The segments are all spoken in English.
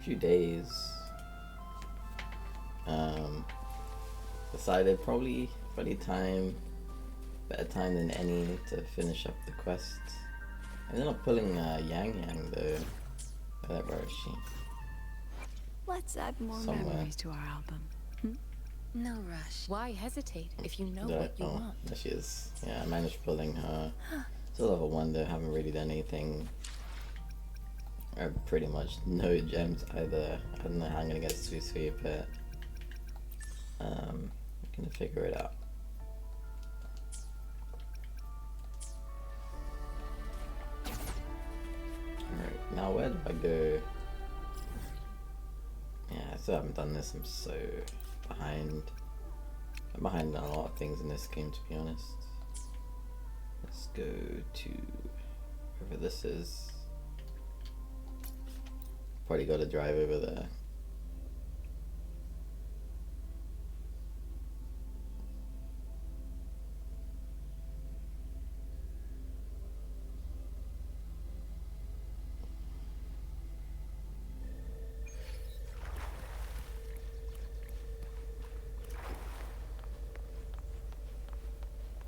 few days. Um, Decided probably better time than any to finish up the quest. I ended up pulling Yang Yang though. Where is she? Let's add more Somewhere. memories to our album. No rush. Why hesitate if you know what you want? There she is. Yeah, I managed pulling her. Still level 1 though, haven't really done anything. Or pretty much no gems either. I don't know how I'm gonna get Suisui, but I'm gonna figure it out. Alright, now where do I go? Yeah, I still haven't done this. I'm so behind. I'm behind on a lot of things in this game, to be honest. Let's go to wherever this is. Probably got to drive over there.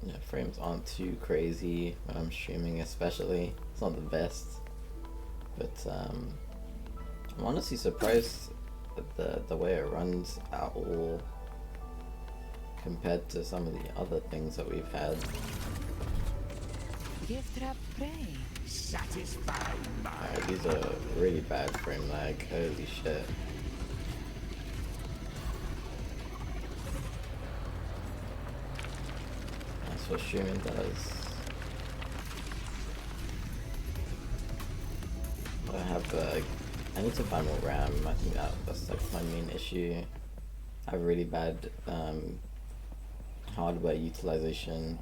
Yeah, frames aren't too crazy when I'm streaming, especially. It's not the best, but I'm honestly surprised at the way it runs at all compared to some of the other things that we've had. Alright, these are really bad frame lag, holy shit. That's what streaming does. I need to find more RAM. I think that's like my main issue. I have really bad hardware utilization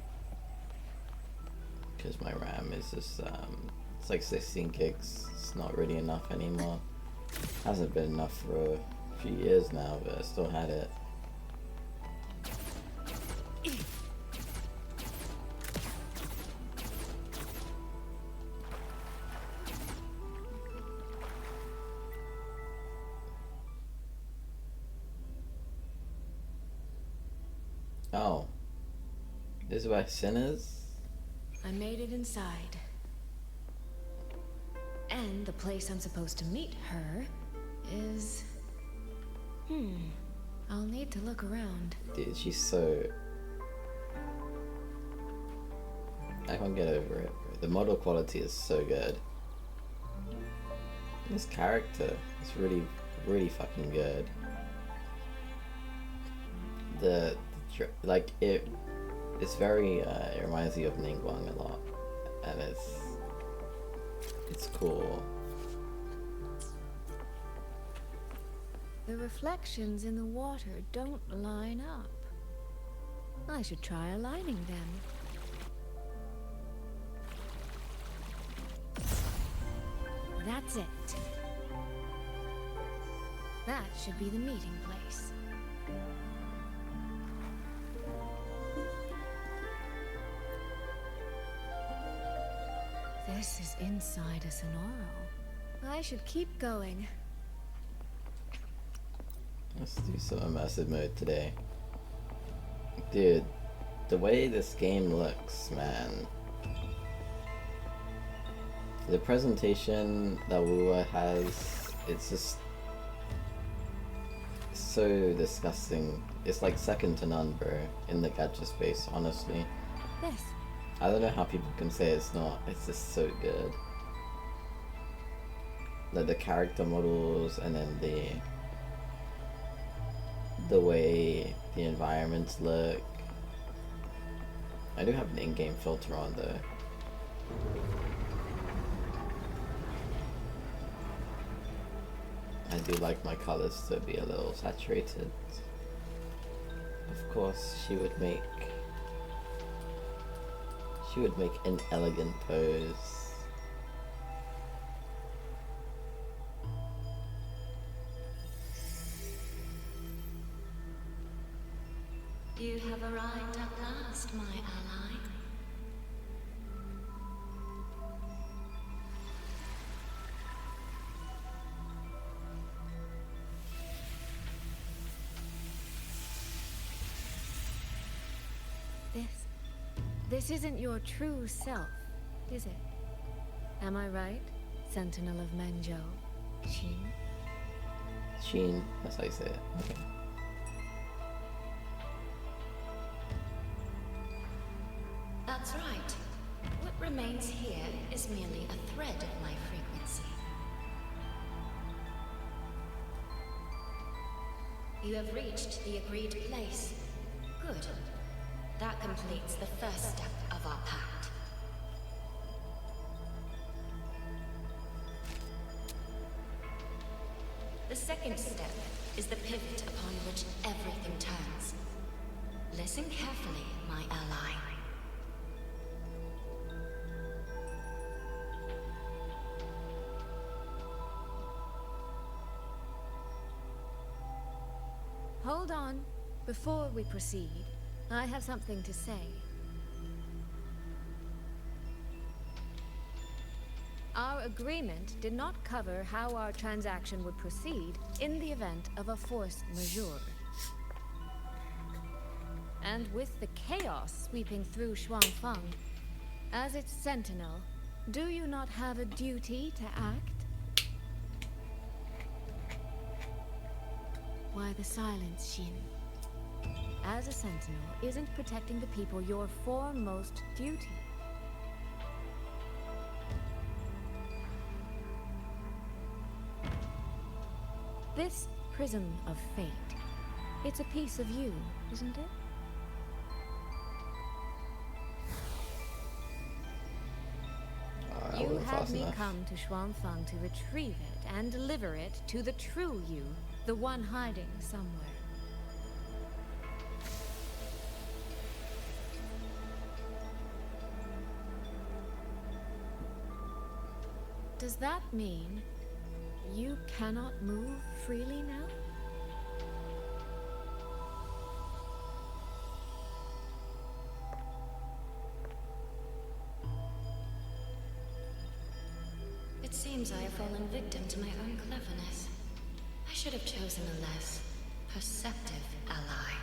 because my RAM is just it's like 16 gigs. It's not really enough anymore. Hasn't been enough for a few years now, but I still had it. Oh, this is where Sin is? I made it inside. And the place I'm supposed to meet her is... I'll need to look around. Dude, she's so... I can't get over it. The model quality is so good. This character is really fucking good. It's very it reminds me of Ningguang a lot, and it's cool. The reflections in the water don't line up. I should try aligning them. That's it. That should be the meeting place. This is inside a Sonoro. I should keep going. Let's do some immersive mode today. Dude, the way this game looks, man. The presentation that Wuwa has, it's just so disgusting. It's like second to none, bro, in the gacha space, honestly. This. I don't know how people can say it's not. It's just so good. Like the character models, and then the way the environments look. I do have an in-game filter on though. I do like my colors to be a little saturated. Of course, she would make an elegant pose. You have arrived at last, my ally. This isn't your true self, is it? Am I right, Sentinel of Mengzhou, Sheen? Sheen, that's how you say it. Okay. That's right. What remains here is merely a thread of my frequency. You have reached the agreed place. Good. That completes the first step of our pact. The second step is the pivot upon which everything turns. Listen carefully, my ally. Hold on. Before we proceed, I have something to say. Our agreement did not cover how our transaction would proceed in the event of a force majeure. And with the chaos sweeping through Shuangfeng, as its sentinel, do you not have a duty to act? Why the silence, Xin? As a sentinel, isn't protecting the people your foremost duty? This prism of fate, it's a piece of you, isn't it? You had me come to Shuangfeng to retrieve it and deliver it to the true you, the one hiding somewhere. Does that mean you cannot move freely now? It seems I have fallen victim to my own cleverness. I should have chosen a less perceptive ally.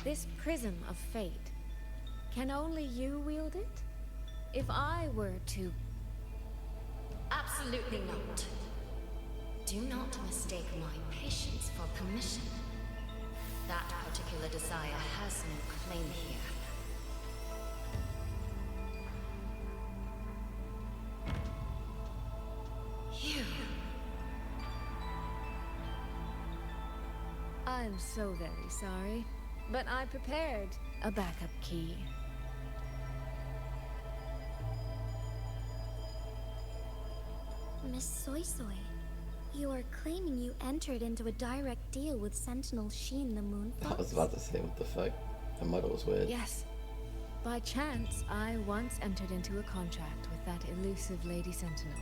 This prism of fate, can only you wield it? If I were to... Absolutely not. Do not mistake my patience for permission. That particular desire has no claim here. You... I'm so very sorry, but I prepared a backup key. Miss Soy Soy, you are claiming you entered into a direct deal with Sentinel Sheen the Moon Fox? I was about to say, what the fuck? The model was weird. Yes. By chance, I once entered into a contract with that elusive Lady Sentinel.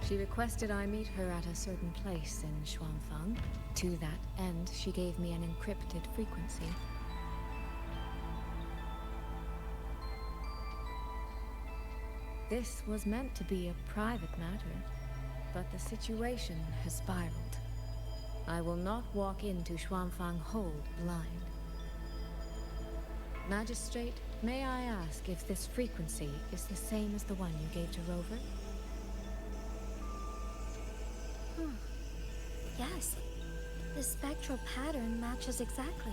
She requested I meet her at a certain place in Shuangfeng. To that end, she gave me an encrypted frequency. This was meant to be a private matter, but the situation has spiraled. I will not walk into Shuangfeng Hold blind. Magistrate, may I ask if this frequency is the same as the one you gave to Rover? Yes. The spectral pattern matches exactly.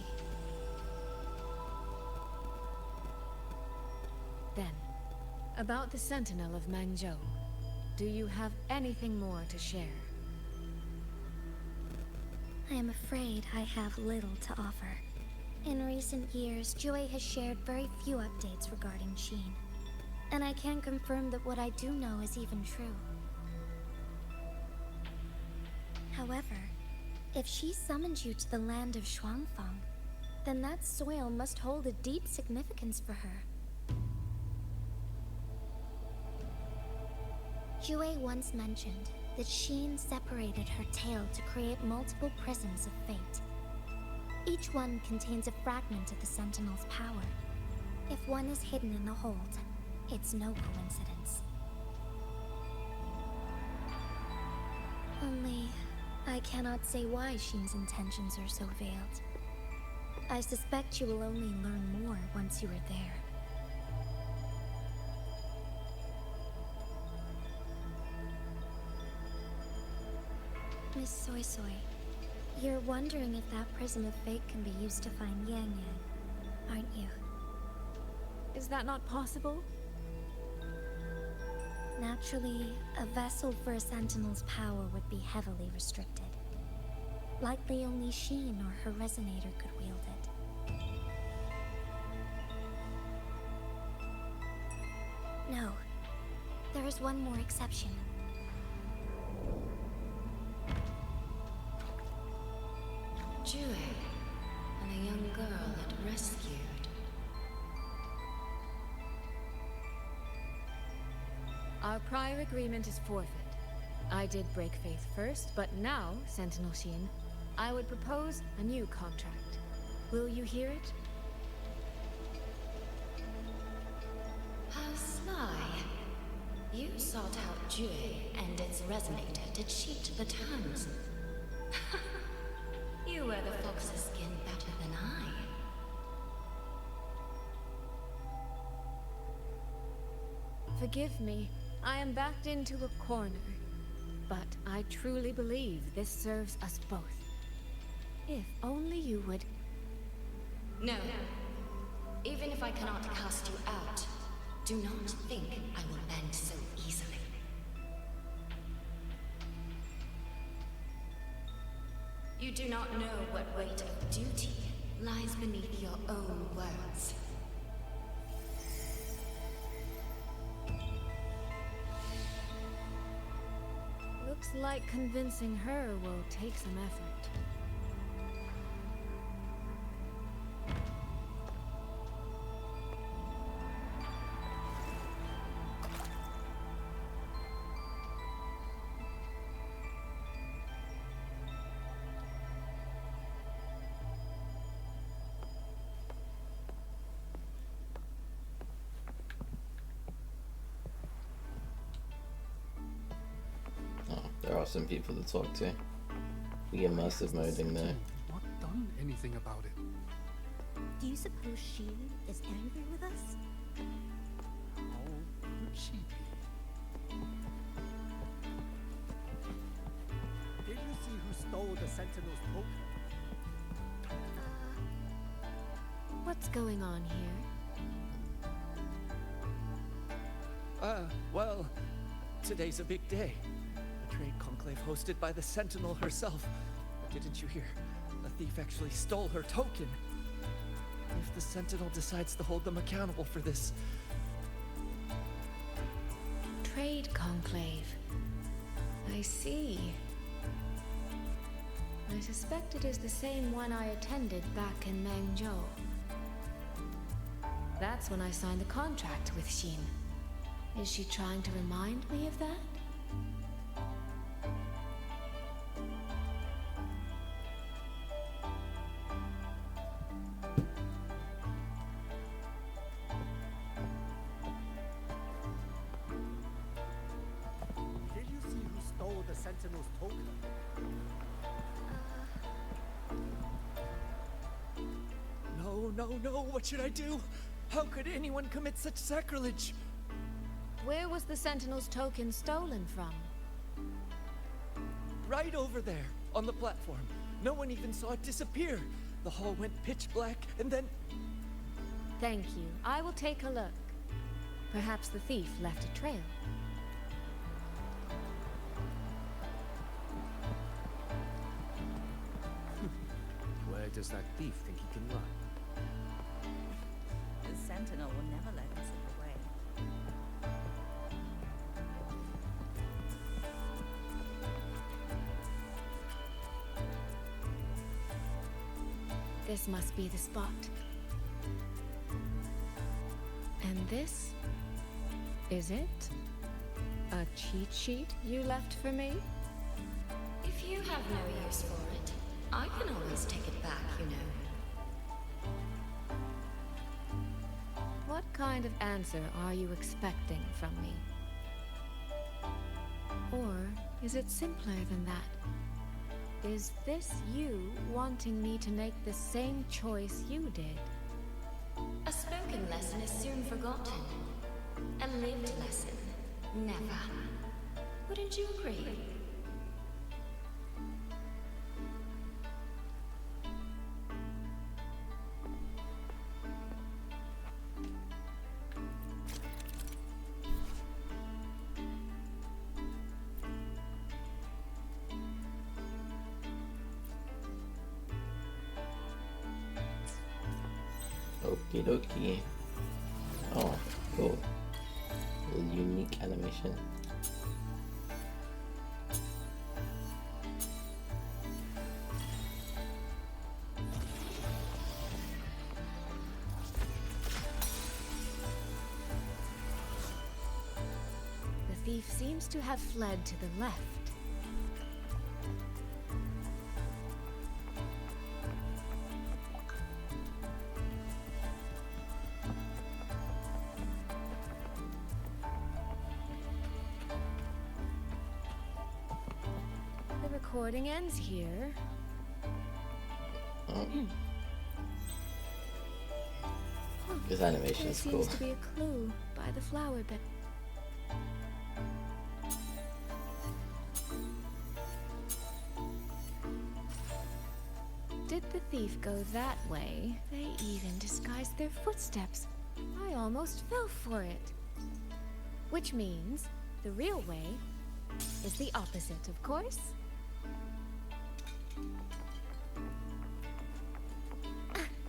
Then, about the Sentinel of Mengzhou, do you have anything more to share? I am afraid I have little to offer. In recent years, Jue has shared very few updates regarding Sheen. And I can confirm that what I do know is even true. However, if she summoned you to the land of Shuangfeng, then that soil must hold a deep significance for her. Jue once mentioned that Sheen separated her tail to create multiple prisms of fate. Each one contains a fragment of the Sentinel's power. If one is hidden in the hold, it's no coincidence. Only, I cannot say why Sheen's intentions are so veiled. I suspect you will only learn more once you are there. Miss Soy Soy, you're wondering if that prism of fate can be used to find Yang Yang, aren't you? Is that not possible? Naturally, a vessel for a Sentinel's power would be heavily restricted. Likely only Sheen or her resonator could wield it. No. There is one more exception. Jue, and a young girl it rescued. Our prior agreement is forfeit. I did break faith first, but now, Sentinel Sheen, I would propose a new contract. Will you hear it? How sly. You sought out Jue and its resonator to cheat the terms. You wear the fox's skin better than I. Forgive me. I am backed into a corner. But I truly believe this serves us both. If only you would... No. Even if I cannot cast you out, do not think I will bend so easily. You do not know what weight of duty lies beneath your own words. Looks like convincing her will take some effort. There are some people to talk to. We get massive moding there. Not done anything about it. Do you suppose Sheen is angry with us? How could she be? Did you see who stole the Sentinel's token? What's going on here? Well, today's a big day. A trade conclave hosted by the Sentinel herself. But didn't you hear? The thief actually stole her token. If the Sentinel decides to hold them accountable for this... Trade conclave. I see. I suspect it is the same one I attended back in Mengzhou. That's when I signed the contract with Sheen. Is she trying to remind me of that? Did you see who stole the Sentinel's token? No, what should I do? How could anyone commit such sacrilege? Where was the Sentinel's token stolen from? Right over there, on the platform. No one even saw it disappear. The hall went pitch black, and then... Thank you. I will take a look. Perhaps the thief left a trail. Where does that thief think he can run? The Sentinel will never let him slip away. This must be the spot. And this? Is it? A cheat sheet you left for me? If you have no use for it, I can always take it back, you know. What kind of answer are you expecting from me? Or Is it simpler than that? Is this you wanting me to make the same choice you did? A spoken lesson is soon forgotten. A lived lesson, never. Wouldn't you agree? Okie dokie. Oh, cool. A unique animation. The thief seems to have fled to the left. The recording ends here. Oh. This animation There is cool. seems to be a clue by the flower bed. Did the thief go that way? They even disguised their footsteps. I almost fell for it. Which means the real way is the opposite, of course.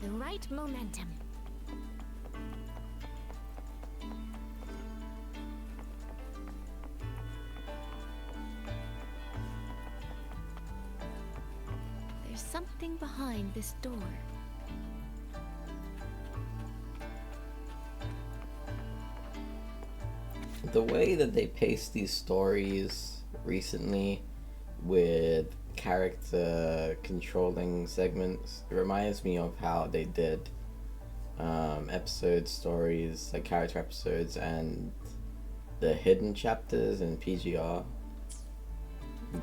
The right momentum. There's something behind this door. The way that they pace these stories recently with character controlling segments, it reminds me of how they did episode stories, like character episodes, and the hidden chapters in PGR.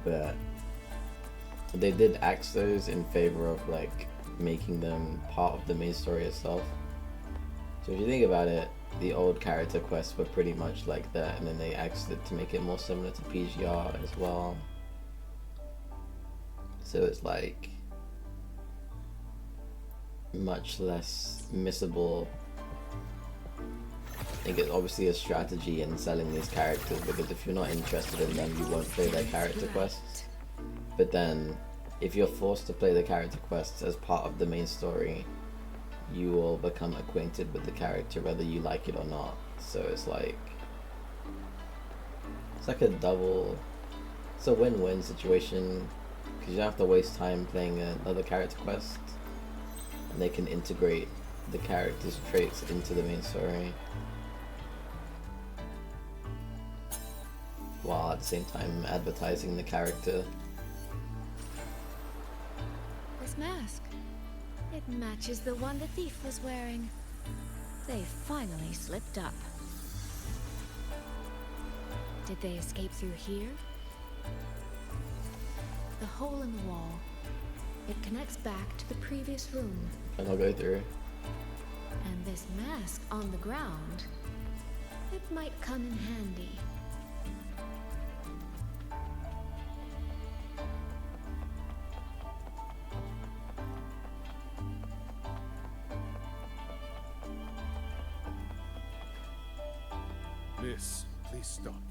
But they did axe those in favor of like making them part of the main story itself. So if you think about it, the old character quests were pretty much like that, and then they axed it to make it more similar to PGR as well. So it's like much less missable. I think it's obviously a strategy in selling these characters, because if you're not interested in them, you won't play their character quests. But then, if you're forced to play the character quests as part of the main story, you will become acquainted with the character whether you like it or not. So it's like a double, it's a win-win situation, because you don't have to waste time playing another character quest, and they can integrate the character's traits into the main story, while at the same time advertising the character. This mask. It matches the one the thief was wearing. They finally slipped up. Did they escape through here? The hole in the wall. It connects back to the previous room. And I'll go through. And this mask on the ground. It might come in handy. Miss, please stop.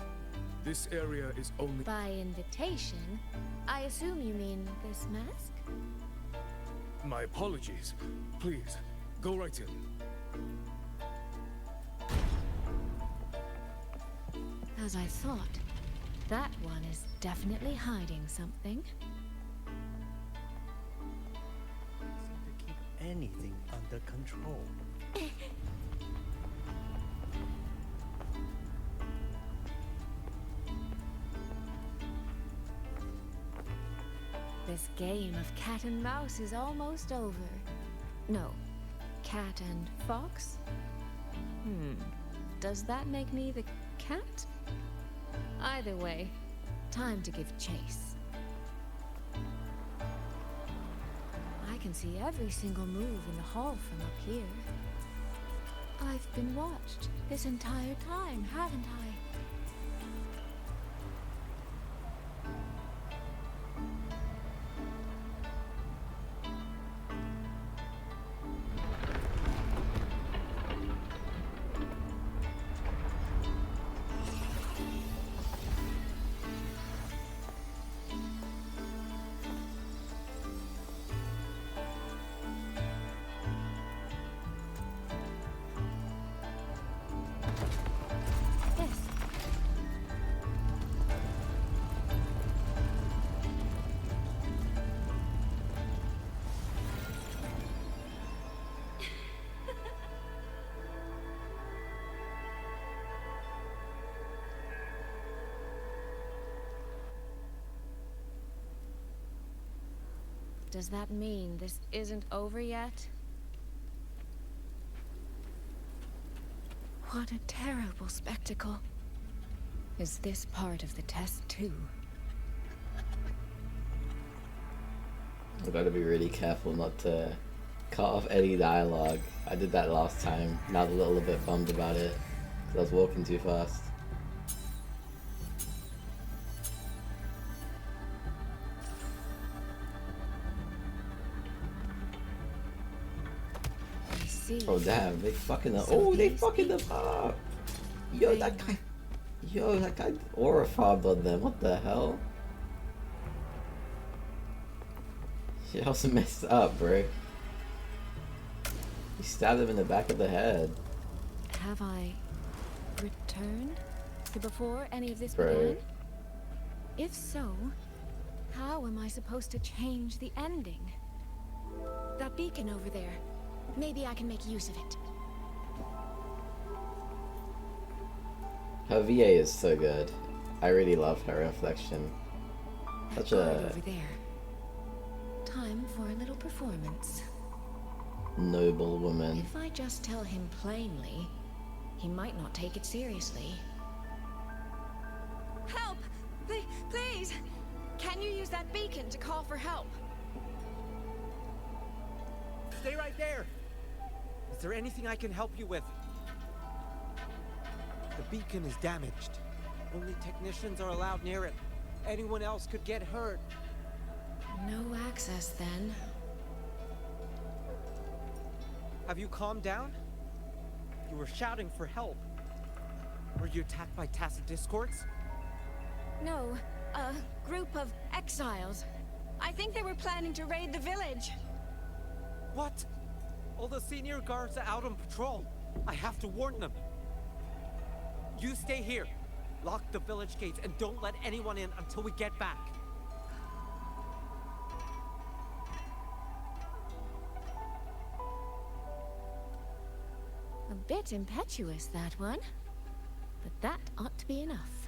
This area is only... By invitation, I assume you mean this mask? My apologies. Please, go right in. As I thought, that one is definitely hiding something. Seem to keep anything under control. This game of cat and mouse is almost over. No, cat and fox? Does that make me the cat? Either way, Time to give chase. I can see every single move in the hall from up here. I've been watched this entire time, haven't I? Does that mean this isn't over yet? What a terrible spectacle. Is this part of the test too? I've got to be really careful not to cut off any dialogue. I did that last time. Now I'm a little bit bummed about it because I was walking too fast. Oh damn, they fucking up. Oh, they fucking them up. Yo, that guy aura farmed on them. What the hell? She also messed up, bro. He stabbed him in the back of the head. Have I returned to before any of this Bro. began? If so, how am I supposed to change the ending? That beacon over there. Maybe I can make use of it. Her VA is so good. I really love her reflection. Such Guard a over there. Time for a little performance. noble woman. If I just tell him plainly, he might not take it seriously. Help! Please! Can you use that beacon to call for help? Stay right there! Is there anything I can help you with? The beacon is damaged. Only technicians are allowed near it. Anyone else could get hurt. No access then. Have you calmed down? You were shouting for help. Were you attacked by Tacit Discords? No, a group of exiles. I think they were planning to raid the village. What? All the senior guards are out on patrol. I have to warn them. You stay here. Lock the village gates and don't let anyone in until we get back. A bit impetuous, that one. But that ought to be enough.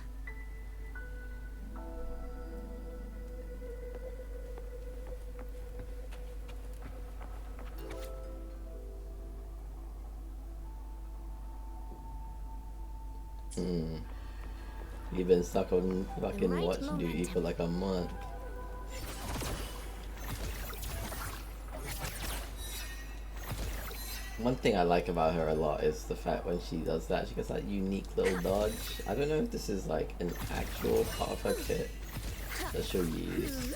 You've been stuck on fucking Right watch duty momentum. for like a month. One thing I like about her a lot is the fact when she does that, she gets that unique little dodge. I don't know if this is like an actual part of her kit that she'll use.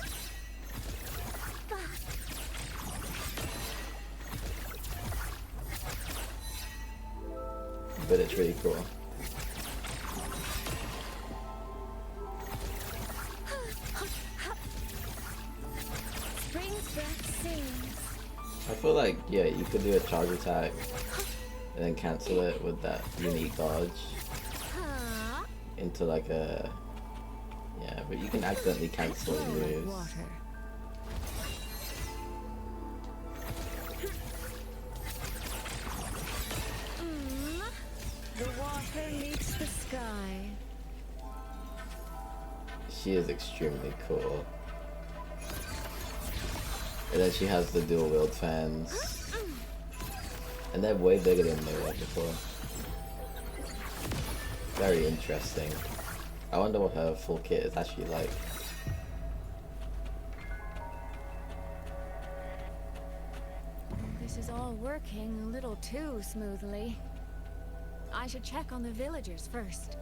But it's really cool. Spring's breath sings. I feel like, yeah, you could do a charge attack and then cancel it with that unique dodge into like a... Yeah, but you can accidentally cancel moves. Water. The water meets the sky. She is extremely cool. And then she has the dual wield fans. And they're way bigger than they were before. Very interesting. I wonder what her full kit is actually like. This is all working a little too smoothly. I should check on the villagers first.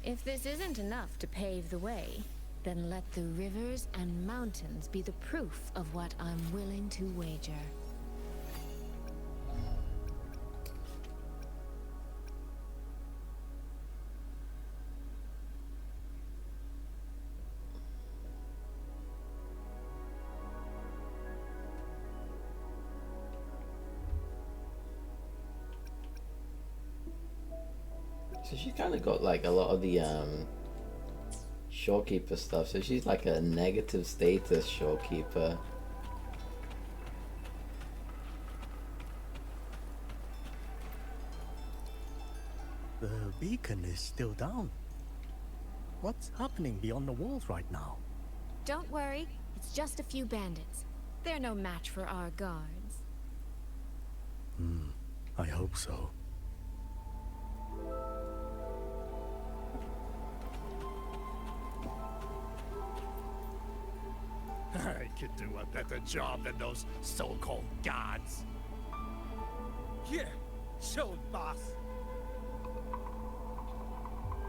If this isn't enough to pave the way, then let the rivers and mountains be the proof of what I'm willing to wager. So she's kind of got like a lot of the shorekeeper stuff. So she's like a negative status shorekeeper. The beacon is still down. What's happening beyond the walls right now? Don't worry, it's just a few bandits. They're no match for our guards. I hope so. I could do a better job than those so-called gods. Yeah, chill, boss.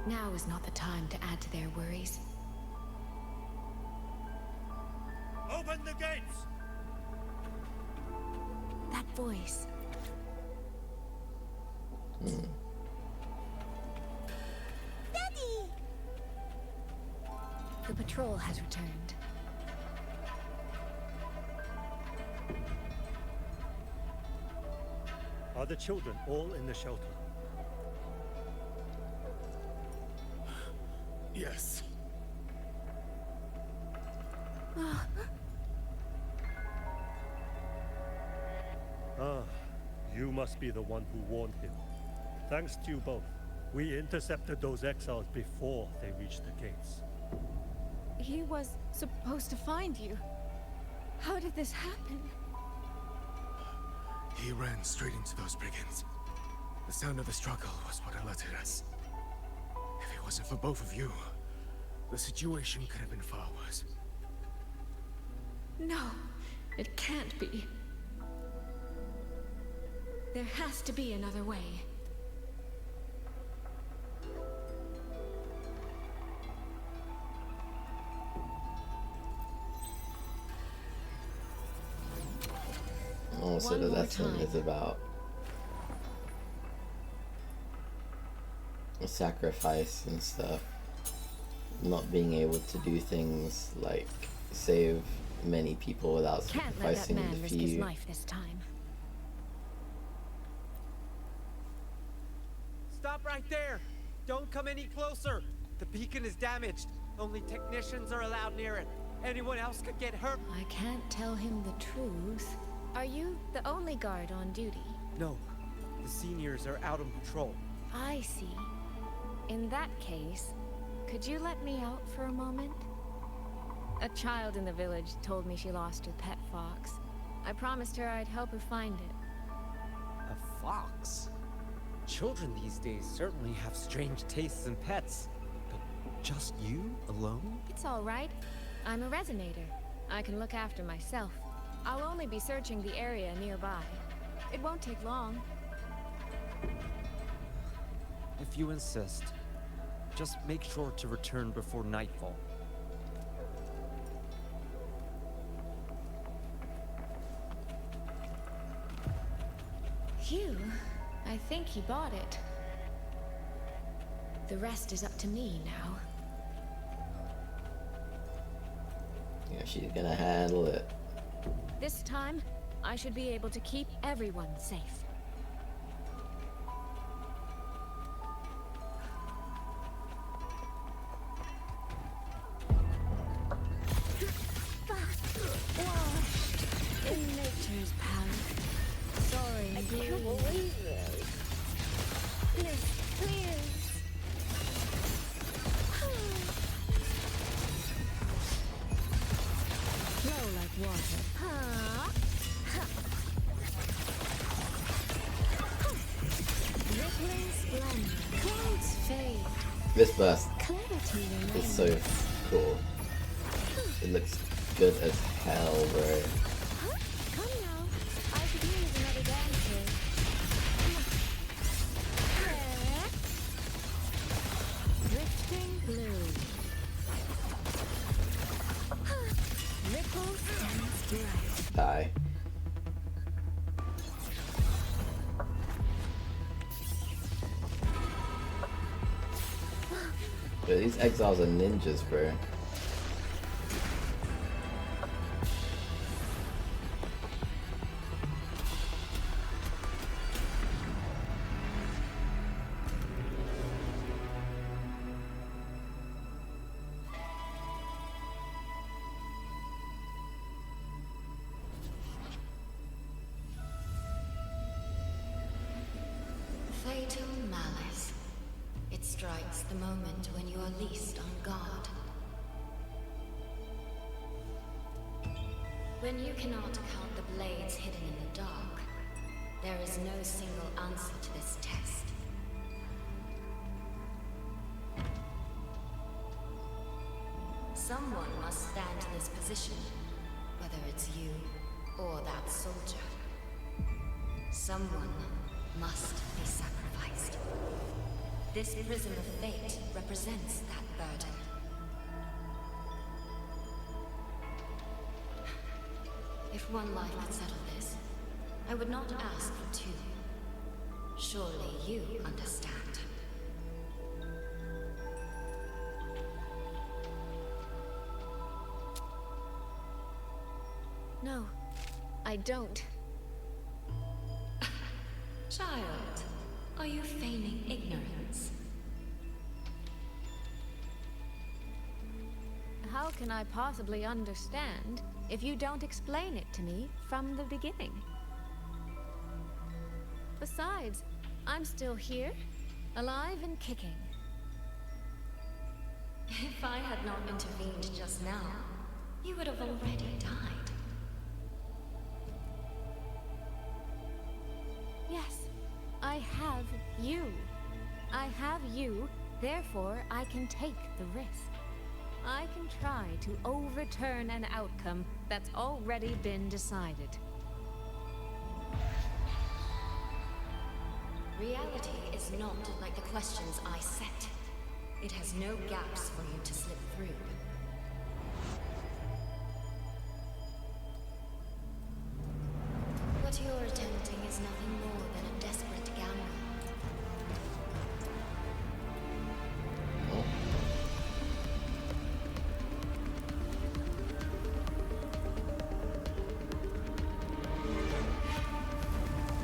Now is not the time to add to their worries. Open the gates! That voice. Daddy! The patrol has returned. Are the children all in the shelter? Yes. Ah, you must be the one who warned him. Thanks to you both. We intercepted those exiles before they reached the gates. He was supposed to find you. How did this happen? He ran straight into those brigands. The sound of the struggle was what alerted us. If it wasn't for both of you, the situation could have been far worse. No, it can't be. There has to be another way. Also, the lesson is about sacrifice and stuff. Not being able to do things like save many people without sacrificing the few. Can't let that man risk his life this time. Stop right there! Don't come any closer! The beacon is damaged. Only technicians are allowed near it. Anyone else could get hurt. I can't tell him the truth. Are you the only guard on duty? No. The seniors are out on patrol. I see. In that case, could you let me out for a moment? A child in the village told me she lost her pet fox. I promised her I'd help her find it. A fox? Children these days certainly have strange tastes in pets. But just you alone? It's all right. I'm a resonator. I can look after myself. I'll only be searching the area nearby. It won't take long. If you insist, just make sure to return before nightfall. Phew. I think he bought it. The rest is up to me now. Yeah, she's gonna handle it. This time, I should be able to keep everyone safe. Washed in nature's power. Soaring I can't believe this. Please. Flow like water. Rippling splendor. This burst Clarity is so cool. It looks good as hell, bro. Come now. I could use another dance here. Drifting blue. Ripple stands bright. Die. Bro, these exiles are ninjas, bro. Fatal malice. It strikes the moment when you are least on guard. When you cannot count the blades hidden in the dark, there is no single answer to this test. Someone must stand in this position, whether it's you or that soldier. Someone must be sacrificed. This prism of fate represents that burden. If one life could settle this, I would not ask for two. Surely you understand. No, I don't. Child, are you feigning ignorance? How can I possibly understand if you don't explain it to me from the beginning? Besides, I'm still here, alive and kicking. If I had not intervened just now, you would have already died. Yes, I have you. I have you, therefore I can take the risk. I can try to overturn an outcome that's already been decided. Reality is not like the questions I set. It has no gaps for you to slip through. What you're attempting is nothing more than a desperate gamble.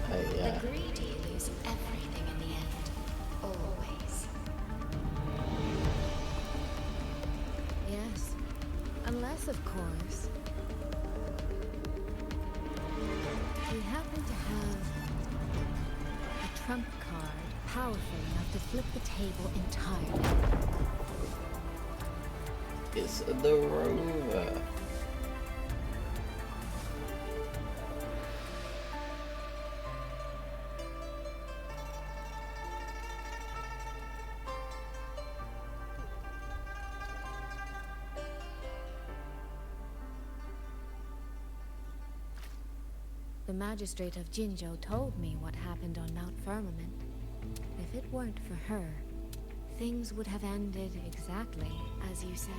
The greedy lose everything in the end. Always. Yes, unless, of course, we happen to have a trump card powerful enough to flip the table entirely. It's the rover. The magistrate of Jinzhou told me what happened on Mount Firmament. If it weren't for her, things would have ended exactly as you said.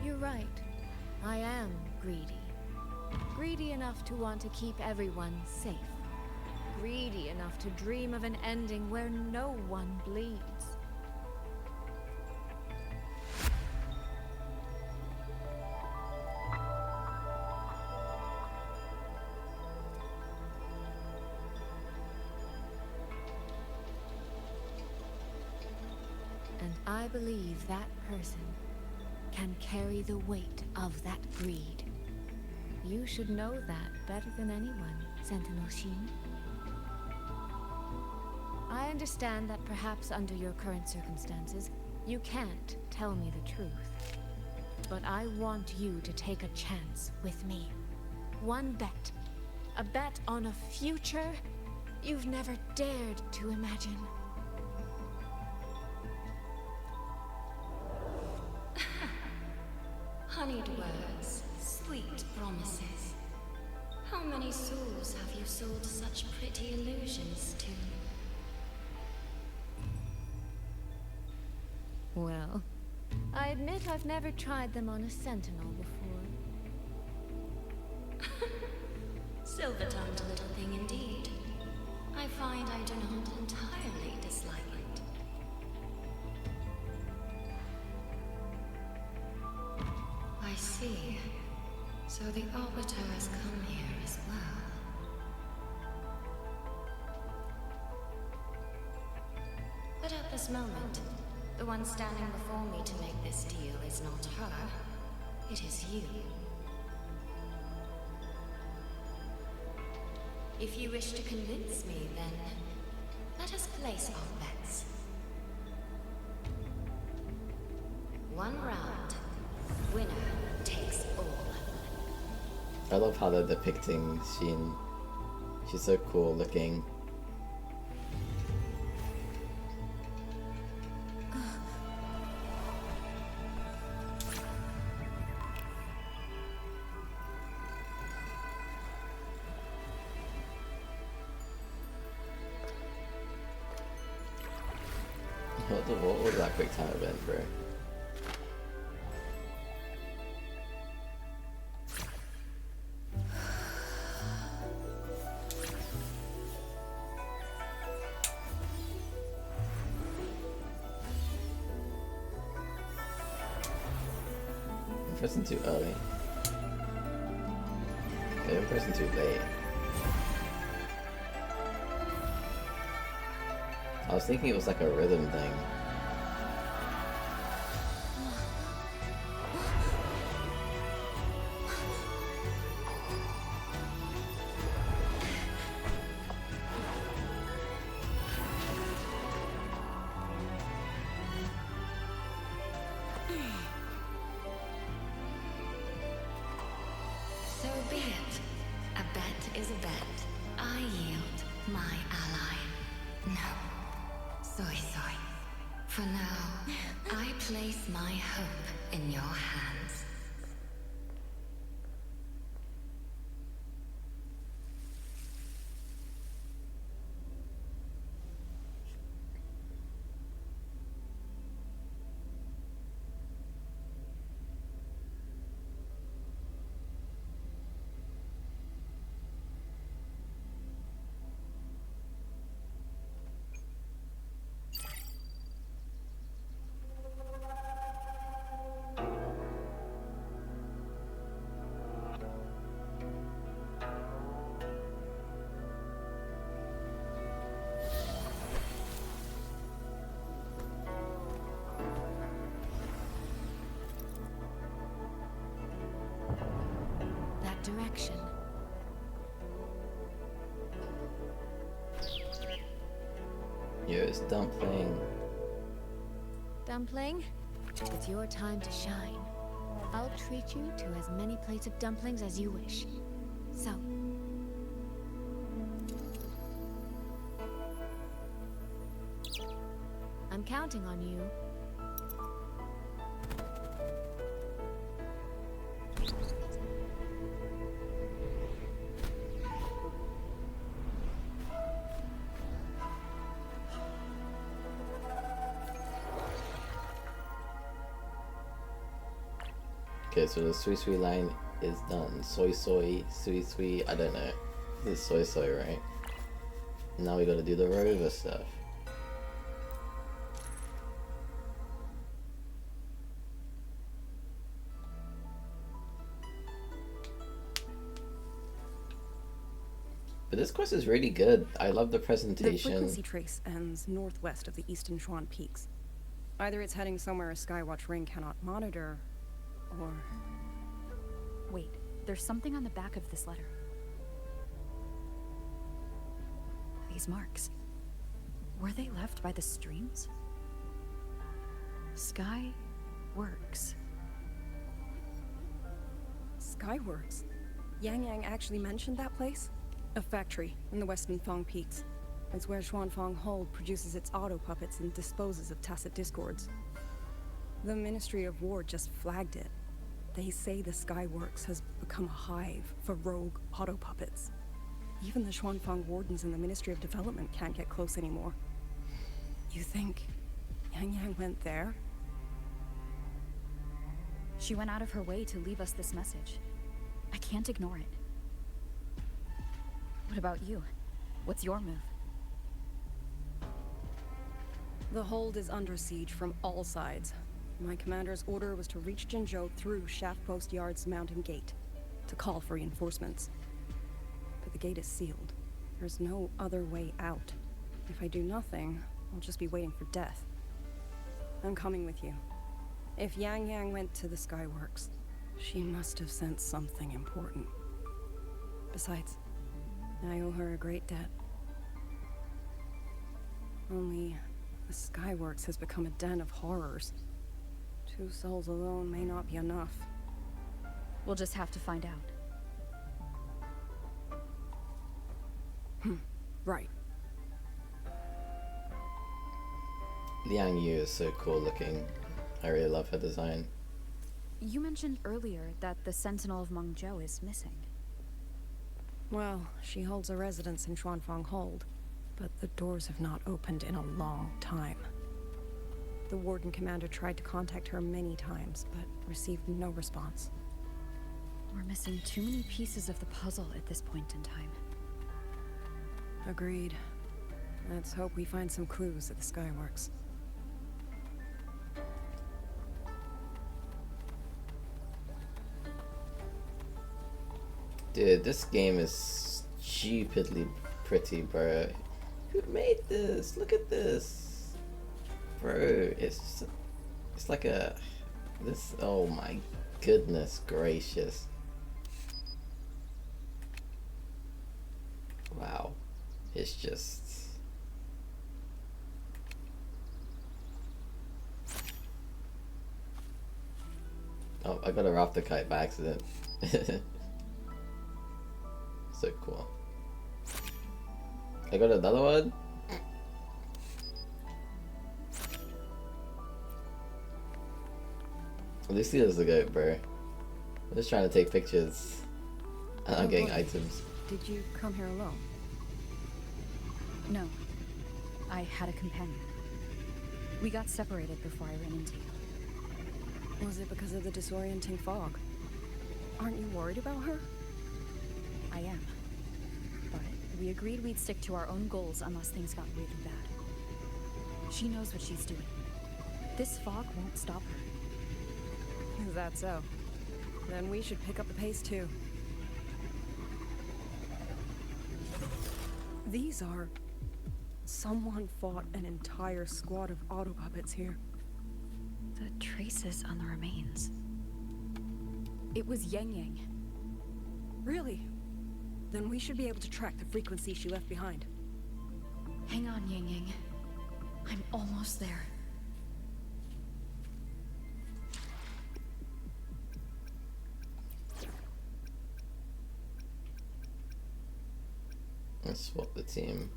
You're right. I am greedy. Greedy enough to want to keep everyone safe. Greedy enough to dream of an ending where no one bleeds. And I believe that person can carry the weight of that greed. You should know that better than anyone, Sentinel Sheen. I understand that perhaps under your current circumstances, you can't tell me the truth. But I want you to take a chance with me. One bet. A bet on a future you've never dared to imagine. Honeyed words, sweet promises. How many souls have you sold such pretty illusions to? Well, I admit I've never tried them on a sentinel before. Silver-tongued little thing indeed. I find I do not entirely dislike it. I see. So the Arbiter has come here as well. But at this moment, the one standing before me to make this deal is not her. It is you. If you wish to convince me, then let us place our bets. One round. Winner takes all. I love how they're depicting Sheen. She's so cool looking. What was that quick time event, bro? I'm pressing too early. Okay, I'm pressing too late. I was thinking it was like a rhythm thing. So be it. A bet is a bet. I yield my ally. No. Soy. For now, I place my hope in your hands. Direction. Yo, it's Dumpling. Dumpling, it's your time to shine. I'll treat you to as many plates of dumplings as you wish. So, I'm counting on you. Okay, so the sweet line is done. Soy, sweet, I don't know. This is soy, right? Now we gotta do the rover stuff. But this quest is really good. I love the presentation. The frequency trace ends northwest of the Eastern Shuan Peaks. Either it's heading somewhere a Skywatch ring cannot monitor, or... Wait, there's something on the back of this letter. These marks. Were they left by the streams? Skyworks. Skyworks? Yang actually mentioned that place? A factory in the Western Fong Peaks. It's where Xuanfang Hold produces its auto puppets and disposes of Tacit Discords. The Ministry of War just flagged it. They say the Skyworks has become a hive for rogue auto puppets. Even the Xuanfang wardens in the Ministry of Development can't get close anymore. You think Yang Yang went there? She went out of her way to leave us this message. I can't ignore it. What about you? What's your move? The hold is under siege from all sides. My commander's order was to reach Jinzhou through Shaft Post Yard's mountain gate, to call for reinforcements. But the gate is sealed. There's no other way out. If I do nothing, I'll just be waiting for death. I'm coming with you. If Yang Yang went to the Skyworks, she must have sent something important. Besides, I owe her a great debt. Only, the Skyworks has become a den of horrors. 2 souls alone may not be enough. We'll just have to find out. Right. Liang Yu is so cool looking. I really love her design. You mentioned earlier that the Sentinel of Mengzhou is missing. Well, she holds a residence in Xuanfang Hold, but the doors have not opened in a long time. The Warden Commander tried to contact her many times, but received no response. We're missing too many pieces of the puzzle at this point in time. Agreed. Let's hope we find some clues at the Skyworks. Dude, this game is stupidly pretty, bro. Who made this? Look at this. Bro, it's like a... This... Oh my goodness gracious. Wow. It's just... Oh, I got a Raptor kite by accident. So cool. I got another one? Lucio's the goat, bro. I'm just trying to take pictures. And I'm getting items. Did you come here alone? No. I had a companion. We got separated before I ran into you. Was it because of the disorienting fog? Aren't you worried about her? I am. But we agreed we'd stick to our own goals unless things got really bad. She knows what she's doing. This fog won't stop her. Is that so? Then we should pick up the pace too. These are... Someone fought an entire squad of auto puppets here. The traces on the remains. It was Yang Yang. Really? Then we should be able to track the frequency she left behind. Hang on, Yang Yang. I'm almost there. Let's swap the team.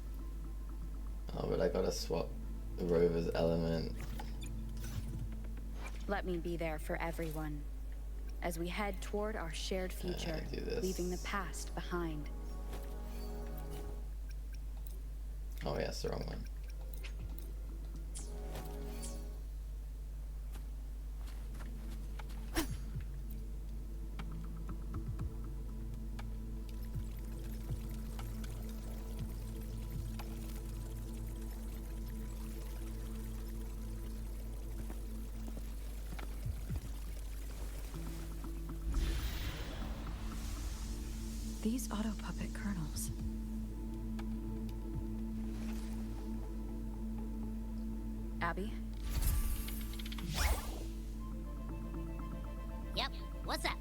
Oh, but I gotta swap the Rover's element. Let me be there for everyone as we head toward our shared future, leaving the past behind. Oh yeah, it's the wrong one. These auto puppet kernels. Abby? Yep, what's up?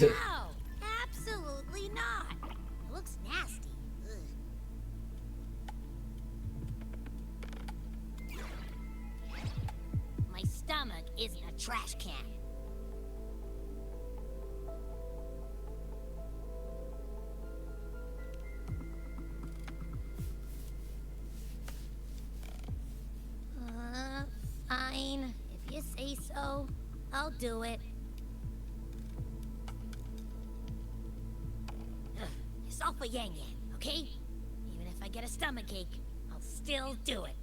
No, absolutely not. It looks nasty. Ugh. trash can. Fine. If you say so, I'll do it. It's all for Yang Yang, okay? Even if I get a stomachache, I'll still do it.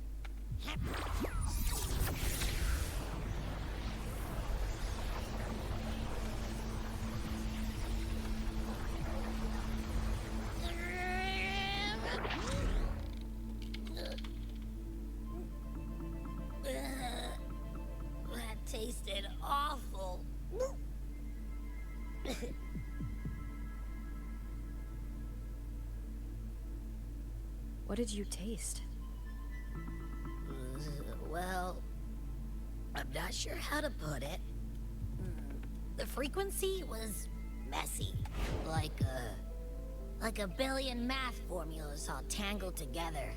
That tasted awful. What did you taste? Well, I'm not sure how to put it. The frequency was messy, like a billion math formulas all tangled together.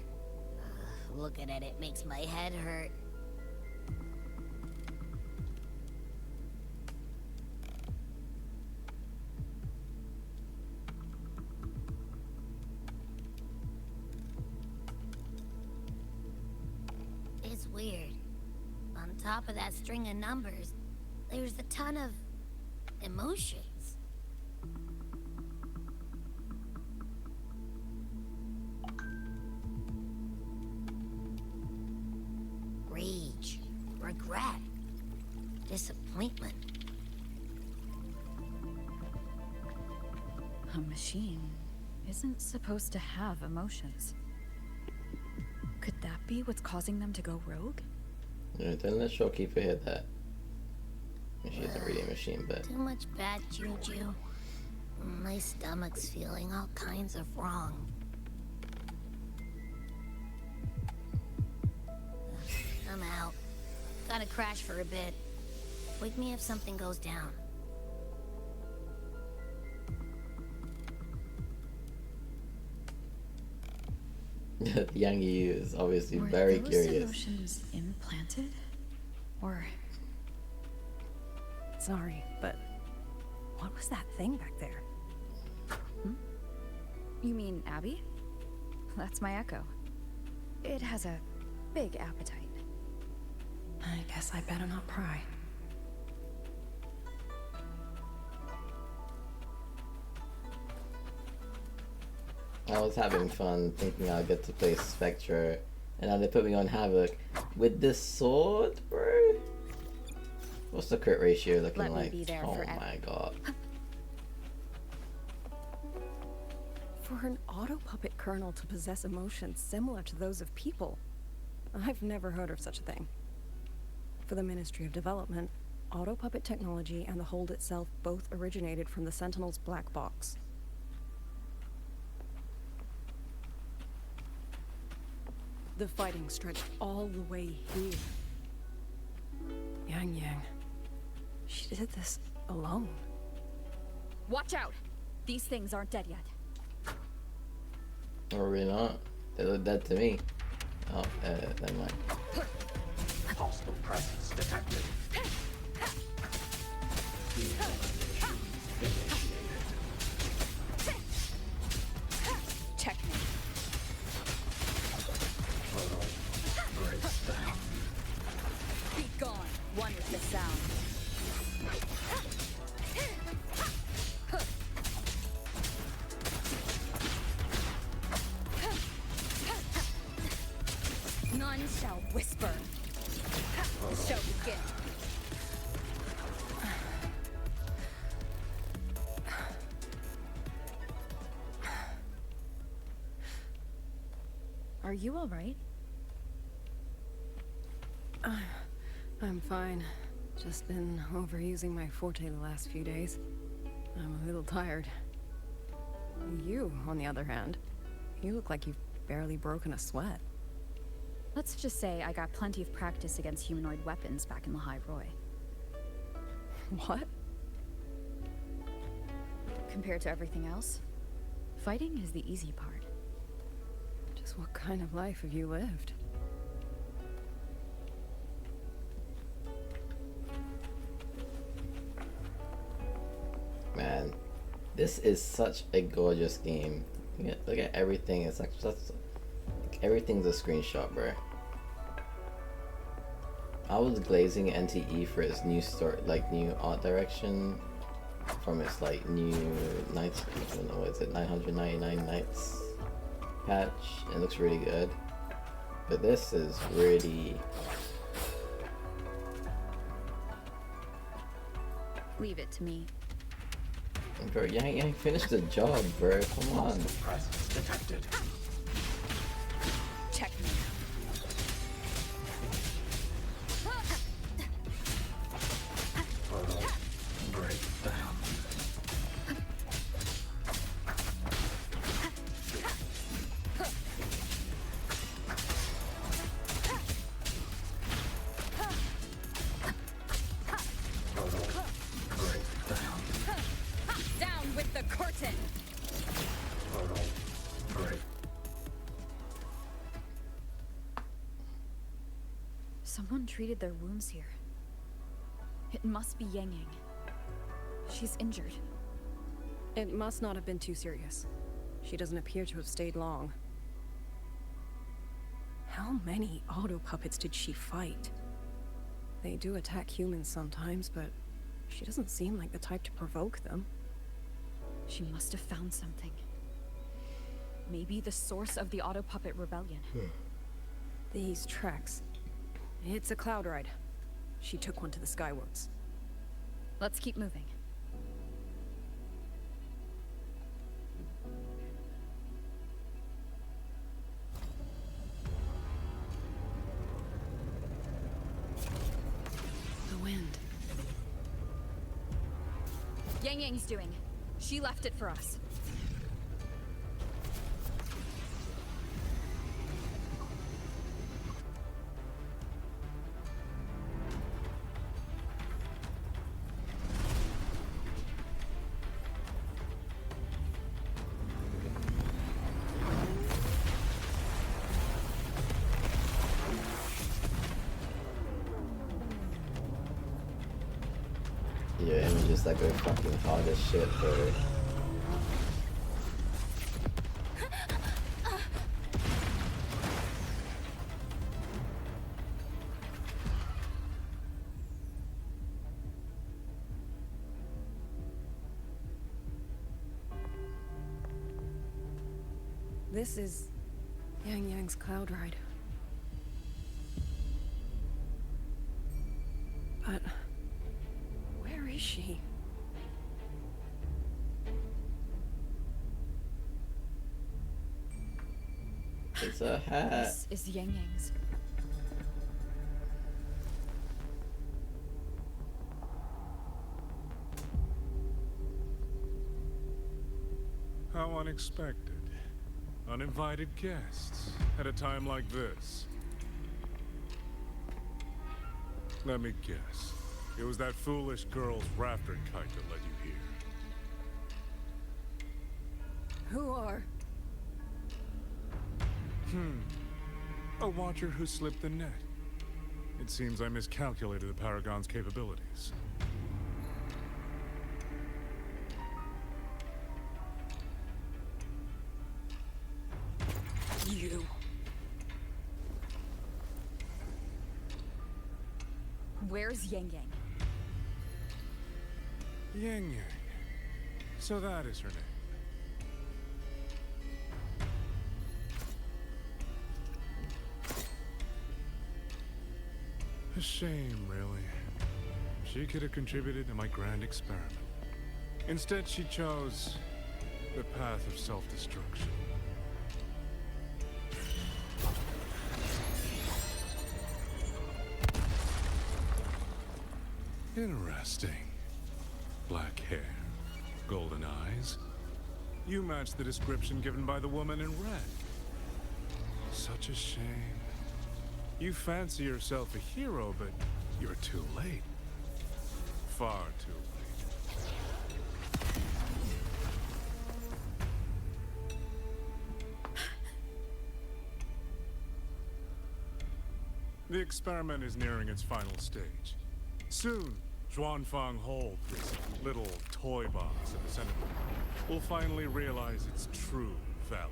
Looking at it makes my head hurt. It's weird. On top of that string of numbers, there's a ton of emotions. Rage, regret, disappointment. A machine isn't supposed to have emotions. Could that be what's causing them to go rogue? Yeah, don't let Shopkeeper hear that. She isn't really a machine, but... Too much bad juju. My stomach's feeling all kinds of wrong. I'm out. Gotta crash for a bit. Wake me if something goes down. Yang Yu is obviously Were very those curious. emotions implanted? Or... Sorry, but what was that thing back there? You mean Abby? That's my echo. It has a big appetite. I guess I better not pry. I was having fun thinking I'll get to play Spectre, and now they put me on Havoc with this sword, bro. What's the crit ratio looking Let me like? be there Oh for my god. For an auto-puppet kernel to possess emotions similar to those of people, I've never heard of such a thing. For the Ministry of Development, auto-puppet technology and the hold itself both originated from the Sentinel's black box. The fighting stretched all the way here. Yang Yang, she did this alone. Watch out! These things aren't dead yet. Or really not. They look dead to me. Oh, never mind. Hostile presence detected. Checkmate. Be gone, one with the sound. None shall whisper. Show begin. Are you all right? I'm fine. Just been overusing my forte the last few days. I'm a little tired. You, on the other hand, you look like you've barely broken a sweat. Let's just say I got plenty of practice against humanoid weapons back in the High Roy. What? Compared to everything else, fighting is the easy part. Just what kind of life have you lived? This is such a gorgeous game. Look at everything. It's like everything's a screenshot, bro. I was glazing NTE for its new new art direction from its like new nights. I don't know, what is it, 999 nights patch? It looks really good, but this is really. Leave it to me. Bro, you ain't finished the job, bro. Come on. Presence detected. Check me. Portal breakdown. Portal breakdown. Down with the curtain. Portal break. Someone treated their wounds here. It must be Yang Yang. She's injured. It must not have been too serious. She doesn't appear to have stayed long. How many auto puppets did she fight? They do attack humans sometimes, but she doesn't seem like the type to provoke them. She must have found something. Maybe the source of the auto puppet rebellion. These tracks. It's a cloud ride. She took one to the Skyworks. Let's keep moving. The wind. Yang Yang's doing. She left it for us. Your images that go fucking hard as shit, bro. This is Yang Yang's cloud ride. But where is she? It's a hat. This is Yang Yang's. How unexpected. Uninvited guests at a time like this. Let me guess. It was that foolish girl's rafter kite that led you here. Who are? A watcher who slipped the net. It seems I miscalculated the Paragon's capabilities. You. Where's Yang Yang? Yang Yang. So that is her name. A shame, really. She could have contributed to my grand experiment. Instead, she chose the path of self-destruction. Interesting. Black hair, golden eyes. You match the description given by the woman in red. Such a shame. You fancy yourself a hero, but you're too late. Far too late. The experiment is nearing its final stage. Soon, Xuanfang Hold, this little toy box in the center, will finally realize its true value.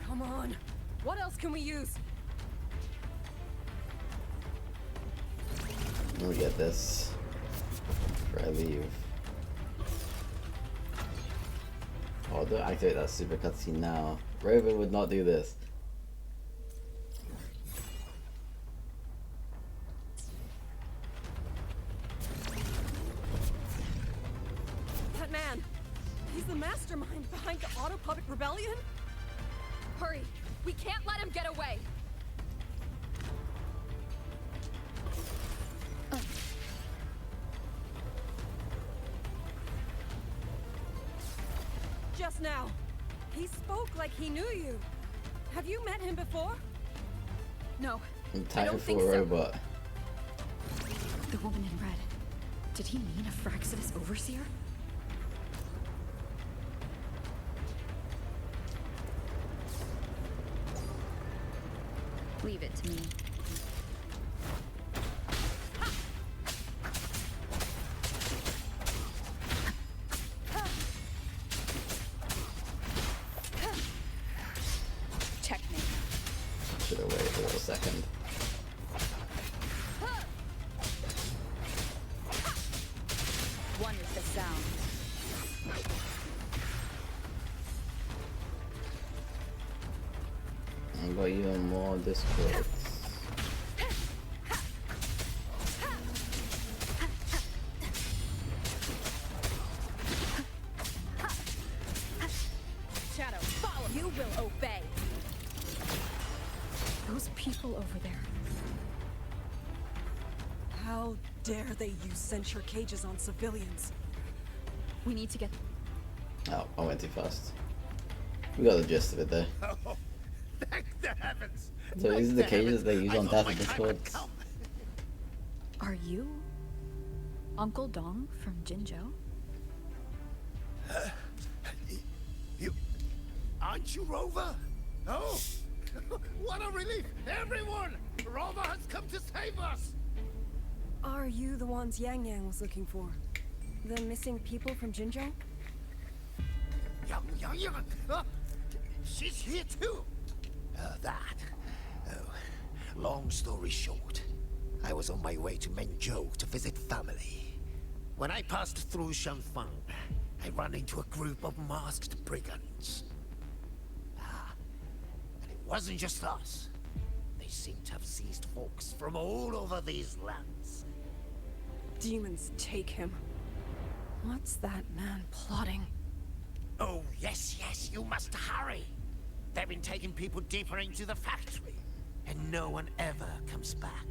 Come on. What else can we use? Let me get this before I leave. Oh, don't activate that super cutscene now. Raven would not do this. That man! He's the mastermind behind the Autopuppet Rebellion? Hurry! We can't let him get away! Just now. He spoke like he knew you. Have you met him before? No. I'm I tired don't for think a so. robot. The woman in red. Did he mean a Fraxidus overseer? Leave it to me. Checkmate. Should have waited a second. One is the sound. I got even more Discords. Shadow, follow! You will obey! Those people over there. How dare they use censure cages on civilians? We need to get... Oh, I went too fast. We got the gist of it there. Oh, thank the heavens! So these are the cages they use on Data Discord. Are you Uncle Dong from Jinzhou? You... Aren't you Rover? Oh! What a relief! Everyone! Rover has come to save us! Are you the ones Yang Yang was looking for? The missing people from Jinzhou? Yang! She's here too! Long story short, I was on my way to Menzhou to visit family. When I passed through Shanfang, I ran into a group of masked brigands. And it wasn't just us. They seem to have seized folks from all over these lands. Demons take him. What's that man plotting? Oh, yes, you must hurry. They've been taking people deeper into the factory, and no one ever comes back.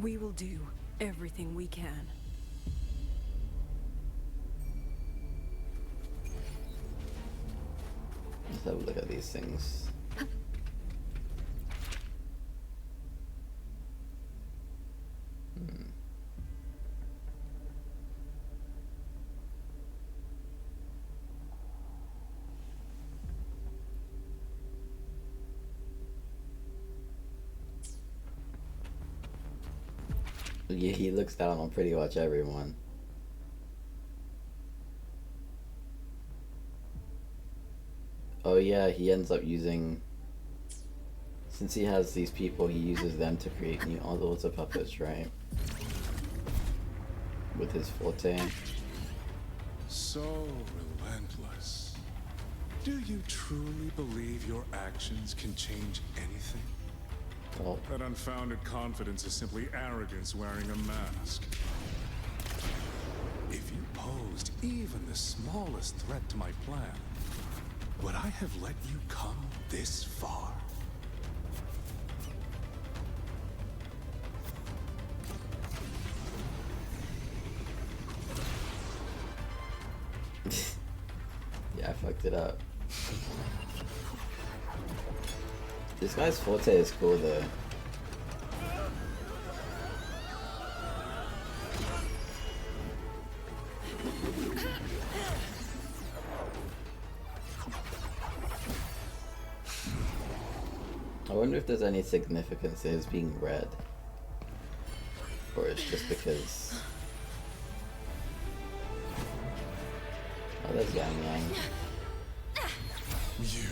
We will do everything we can. Let's have a look at these things. Yeah, he looks down on pretty much everyone. Oh yeah, he ends up using... Since he has these people, he uses them to create new auto puppets, right? With his forte. So relentless. Do you truly believe your actions can change anything? Well, that unfounded confidence is simply arrogance wearing a mask. If you posed even the smallest threat to my plan, would I have let you come this far? Yeah, I fucked it up. This guy's forte is cool though. I wonder if there's any significance in his being red. Or it's just because... Oh, there's Yang Yang. You.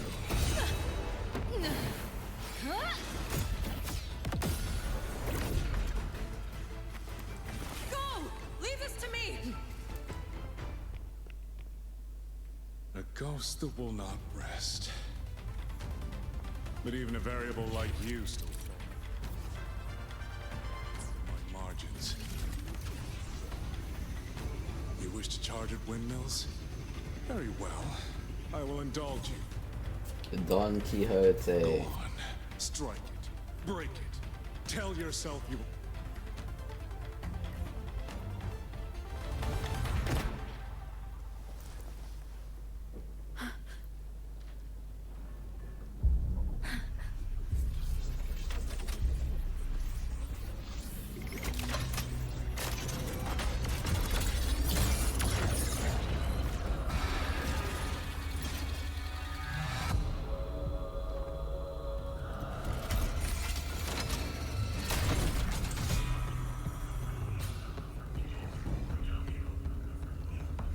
Go! Leave this to me! A ghost that will not rest. But even a variable like you still fall. My margins. You wish to charge at windmills? Very well. I will indulge you. Don Quixote. Go on. Strike it. Break it. Tell yourself you...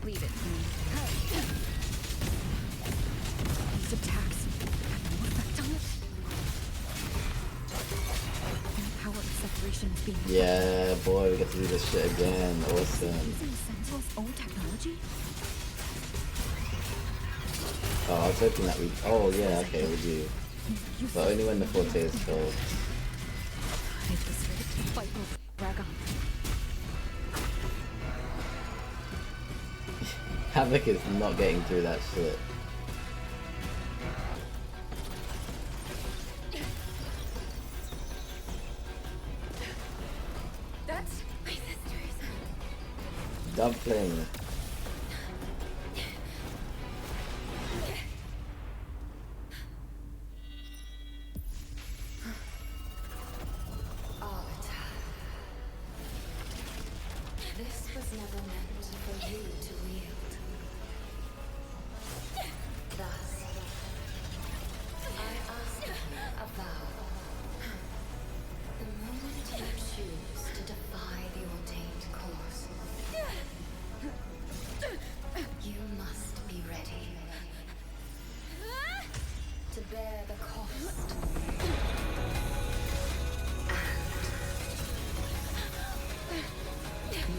Leave it to me. These attacks have no effect on it. The power of separation is being... Yeah, boy, we get to do this shit again. Awesome. Using the Sentinel's own technology? Oh, I was hoping that we... Oh, yeah, okay, we do. But only when the Forte is full. I decided to fight over Dragon. Havoc is not getting through that shit. That's my sisters. Dumpling. This was never meant for you to wield. Thus, I ask you a vow. The moment you choose to defy the ordained course, you must be ready to bear the cost.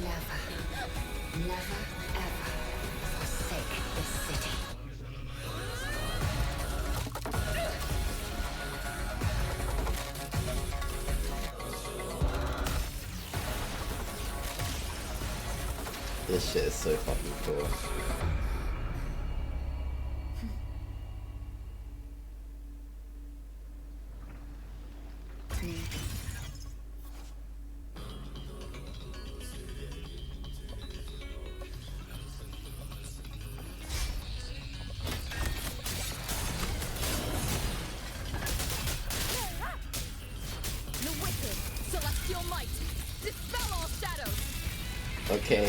Never, never, ever forsake this city. This shit is so fucking cool. The wicked, celestial might, dispel all shadows. Okay.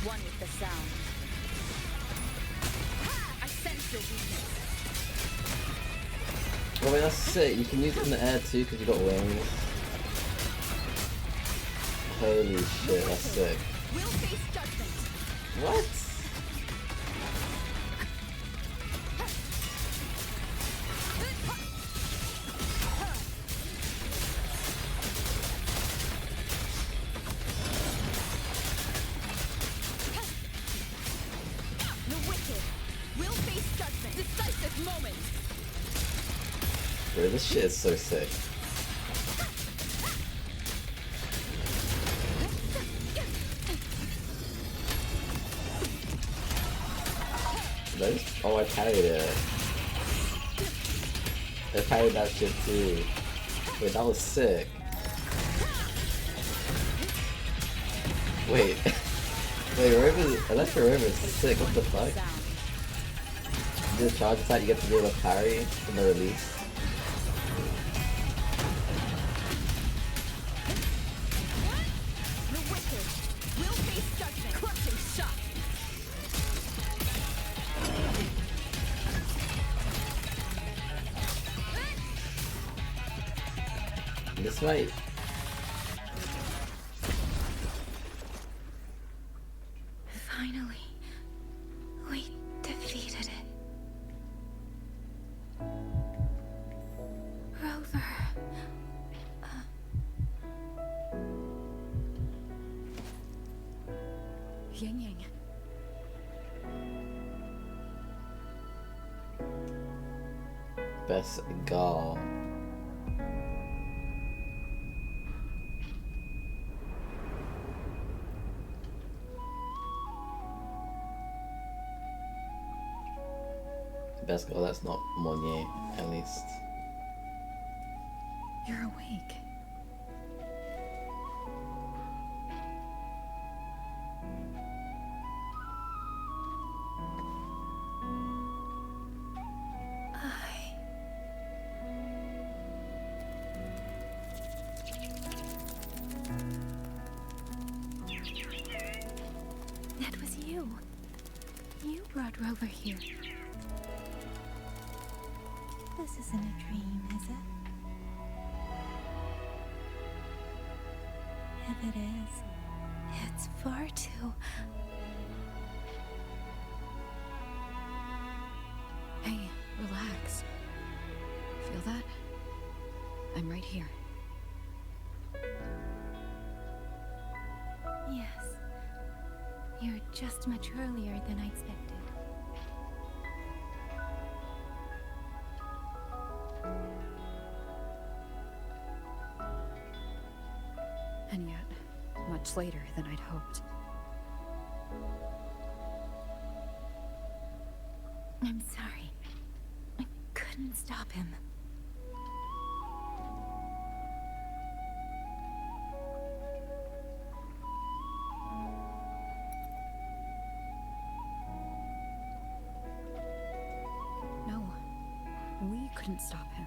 One with the sound. I sense your weakness. Oh wait, that's sick. You can use it in the air too because you got wings. Holy shit, that's sick. We'll face judgment. What? The wicked will face judgment. Decisive moment. Bro, this shit is so sick. Those? Oh, I parried it. I parried that shit too. Wait, that was sick. Wait. Wait, Electro Rover is sick, what the fuck? You do a charge attack, you get to be able to parry from the release. The wicked will face judgment. Crushing shot. This might... Finally, we defeated it. Rover. Yang Yang. Best Gall. Best Gall that's not Monnier, at least. You're awake. That was you. You brought Rover here. This isn't a dream, is it? If it is, it's far too... Hey, relax. Feel that? I'm right here. Yes. You're just much earlier than I expected. And yet, much later than I'd hoped. I'm sorry. I couldn't stop him. No, we couldn't stop him.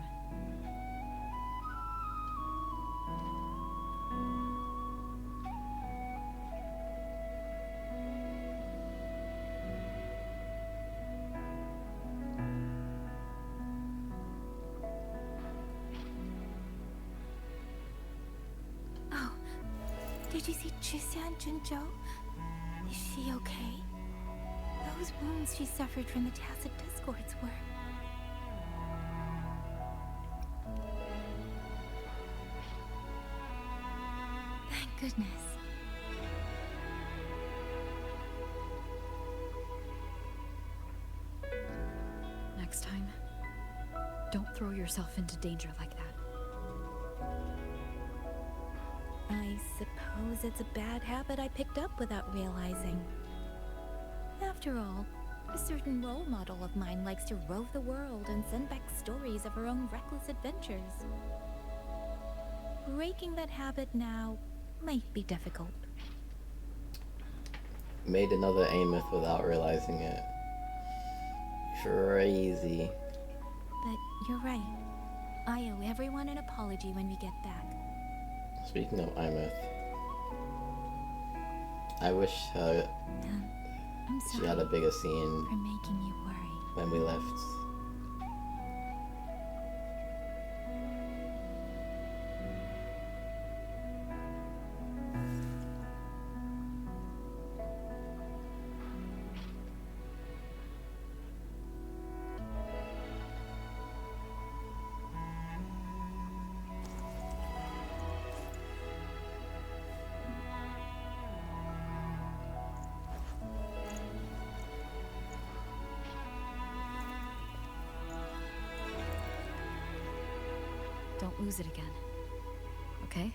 Oh, did you see Chixia and Jinzhou? Is she okay? Those wounds she suffered from the Tacit Discords were... Thank goodness. Next time, don't throw yourself into danger like that. I suppose it's a bad habit I picked up without realizing. After all, a certain role model of mine likes to rove the world and send back stories of her own reckless adventures. Breaking that habit now might be difficult. Made another Ameth without realizing it. Crazy. But you're right. I owe everyone an apology when we get back. Speaking of Ameth, I wish I'm she sorry had a bigger scene for making you worry. when we left. Don't lose it again. Okay?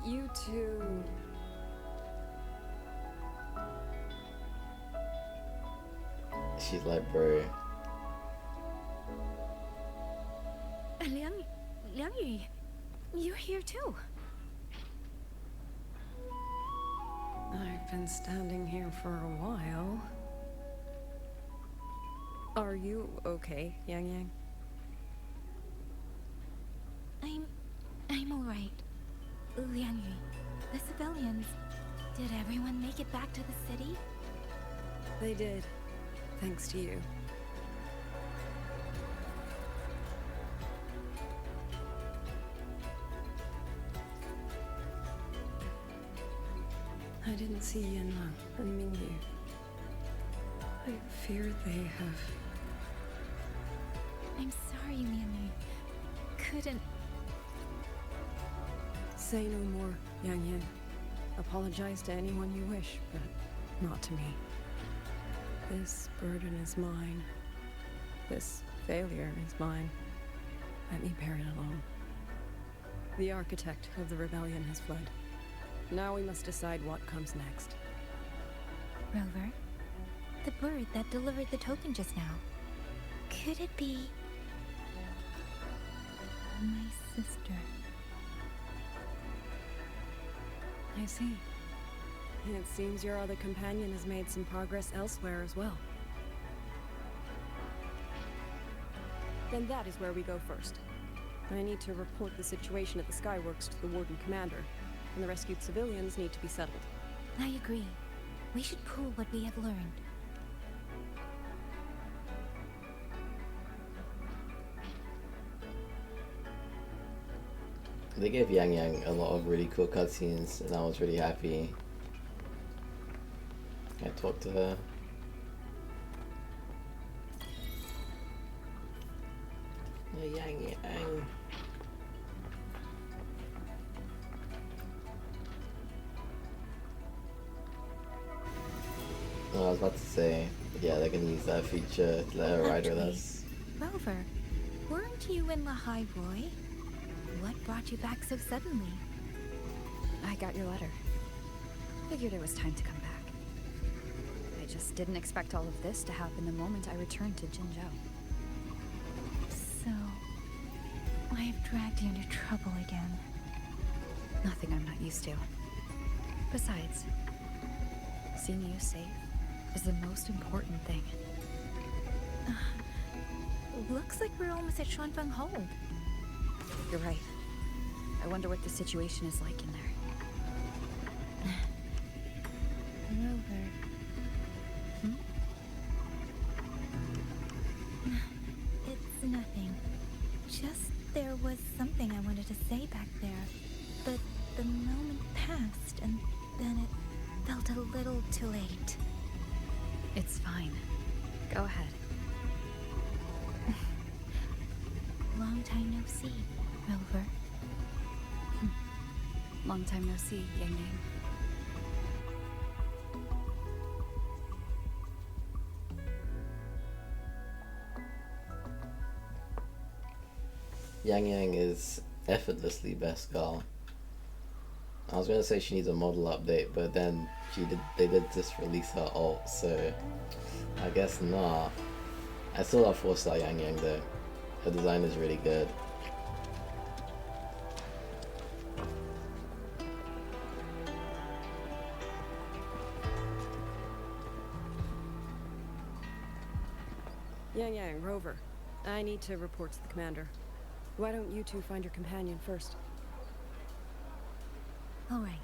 You two... She's like, bro. Liang Yu, you're here too. I've been standing here for a while. Are you okay, Yang Yang? I'm all right. Liang Yu, the civilians, Did everyone make it back to the city? They did, thanks to you. I didn't see Yanlang and Mingyu. I fear they have... I'm sorry, Mianyu. Couldn't... Say no more, Yang Yang. Apologize to anyone you wish, but not to me. This burden is mine. This failure is mine. Let me bear it alone. The architect of the rebellion has fled. Now we must decide what comes next. Rover, the bird that delivered the token just now. Could it be... my sister? I see. It seems your other companion has made some progress elsewhere as well. Then that is where we go first. I need to report the situation at the Skyworks to the Warden Commander, and the rescued civilians need to be settled. I agree. We should pool what we have learned. They gave Yang Yang a lot of really cool cutscenes, and I was really happy. I talked to her. Yang Yang. Oh, I was about to say, yeah, they're gonna use that feature to let her ride with us. Rover, weren't you in Lahai Roy? What brought you back so suddenly? I got your letter. Figured it was time to come back. I just didn't expect all of this to happen the moment I returned to Jinzhou. So... I've dragged you into trouble again. Nothing I'm not used to. Besides, seeing you safe is the most important thing. Looks like we're almost at Shuanfeng Hold. You're right. I wonder what the situation is like in there. Rover. It's nothing. Just there was something I wanted to say back there. But the moment passed, and then it felt a little too late. It's fine. Go ahead. Long time no see, Rover. Long time no see, Yang Yang. Yang Yang is effortlessly best girl. I was gonna say she needs a model update, but then they did just release her ult, so I guess not. I still love 4-star Yang Yang though. Her design is really good. Yang Yang, Rover. I need to report to the commander. Why don't you two find your companion first? All right.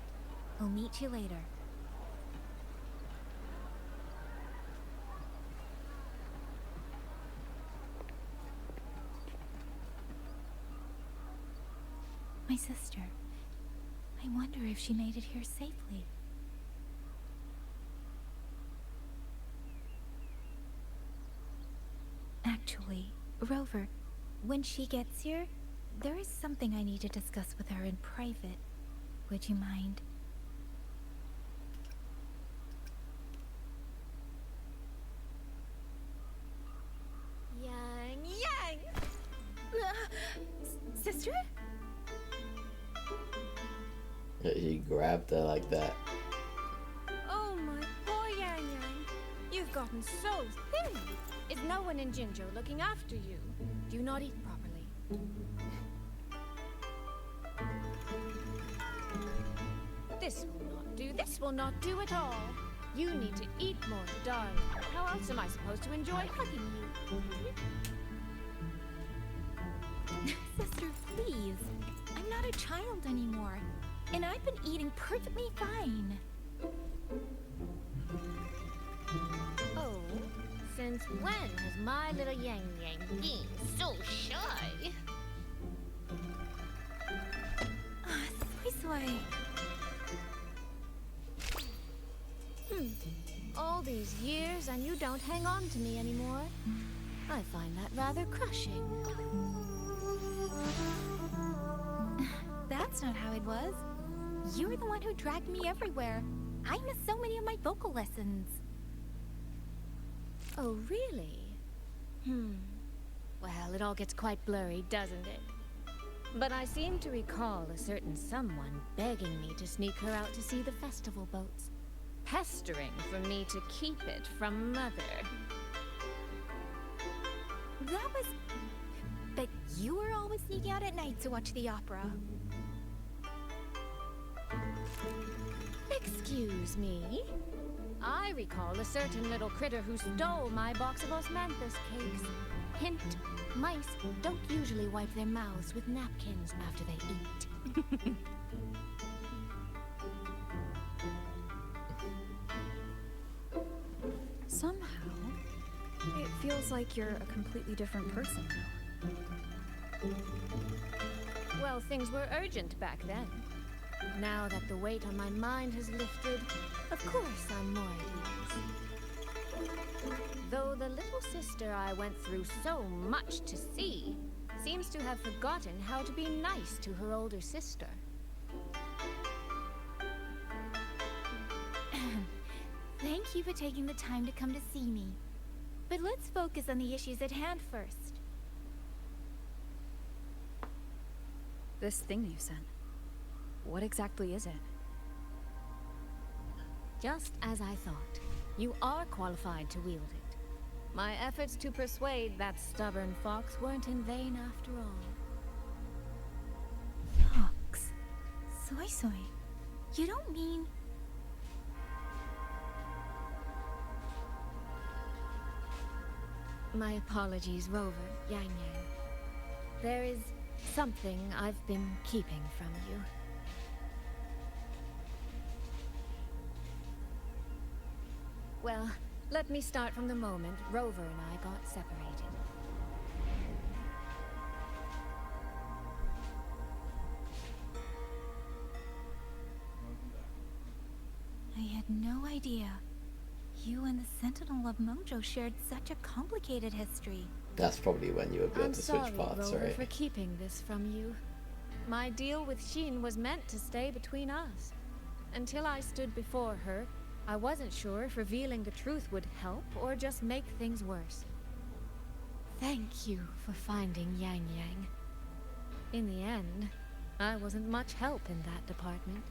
We'll meet you later. My sister. I wonder if she made it here safely. Actually, Rover, when she gets here, there is something I need to discuss with her in private. Would you mind? Yang Yang! Sister? He grabbed her like that. Oh my poor Yang Yang. You've gotten so thin. Is no one in Jinzhou looking after you? Do you not eat properly? This will not do. This will not do at all. You need to eat more, darling. How else am I supposed to enjoy hugging you? Sister, please. I'm not a child anymore. And I've been eating perfectly fine. Oh, since when has my little Yang Yang been so shy? Soy. All these years and you don't hang on to me anymore. I find that rather crushing. That's not how it was. You were the one who dragged me everywhere. I missed so many of my vocal lessons. Oh, really? Well, it all gets quite blurry, doesn't it? But I seem to recall a certain someone begging me to sneak her out to see the festival boats. Pestering for me to keep it from Mother. That was... But you were always sneaking out at night to watch the opera. Excuse me? I recall a certain little critter who stole my box of osmanthus cakes. Hint, mice don't usually wipe their mouths with napkins after they eat. Somehow, it feels like you're a completely different person now. Well, things were urgent back then. Now that the weight on my mind has lifted, of course I'm more at ease. Though the little sister I went through so much to see seems to have forgotten how to be nice to her older sister. Thank you for taking the time to come to see me. But let's focus on the issues at hand first. This thing you sent. What exactly is it? Just as I thought. You are qualified to wield it. My efforts to persuade that stubborn fox weren't in vain after all. Fox? Soy Soy? You don't mean... My apologies, Rover, Yang Yang. There is something I've been keeping from you. Well, let me start from the moment Rover and I got separated. I had no idea. You and the Sentinel of Mengzhou shared such a complicated history. That's probably when you were able I'm to switch sorry, paths, Rover, right? for keeping this from you. My deal with Xin was meant to stay between us. Until I stood before her, I wasn't sure if revealing the truth would help or just make things worse. Thank you for finding Yang Yang. In the end, I wasn't much help in that department.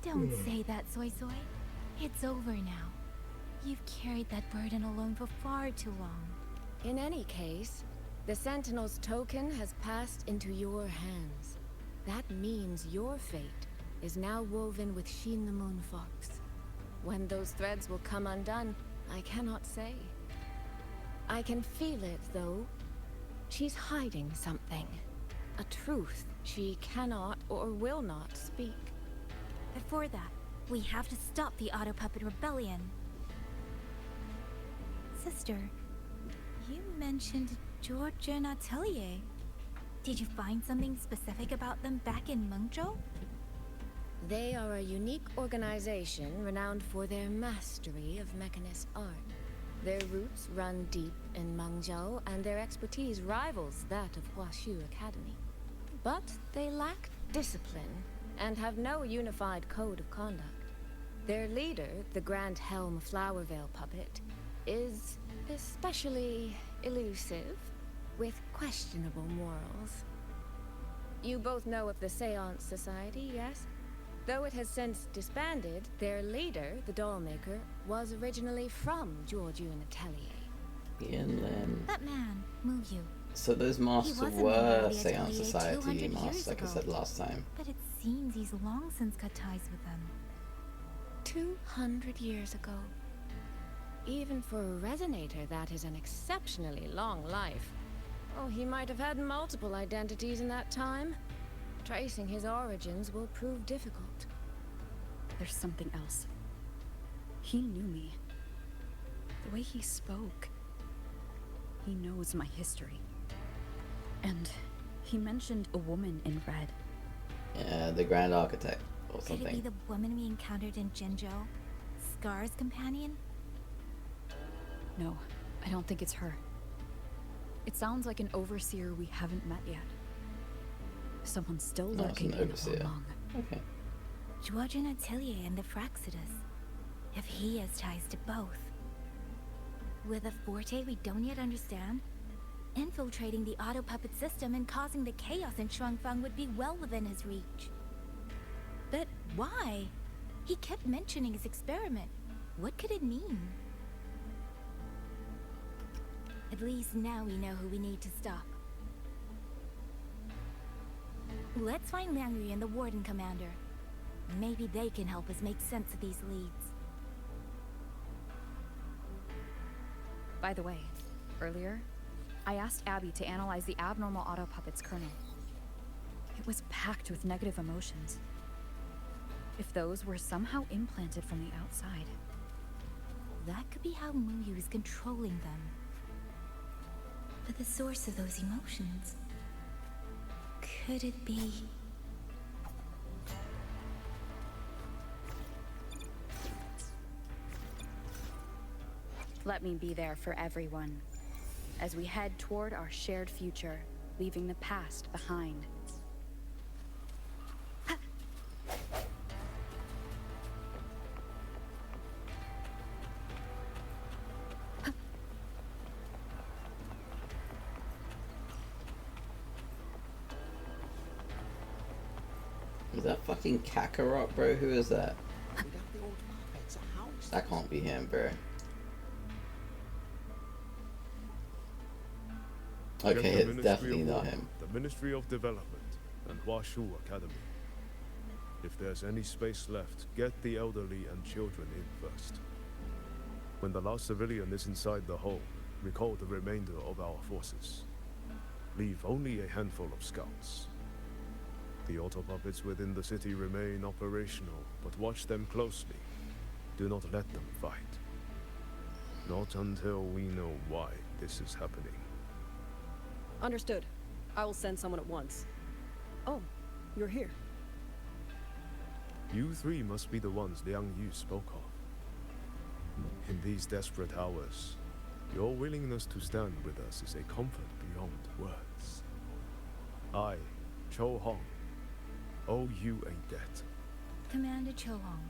Don't say that, Soy Soy. It's over now. You've carried that burden alone for far too long. In any case, the Sentinel's token has passed into your hands. That means your fate is now woven with Xin the Moon Fox. When those threads will come undone, I cannot say. I can feel it, though. She's hiding something. A truth she cannot or will not speak. Before that, we have to stop the Auto Puppet Rebellion. Sister, you mentioned George and Atelier. Did you find something specific about them back in Mengzhou? They are a unique organization renowned for their mastery of mechanist art. Their roots run deep in Mengzhou, and their expertise rivals that of Huaxu Academy. But they lack discipline and have no unified code of conduct. Their leader, the Grand Helm Flowervale puppet, is especially elusive, with questionable morals. You both know of the Seance Society, yes? Though it has since disbanded, their leader, the Dollmaker, was originally from Georgian Atelier. Yanlan. That man, Muyu. So those masks He was a were member of the Seance Atelier Society 200 masks, years like I ago. said last time. But it seems he's long since cut ties with them. 200 years ago. Even for a resonator, that is an exceptionally long life. Oh, he might have had multiple identities in that time. Tracing his origins will prove difficult. There's something else. He knew me. The way he spoke. He knows my history. And he mentioned a woman in red. Yeah, the Grand Architect or Could something. it be the woman we encountered in Jinzhou? Scar's companion? No, I don't think it's her. It sounds like an overseer we haven't met yet. Someone still No, it's lurking an in overseer. Wolong. Okay. Georgian Atelier and the Fraxidus. If he has ties to both. With a forte we don't yet understand, infiltrating the auto puppet system and causing the chaos in Shuangfang would be well within his reach. But why? He kept mentioning his experiment. What could it mean? At least now we know who we need to stop. Let's find Liang Yu and the Warden Commander. Maybe they can help us make sense of these leads. By the way, earlier, I asked Abby to analyze the abnormal auto puppet's kernel. It was packed with negative emotions. If those were somehow implanted from the outside. That could be how Muyu is controlling them. But the source of those emotions... could it be... Let me be there for everyone, as we head toward our shared future, leaving the past behind. Is that fucking Kakarot, bro? Who is that? That can't be him, bro. Okay, Get the it's Ministry definitely of not War, him. The Ministry of Development and Huashu Academy. If there's any space left, get the elderly and children in first. When the last civilian is inside the hole, recall the remainder of our forces. Leave only a handful of scouts. The auto puppets within the city remain operational, but watch them closely. Do not let them fight. Not until we know why this is happening. Understood. I will send someone at once. Oh, you're here. You three must be the ones Liang Yu spoke of. In these desperate hours, your willingness to stand with us is a comfort beyond words. I, Cho Hong, owe you a debt. Commander Cho Hong,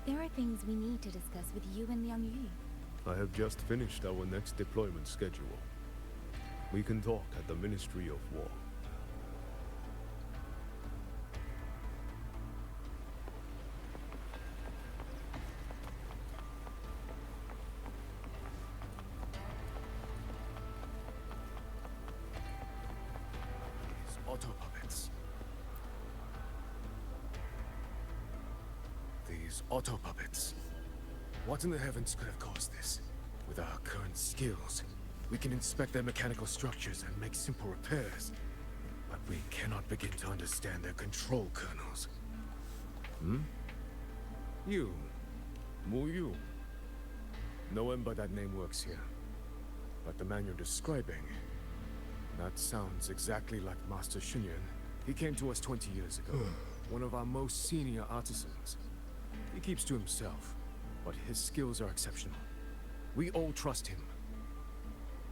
there are things we need to discuss with you and Liang Yu. I have just finished our next deployment schedule. We can talk at the Ministry of War. These auto puppets. These auto puppets. What in the heavens could have caused this? With our current skills, we can inspect their mechanical structures and make simple repairs. But we cannot begin to understand their control kernels. Hmm? You. Muyu. No one but that name works here. But the man you're describing... that sounds exactly like Master Xunyan. He came to us 20 years ago. One of our most senior artisans. He keeps to himself, but his skills are exceptional. We all trust him.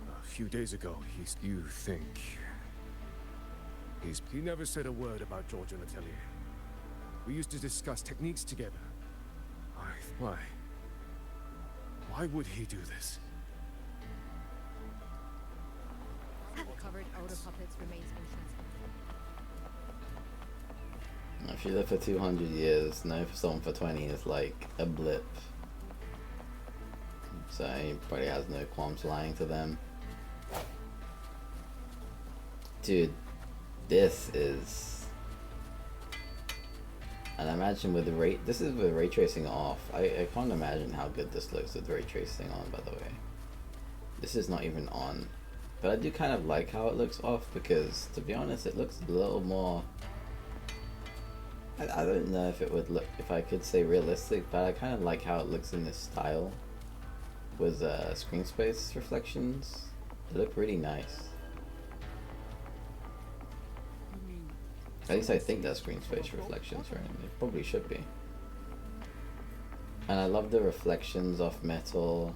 A few days ago, You think... He never said a word about Georgian Atelier. We used to discuss techniques together. Why? Why would he do this? Covered outer puppets remains motionless. If you live for 200 years, know for someone for 20 is like a blip. So he probably has no qualms lying to them. Dude, this is... And I imagine with the this is with ray tracing off. I can't imagine how good this looks with ray tracing on, by the way. This is not even on. But I do kind of like how it looks off because, to be honest, it looks a little more I don't know if it would look, if I could say realistic, but I kind of like how it looks in this style with screen space reflections. They look really nice. At least I think they're screen space reflections, right? They probably should be. And I love the reflections of metal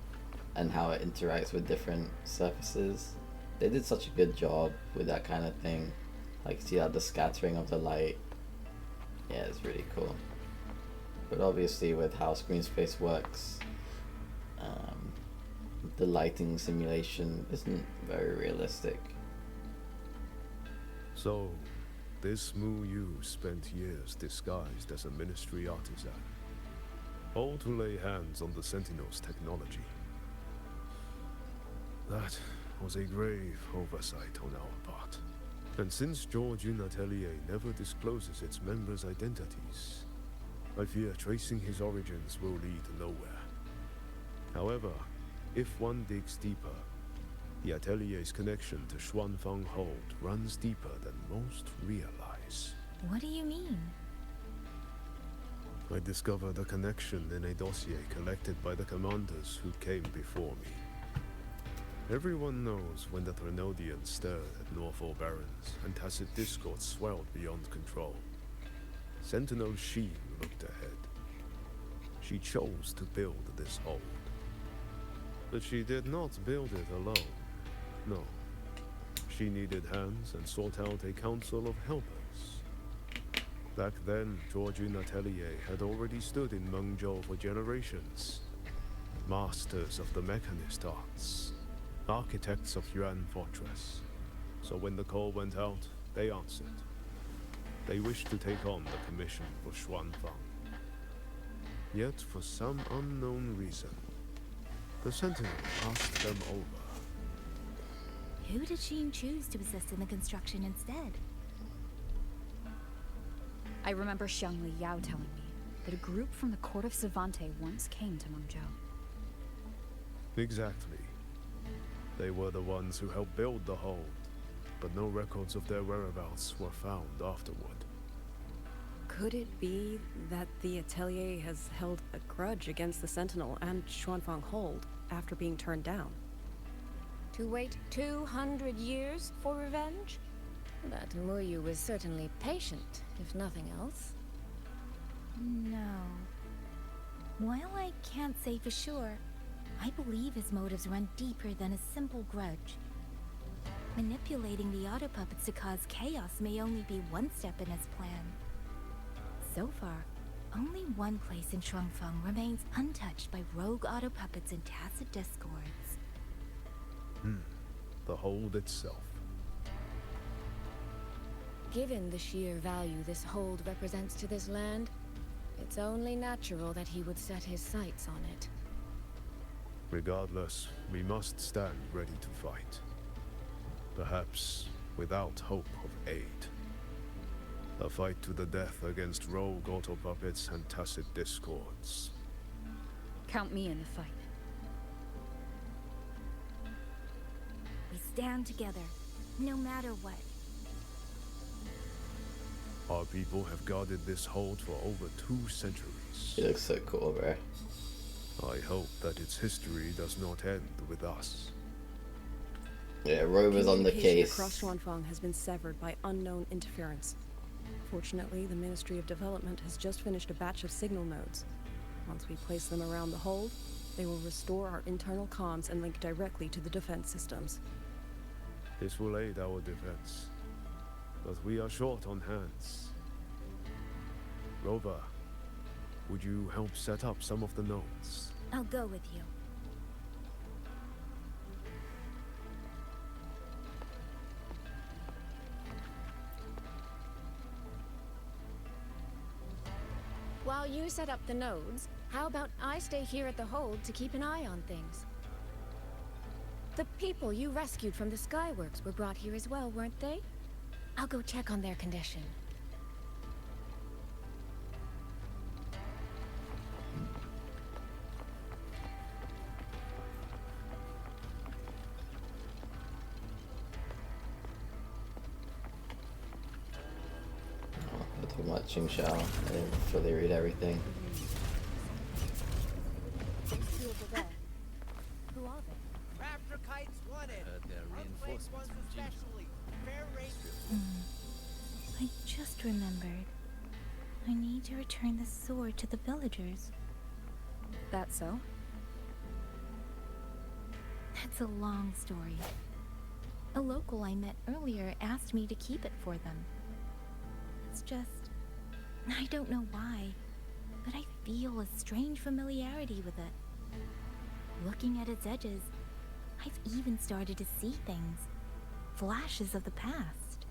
and how it interacts with different surfaces. They did such a good job with that kind of thing. Like, see the scattering of the light. Yeah, it's really cool. But obviously with how screen space works, the lighting simulation isn't very realistic. So, this Mu Yu spent years disguised as a ministry artisan, all to lay hands on the Sentinel's technology. That was a grave oversight on our part. And since Georgian Atelier never discloses its members' identities, I fear tracing his origins will lead nowhere. However, if one digs deeper, the Atelier's connection to Xuanfang Hold runs deeper than most realize. What do you mean? I discovered a connection in a dossier collected by the commanders who came before me. Everyone knows when the Threnodians stirred at Norfolk Barrens and tacit discord swelled beyond control. Sentinel Sheen looked ahead. She chose to build this hold. But she did not build it alone. No. She needed hands and sought out a council of helpers. Back then, Georgian Atelier had already stood in Mengzhou for generations. Masters of the mechanist arts. Architects of Yuan Fortress. So when the call went out, they answered. They wished to take on the commission for Xuanfang. Yet, for some unknown reason, the Sentinel passed them over. Who did Sheen choose to assist in the construction instead? I remember Xiangli Yao telling me that a group from the court of Savante once came to Mengzhou. Exactly. They were the ones who helped build the hold, but no records of their whereabouts were found afterward. Could it be that the Atelier has held a grudge against the Sentinel and Xuanfang Hold after being turned down? To wait 200 years for revenge? That Mu Yu was certainly patient, if nothing else. No. While I can't say for sure, I believe his motives run deeper than a simple grudge. Manipulating the auto puppets to cause chaos may only be one step in his plan. So far, only one place in Shuangfeng remains untouched by rogue auto puppets and tacit discords. The hold itself. Given the sheer value this hold represents to this land, it's only natural that he would set his sights on it. Regardless, we must stand ready to fight. Perhaps without hope of aid. A fight to the death against rogue auto puppets and tacit discords. Count me in the fight. We stand together, no matter what. Our people have guarded this hold for over 2 centuries. It looks so cool, bro. I hope that its history does not end with us. Yeah, Rover's on the Communication case. across Xuanfang has been severed by unknown interference. Fortunately, the Ministry of Development has just finished a batch of signal nodes. Once we place them around the hold, they will restore our internal comms and link directly to the defense systems. This will aid our defense. But we are short on hands. Rover, would you help set up some of the nodes? I'll go with you. While you set up the nodes, how about I stay here at the hold to keep an eye on things? The people you rescued from the Skyworks were brought here as well, weren't they? I'll go check on their condition. watching Shao. I didn't fully read everything. Who are they? Raptor wanted. They're reinforcements from Jinzhou. I just remembered. I need to return the sword to the villagers. That so? That's a long story. A local I met earlier asked me to keep it for them. It's just... I don't know why, but I feel a strange familiarity with it. Looking at its edges, I've even started to see things. Flashes of the past.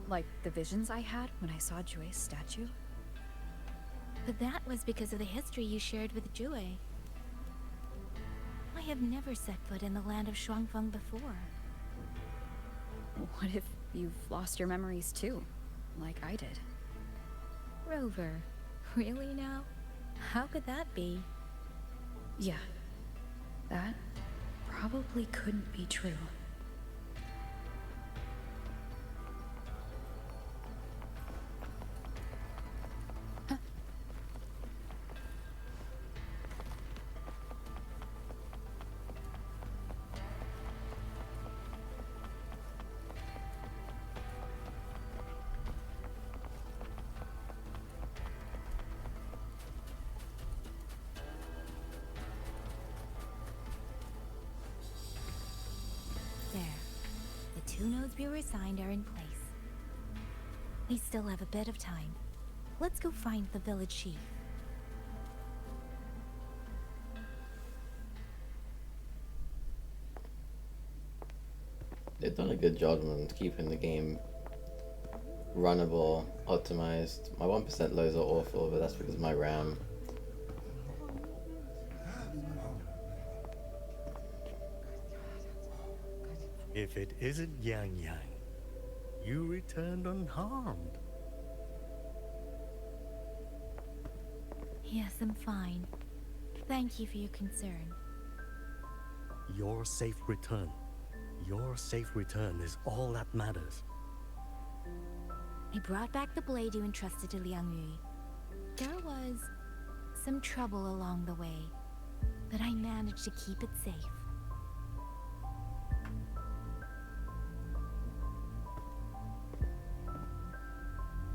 Like the visions I had when I saw Jue's statue? But that was because of the history you shared with Jue. I have never set foot in the land of Shuangfeng before. What if you've lost your memories too, like I did? Rover, really now? How could that be? Yeah, that probably couldn't be true. Two nodes we were assigned are in place. We still have a bit of time. Let's go find the village chief. They've done a good job on keeping the game runnable, optimized. My 1% lows are awful, but that's because of my RAM. If it isn't Yang Yang, you returned unharmed. Yes, I'm fine. Thank you for your concern. Your safe return. Your safe return is all that matters. I brought back the blade you entrusted to Liang Yu. There was some trouble along the way, but I managed to keep it safe.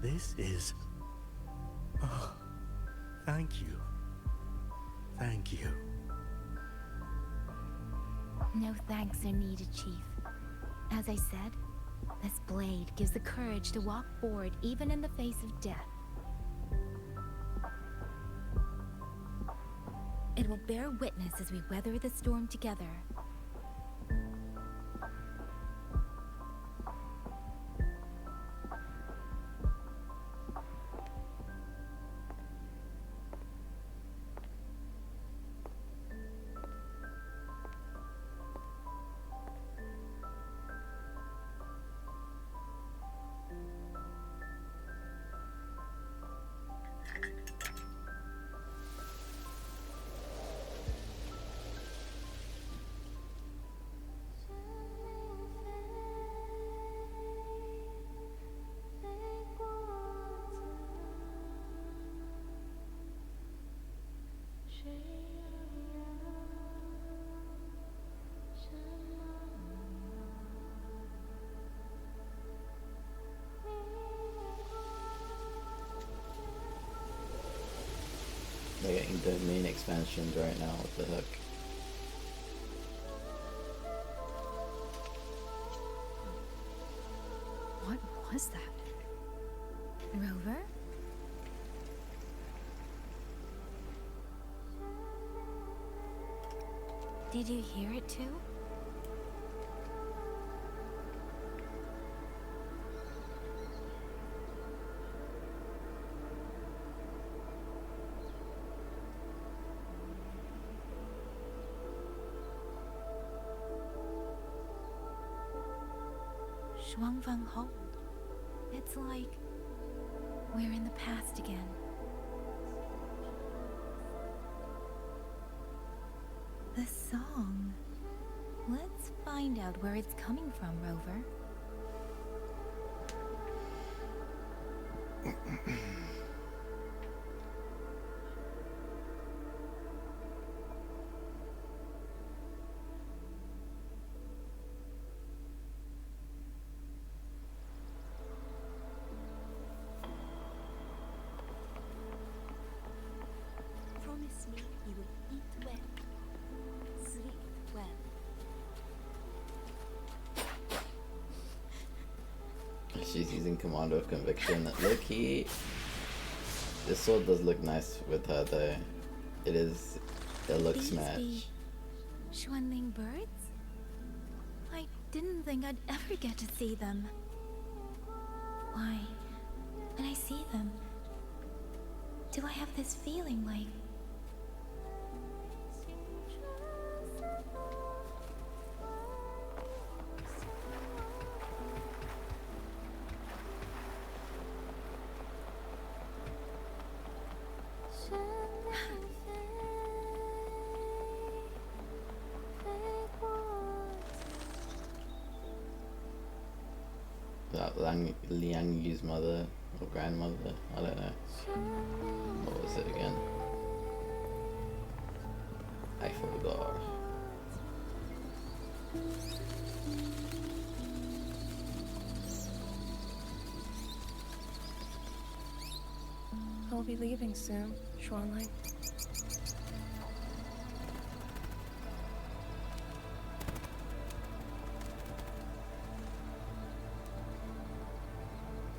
This is... Oh, thank you. Thank you. No thanks are needed, Chief. As I said, this blade gives the courage to walk forward even in the face of death. It will bear witness as we weather the storm together. They're getting the main expansions right now with the hook. What was that? Rover? Did you hear it too? Shuangfeng Hold. It's like we're in the past again. The song. Let's find out where it's coming from, Rover. Promise me you will eat well, sleep well. She's using Commando of Conviction. Look, this sword does look nice with her though. It looks These match. be Xuanling birds? I didn't think I'd ever get to see them. Why, when I see them, do I have this feeling like... That Liang Yu's mother or grandmother, I don't know. What was it again? I forgot. I'll be leaving soon, Xuanling.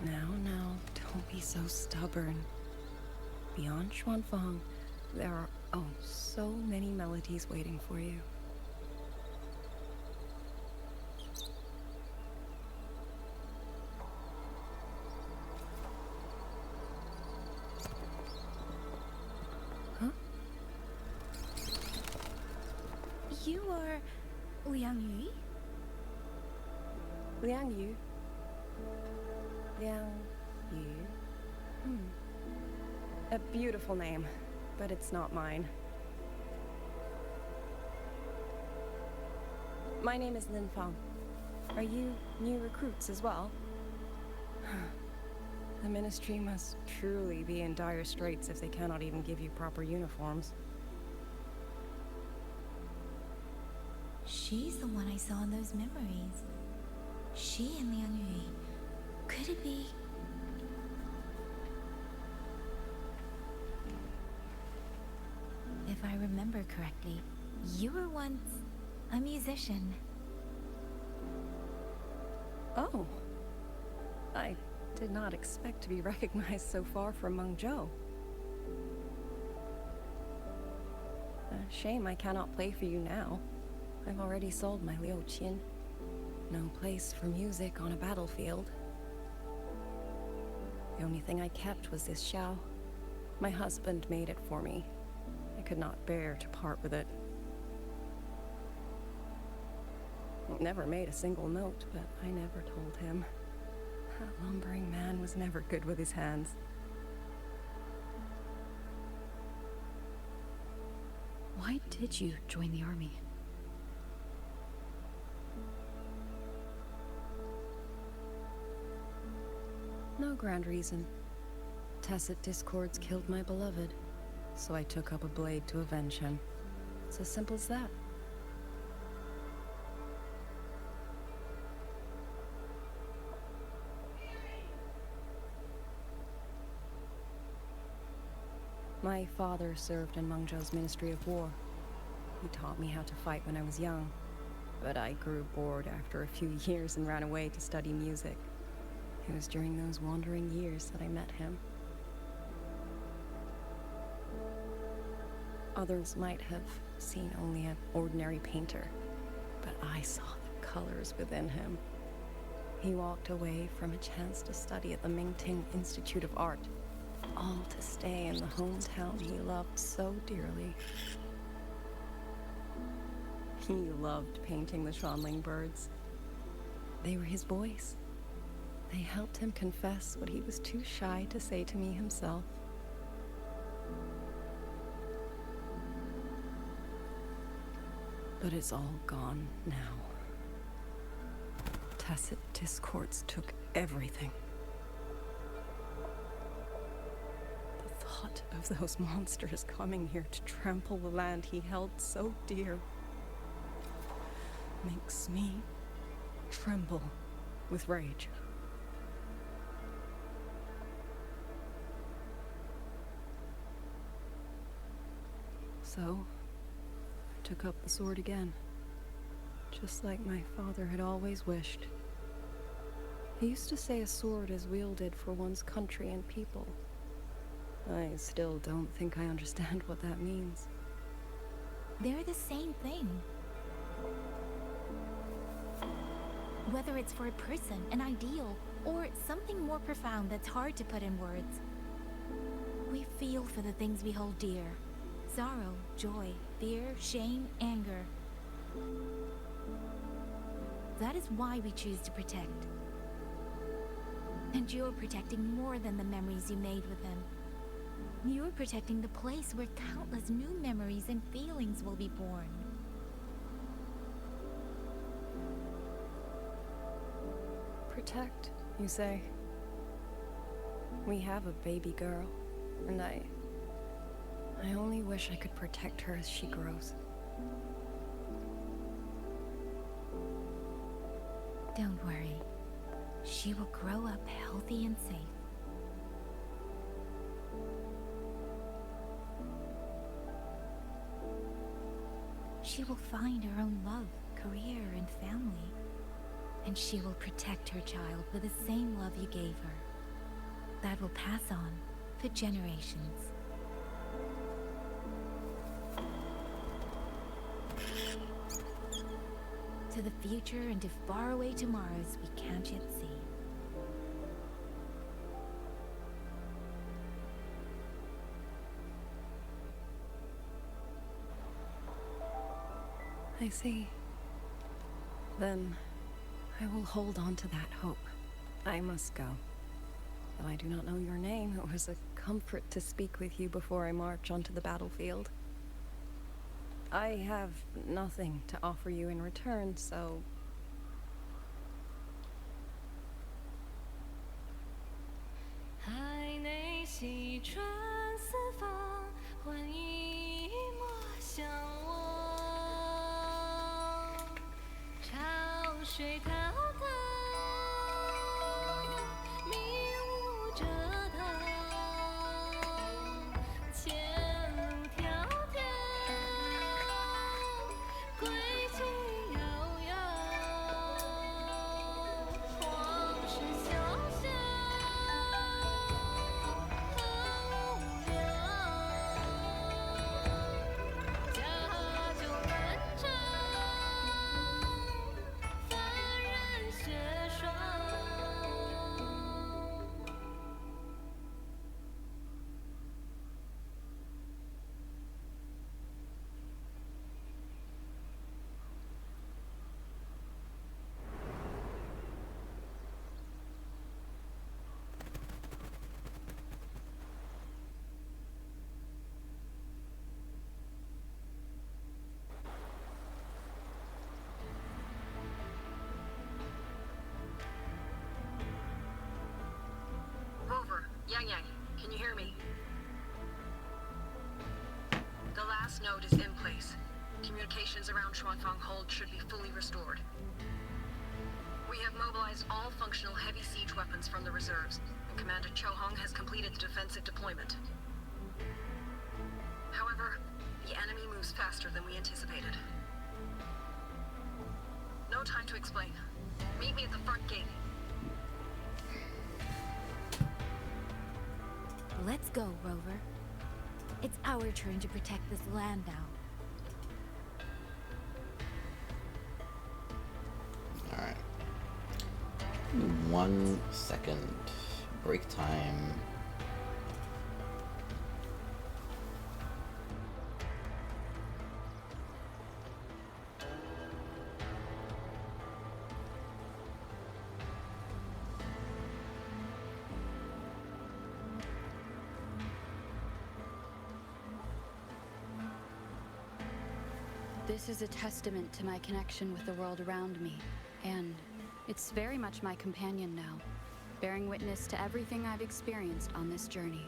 Now, don't be so stubborn. Beyond Xuanfang, there are, oh, so many melodies waiting for you. Huh? You are Liang Yu? Liang Yu. Liang Yu. A beautiful name, but it's not mine. My name is Lin Fang. Are you new recruits as well? The Ministry must truly be in dire straits if they cannot even give you proper uniforms. She's the one I saw in those memories. She and Liang Yu. Could it be? If I remember correctly, you were once a musician. Oh. I did not expect to be recognized so far from Mengzhou. A shame I cannot play for you now. I've already sold my Liu Qin. No place for music on a battlefield. The only thing I kept was this Xiao. My husband made it for me. I could not bear to part with it. It never made a single note, but I never told him. That lumbering man was never good with his hands. Why did you join the army? No grand reason. Tacit discords killed my beloved, so I took up a blade to avenge him. It's as simple as that. My father served in Mengzhou's Ministry of War. He taught me how to fight when I was young, but I grew bored after a few years and ran away to study music. It was during those wandering years that I met him. Others might have seen only an ordinary painter, but I saw the colors within him. He walked away from a chance to study at the Mingting Institute of Art, all to stay in the hometown he loved so dearly. He loved painting the Xuanling birds. They were his boys. They helped him confess what he was too shy to say to me himself. But it's all gone now. Tacit discords took everything. of those monsters coming here to trample the land he held so dear makes me tremble with rage. So, I took up the sword again, just like my father had always wished. He used to say a sword is wielded for one's country and people. I still don't think I understand what that means. They're the same thing. Whether it's for a person, an ideal, or something more profound that's hard to put in words. We feel for the things we hold dear. Sorrow, joy, fear, shame, anger. That is why we choose to protect. And you're protecting more than the memories you made with him. You're protecting the place where countless new memories and feelings will be born. Protect, you say? We have a baby girl, and I only wish I could protect her as she grows. Don't worry. She will grow up healthy and safe. She will find her own love, career, and family. And she will protect her child with the same love you gave her. That will pass on for generations. To the future and to faraway tomorrows we can't yet see. I see. Then I will hold on to that hope. I must go. Though I do not know your name, it was a comfort to speak with you before I march onto the battlefield. I have nothing to offer you in return, so... Yang Yang, can you hear me? The last node is in place. Communications around Xuanfang Hold should be fully restored. We have mobilized all functional heavy siege weapons from the reserves, and Commander Cho Hong has completed the defensive deployment. However, the enemy moves faster than we anticipated. No time to explain. Meet me at the front gate. Let's go, Rover. It's our turn to protect this land now. Alright. 1 second. Break time. This is a testament to my connection with the world around me, and it's very much my companion now, bearing witness to everything I've experienced on this journey.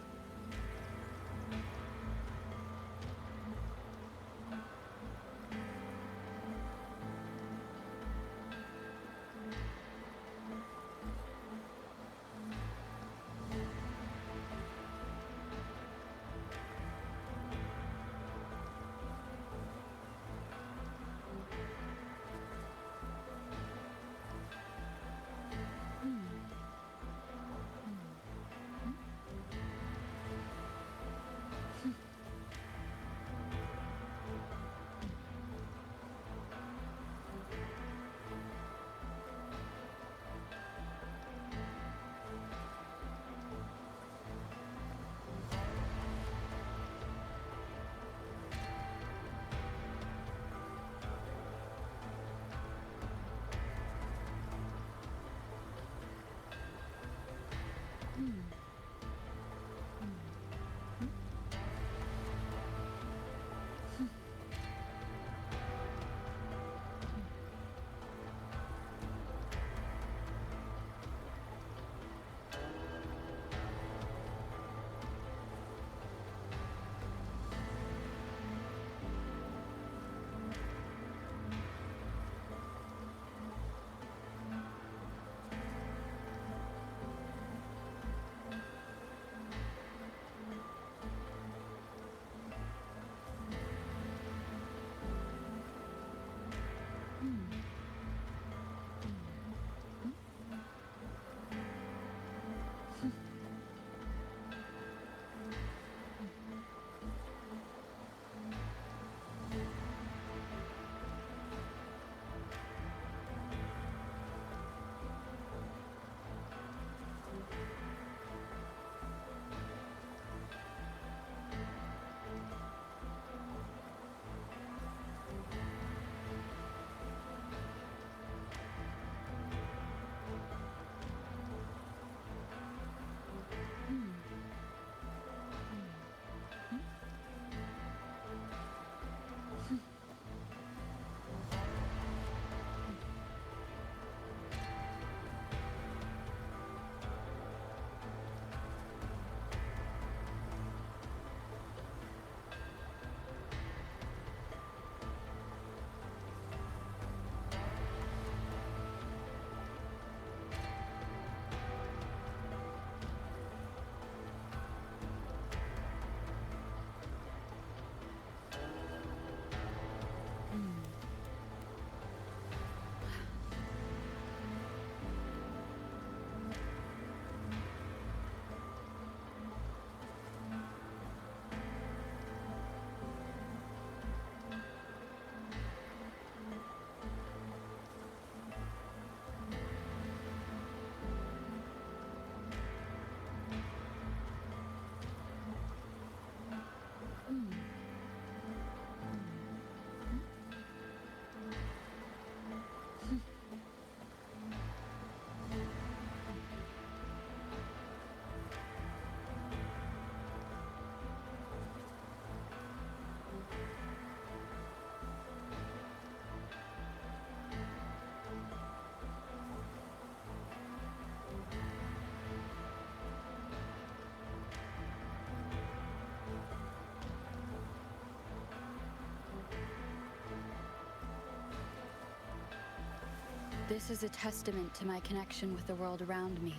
This is a testament to my connection with the world around me,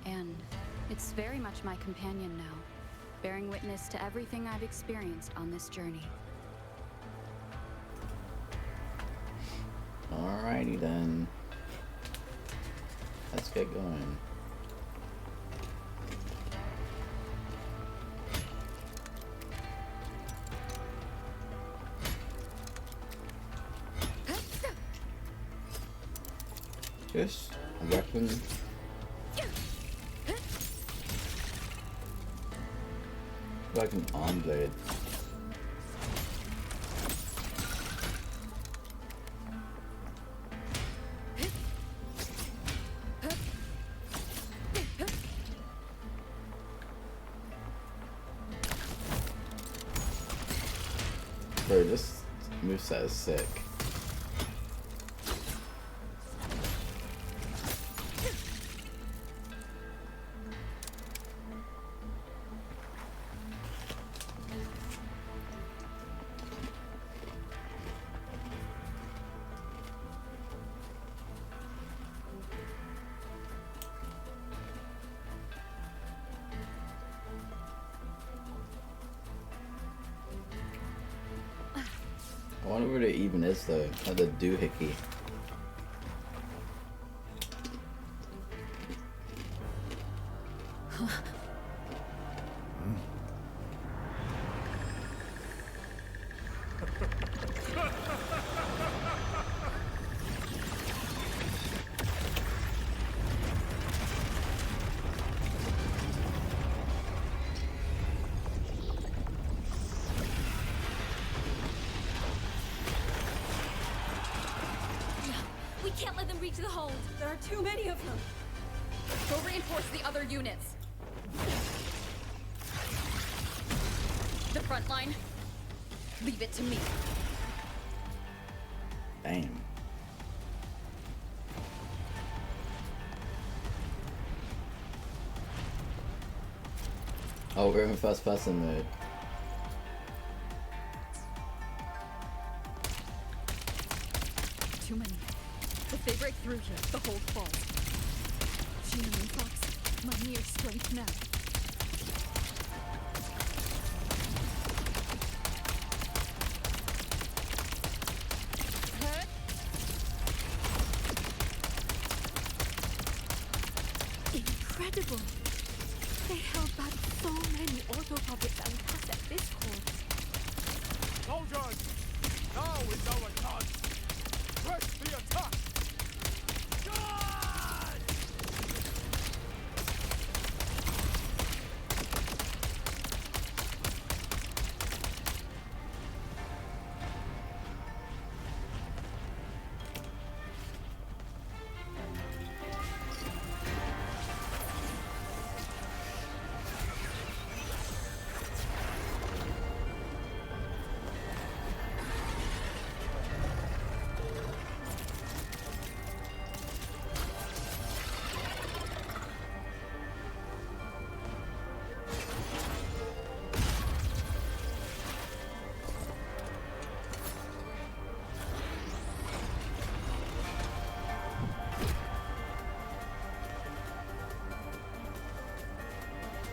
and it's very much my companion now, bearing witness to everything I've experienced on this journey. Alrighty then. Let's get going. Just a weapon. Like an arm blade. Bro, this moveset is sick. I wonder what it even is though, like the doohickey. We can't let them reach the hold. There are too many of them. Go reinforce the other units. The front line, leave it to me. Damn. Oh, we're in first person mode. Too many. If they break through here, the hold falls. Sheen and Fox, my mere strength now. Incredible! They held back so many autopuppets and cassette discords. Soldiers! Now is our chance! Press the attack!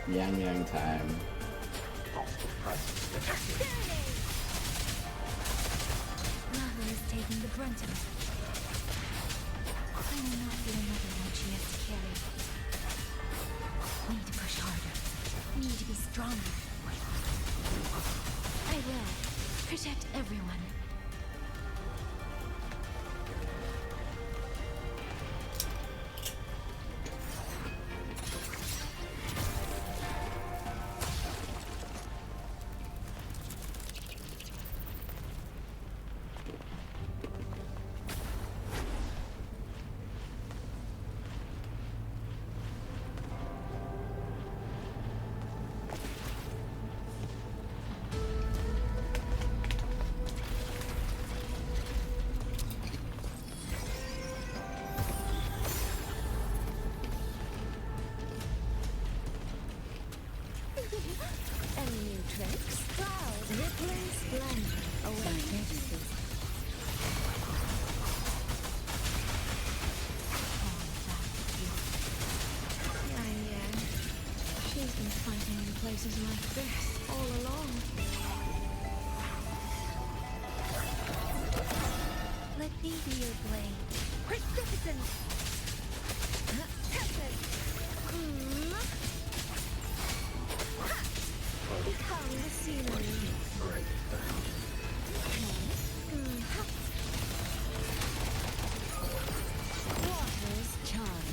Yang Yang time. Lava is taking the brunt of it. I will not be another one she has to carry. Need to push harder. Need to be stronger. I will protect everyone. Any new tricks? Cloud, rippling splendor. Away. places like this all along. Let me be your blade. Precipitous! Become the scenery. Break down. Water's charm.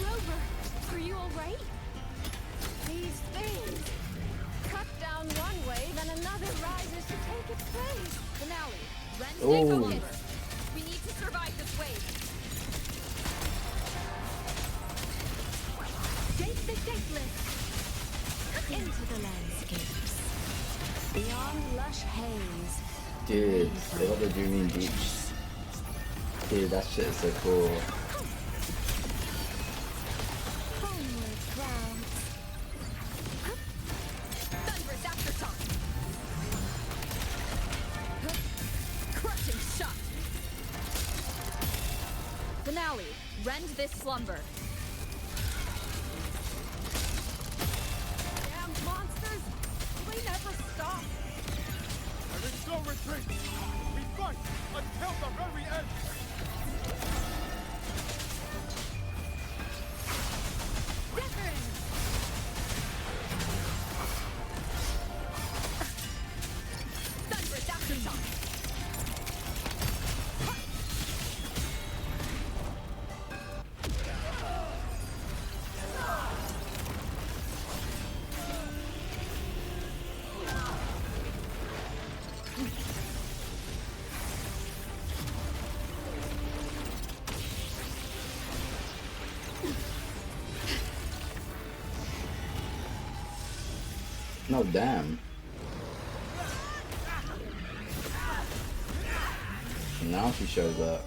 Rover, are you alright? These things cut down one way, then another rises to take its place. Finale. Ren, Oh. stay focused. We need to survive this wave. Date the dateless. Into the landscapes. Beyond lush haze. Dude, they love the Dreaming Beach. Dude, that shit is so cool. Homeward clouds. Thunderous aftershock. Crushing shot. Finale. Rend this slumber. Damn monsters! They never stop. There is no retreat! We fight until the very end! Thunderous aftershock. No, damn. Now she shows up.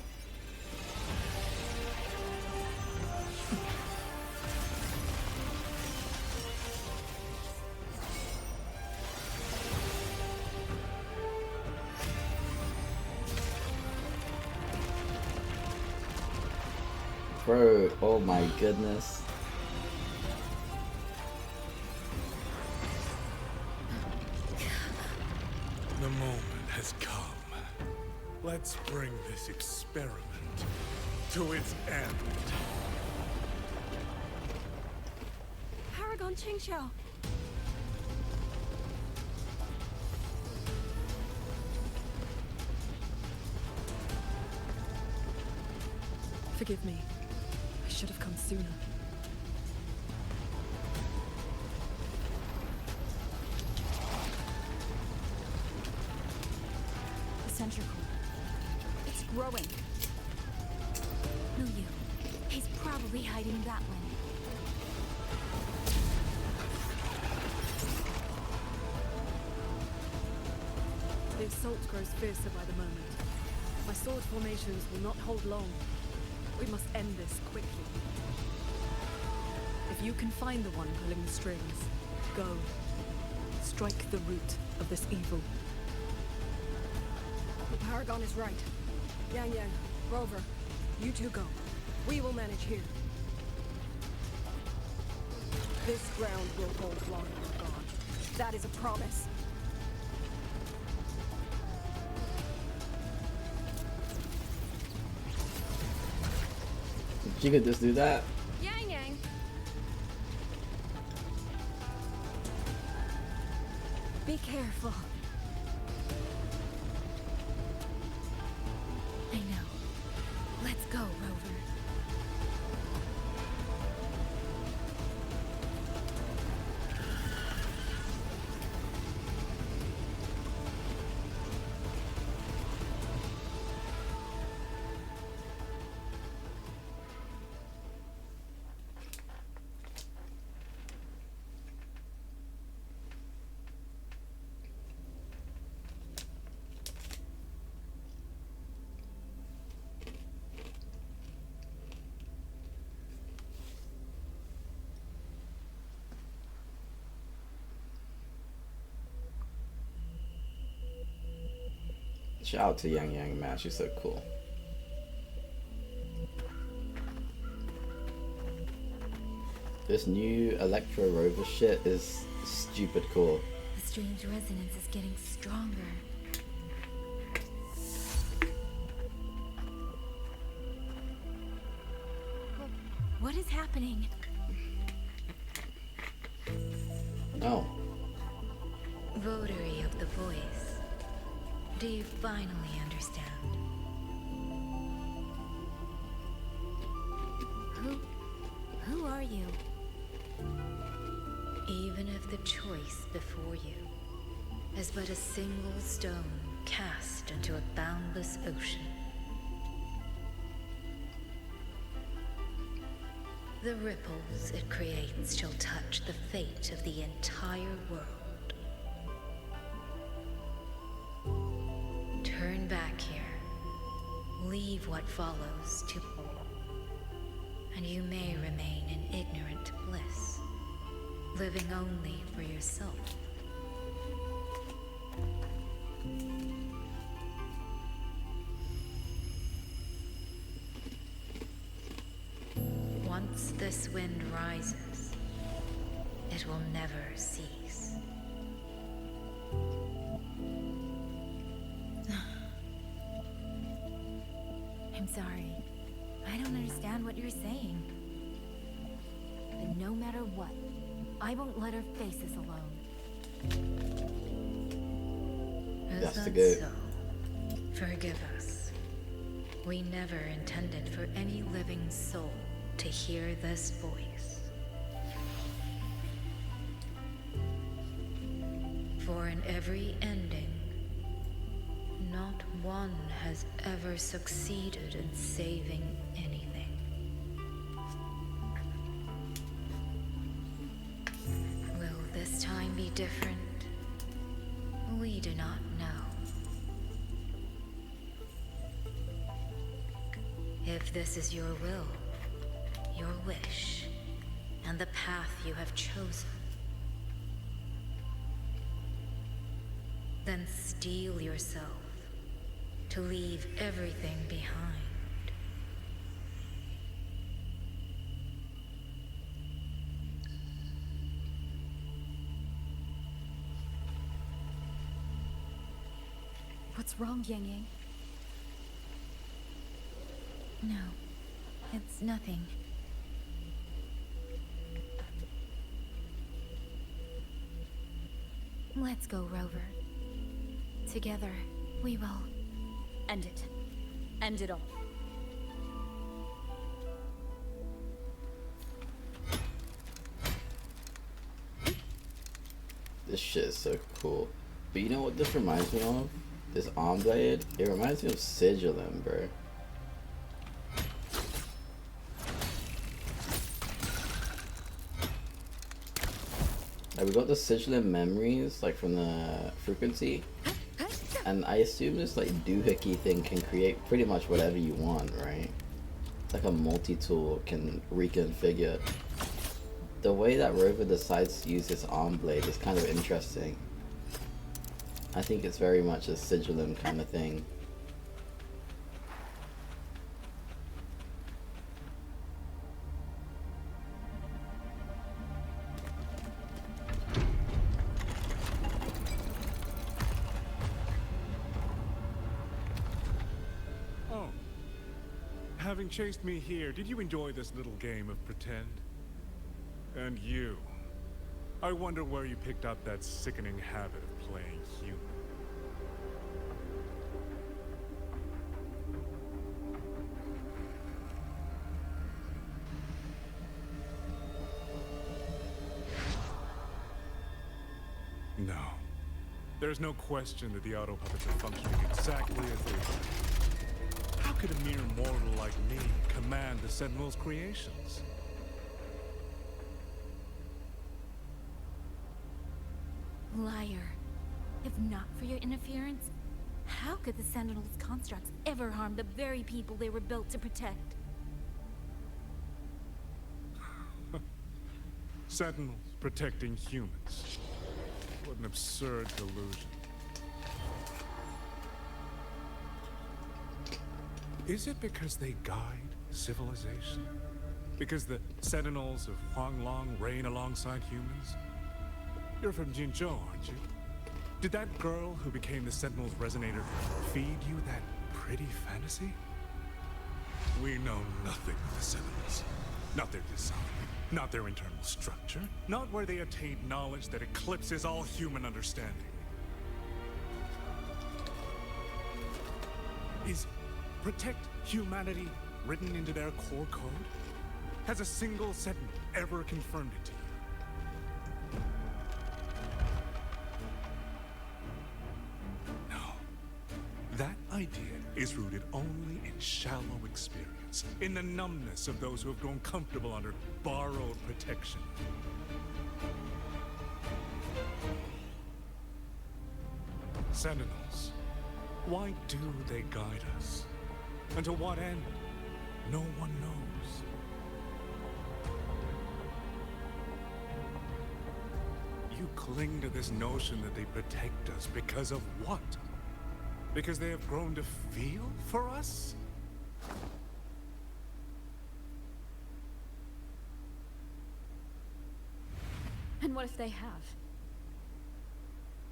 Bro, oh my goodness. The moment has come. Let's bring this experiment to its end. Paragon Qingxiao. Forgive me. I should have come sooner. The sentry core. It's growing. No, you. He's probably hiding that way. The assault grows fiercer by the moment. My sword formations will not hold long. We must end this quickly. If you can find the one pulling the strings, go. Strike the root of this evil. The Paragon is right. Yang Yang, Rover, you two go. We will manage here. This ground will hold long you're gone. That is a promise. She could just do that. Yang Yang. Be careful. Shout out to Yang Yang, man. She's so cool. This new Electro Rover shit is stupid cool. The strange resonance is getting stronger. What is happening? Oh. Votary of the voice. Do you finally understand? Who are you? Even if the choice before you is but a single stone cast into a boundless ocean, the ripples it creates shall touch the fate of the entire world. Turn back here. Leave what follows to and you may remain in ignorant bliss, living only for yourself. Once this wind rises, it will never cease. I'm sorry. I don't understand what you're saying. But no matter what, I won't let her face this alone. Is that so? Forgive us. We never intended for any living soul to hear this voice. For in every ending, not one has ever succeeded in saving anything. Will this time be different? We do not know. If this is your will, your wish, and the path you have chosen, then steel yourself to leave everything behind. What's wrong, Yang Yang? No, it's nothing. Let's go, Rover. Together, we will end it. End it all. This shit is so cool. But you know what this reminds me of? This arm blade? It reminds me of Sigilum, bro. Like, we got the Sigilum memories, like, from the frequency. And I assume this, like, doohickey thing can create pretty much whatever you want, right? It's like a multi-tool, can reconfigure. The way that Rover decides to use this arm blade is kind of interesting. I think it's very much a Sigilum kind of thing. Oh. Having chased me here, did you enjoy this little game of pretend? And you. I wonder where you picked up that sickening habit of playing human. No. There's no question that the auto puppets are functioning exactly as they are. How could a mere mortal like me command the Sentinel's creations? Liar. If not for your interference, how could the Sentinel's constructs ever harm the very people they were built to protect? Sentinels protecting humans. What an absurd delusion. Is it because they guide civilization? Because the Sentinels of Huanglong reign alongside humans? You're from Jinzhou, aren't you? Did that girl who became the Sentinel's resonator feed you that pretty fantasy? We know nothing of the Sentinels. Not their design, not their internal structure, not where they attained knowledge that eclipses all human understanding. Is protect humanity written into their core code? Has a single Sentinel ever confirmed it to you? No. That idea is rooted only in shallow experience, in the numbness of those who have grown comfortable under borrowed protection. Sentinels, why do they guide us? And to what end? No one knows. You cling to this notion that they protect us because of what? Because they have grown to feel for us? And what if they have?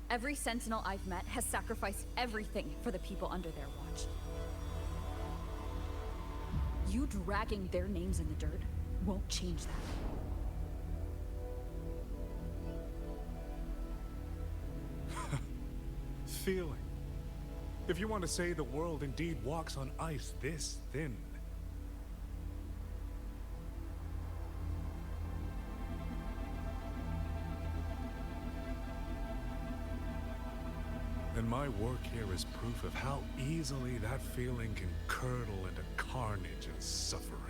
Every Sentinel I've met has sacrificed everything for the people under their watch. You dragging their names in the dirt won't change that. Feeling. If you want to say the world indeed walks on ice this thin. And my work here is proof of how easily that feeling can curdle into carnage and suffering.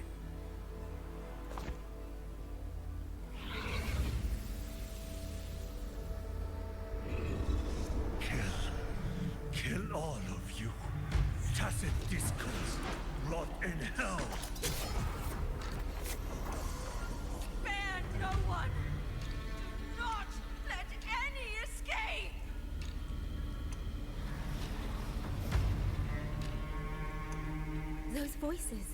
Kill all of you. Tacit discourse, rot in hell. Spare no one! Not let any escape! Those voices.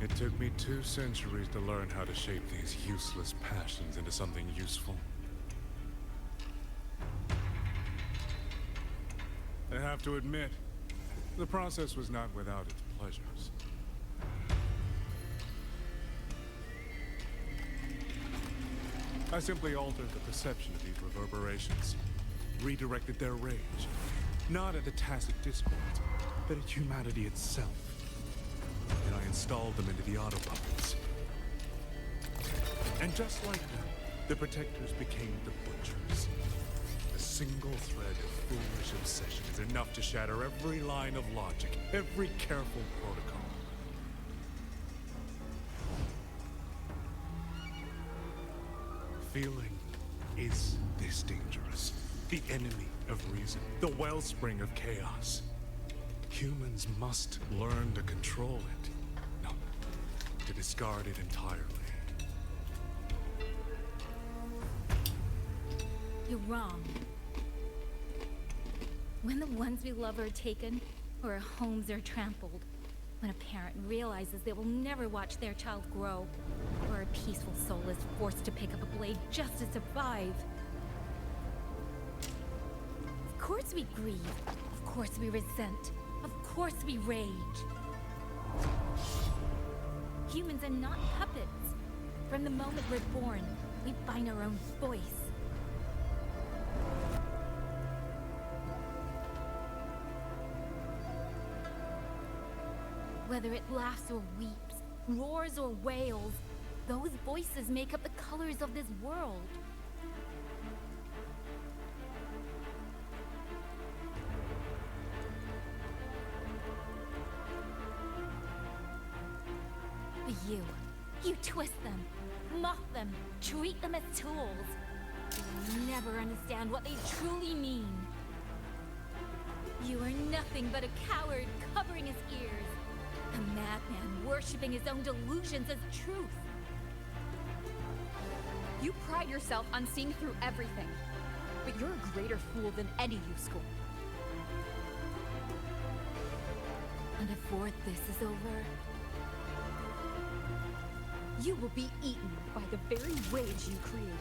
It took me 2 centuries to learn how to shape these useless passions into something useful. I have to admit, the process was not without its pleasures. I simply altered the perception of these reverberations, redirected their rage, not at the tacit discords, but at humanity itself. And I installed them into the autopuppets. And just like them, the protectors became the butchers. A single thread of foolish obsession is enough to shatter every line of logic, every careful protocol. Feeling is this dangerous. The enemy of reason, the wellspring of chaos. Humans must learn to control it. No, to discard it entirely. You're wrong. When the ones we love are taken, or our homes are trampled, when a parent realizes they will never watch their child grow, or a peaceful soul is forced to pick up a blade just to survive. Of course we grieve. Of course we resent. Of course we rage. Humans are not puppets. From the moment we're born, we find our own voice. Whether it laughs or weeps, roars or wails, those voices make up the colors of this world. But you twist them, mock them, treat them as tools. You never understand what they truly mean. You are nothing but a coward covering his ears. A madman worshipping his own delusions as truth. You pride yourself on seeing through everything, but you're a greater fool than any you school. before this is over, you will be eaten by the very wage you created.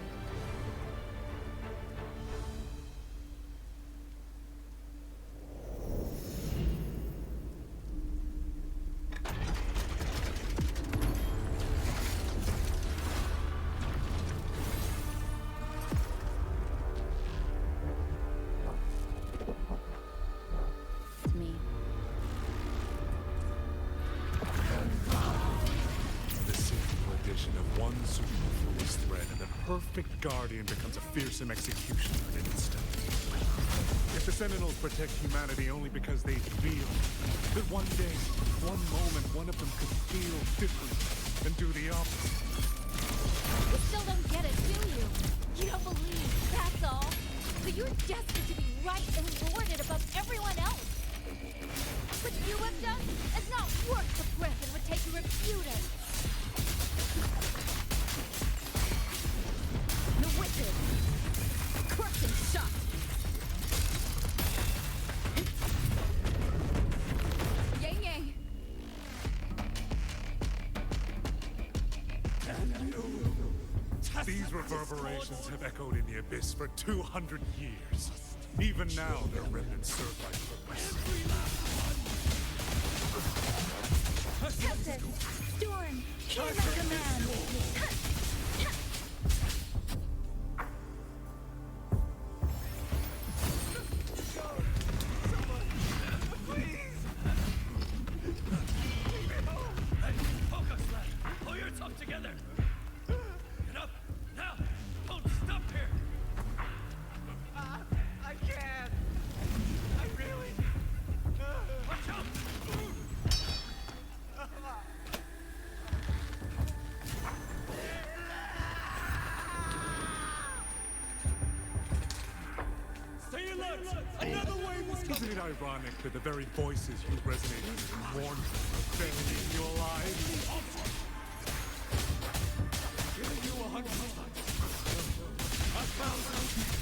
Perfect guardian becomes a fearsome executioner in an instant. If the Sentinels protect humanity only because they feel that one day, one moment, one of them could feel different and do the opposite. You still don't get it, do you? You don't believe, that's all. But you're destined to be right and lorded above everyone else. What you have done is not worth the breath it would take to refute it. The wicked, crushing shot. Yang Yang. These reverberations have echoed in the abyss for 200 years. Even now, their remnants serve my purpose. Tempest, Storm, King of Command. Isn't it ironic that the very voices you resonate with and warn are burying you alive? Giving you 100 1,000.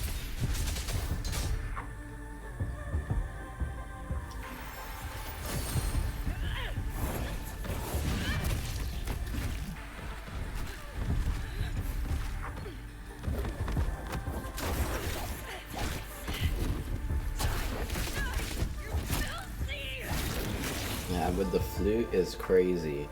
Yeah, but the flute is crazy.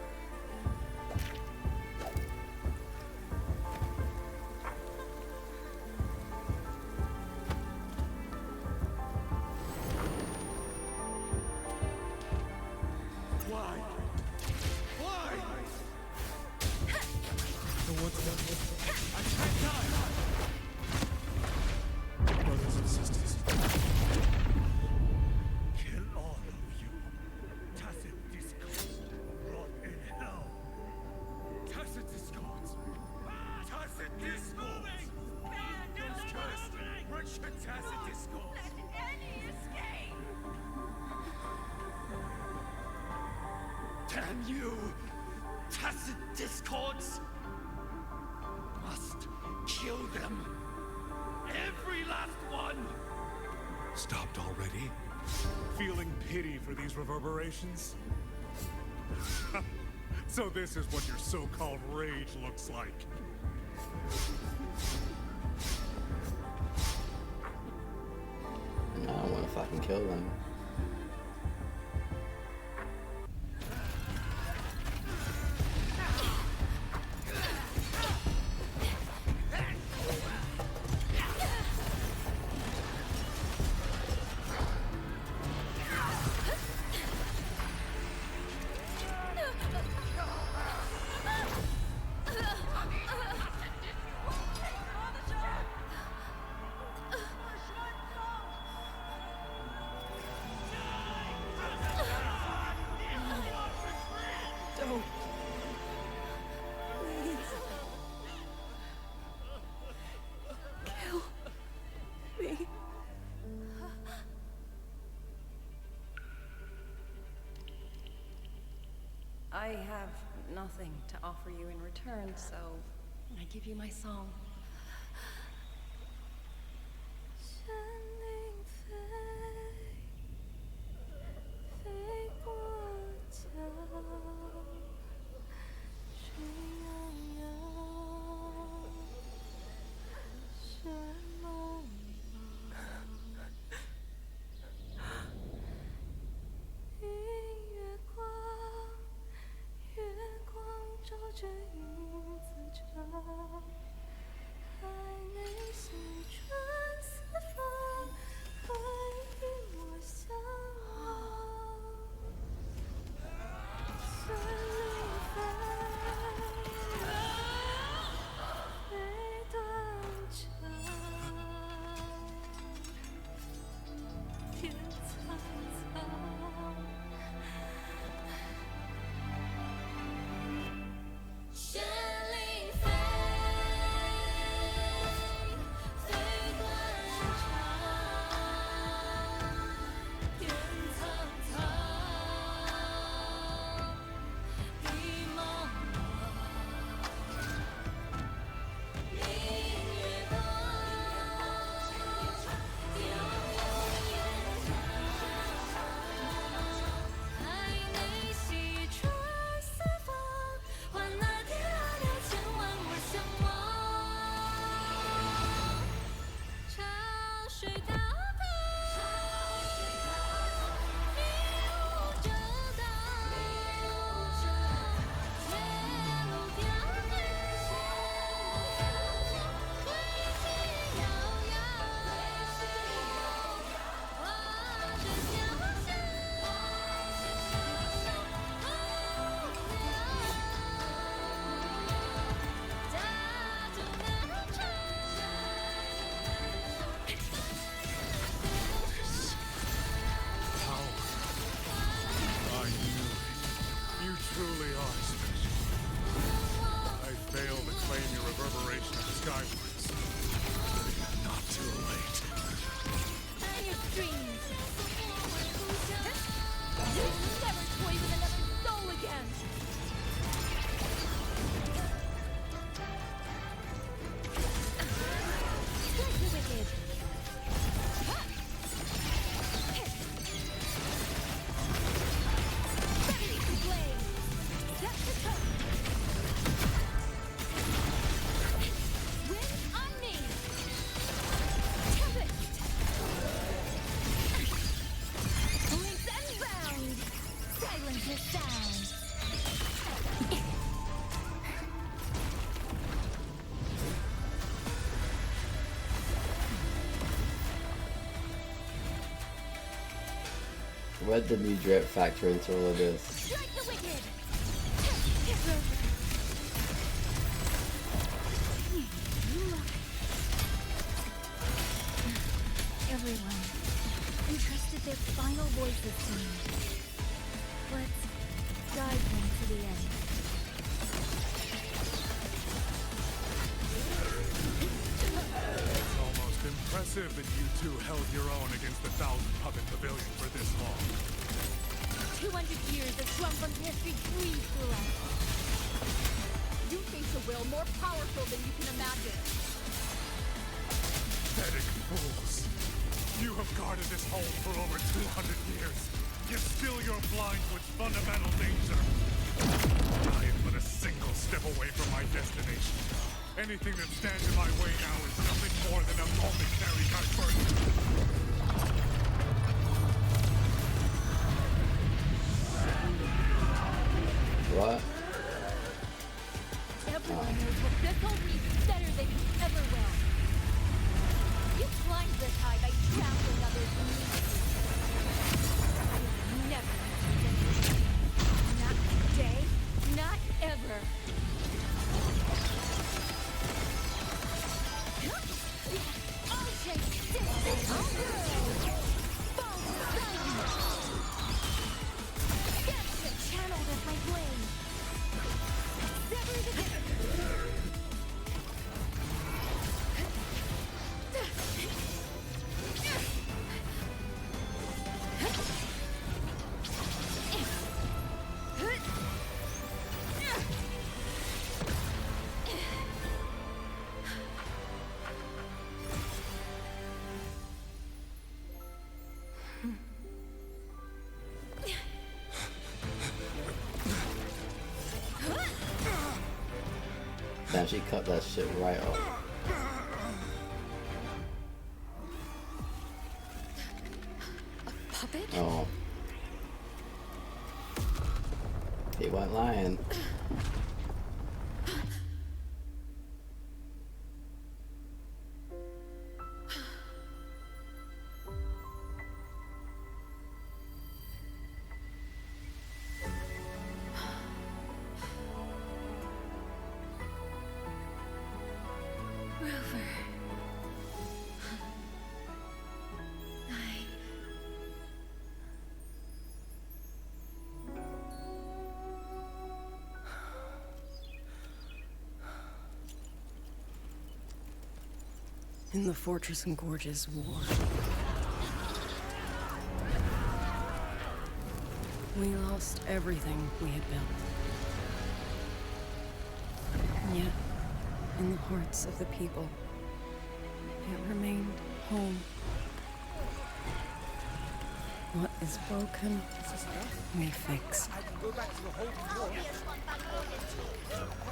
Damn you! Tacit discords! Must kill them! Every last one! Stopped already? Feeling pity for these reverberations? So this is what your so-called rage looks like. I don't want to fucking kill them. I have nothing to offer you in return, so I give you my song. Sending fake one. Where did we drip factor into all of this? Strike the wicked! Everyone entrusted their final voices to me. Let's guide them to the end. It's almost impressive that you two held your own against the 1,000-puppet pavilion for this long. 200 years of Shuangfeng history breathe through us. You face a will more powerful than you can imagine. Pathetic fools. You have guarded this home for over 200 years, yet still you're blind to its fundamental danger. I am but a single step away from my destination. Anything that stands in my way now is nothing more than a momentary diversion. What? Everyone knows what this whole means better than you ever will. You climbed this high by trampling others beneath you. Never not today, not ever. I'll take distance. Catch the channel with my blade. Sever the Damn, she cut that shit right off. Puppet? Oh. He wasn't lying. Rover. In the Fortress and Gorges War, we lost everything we had built. And yet, in the hearts of the people, it remained home. What is broken, we fix.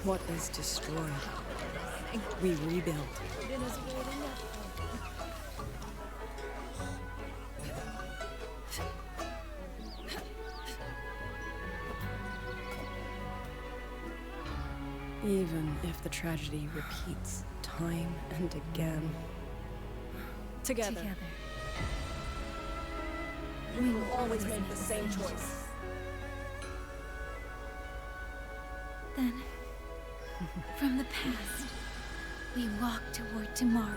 What is destroyed, we rebuild. Even if the tragedy repeats time and again. Together. We will always make the same choice. Then, from the past, we walk toward tomorrow.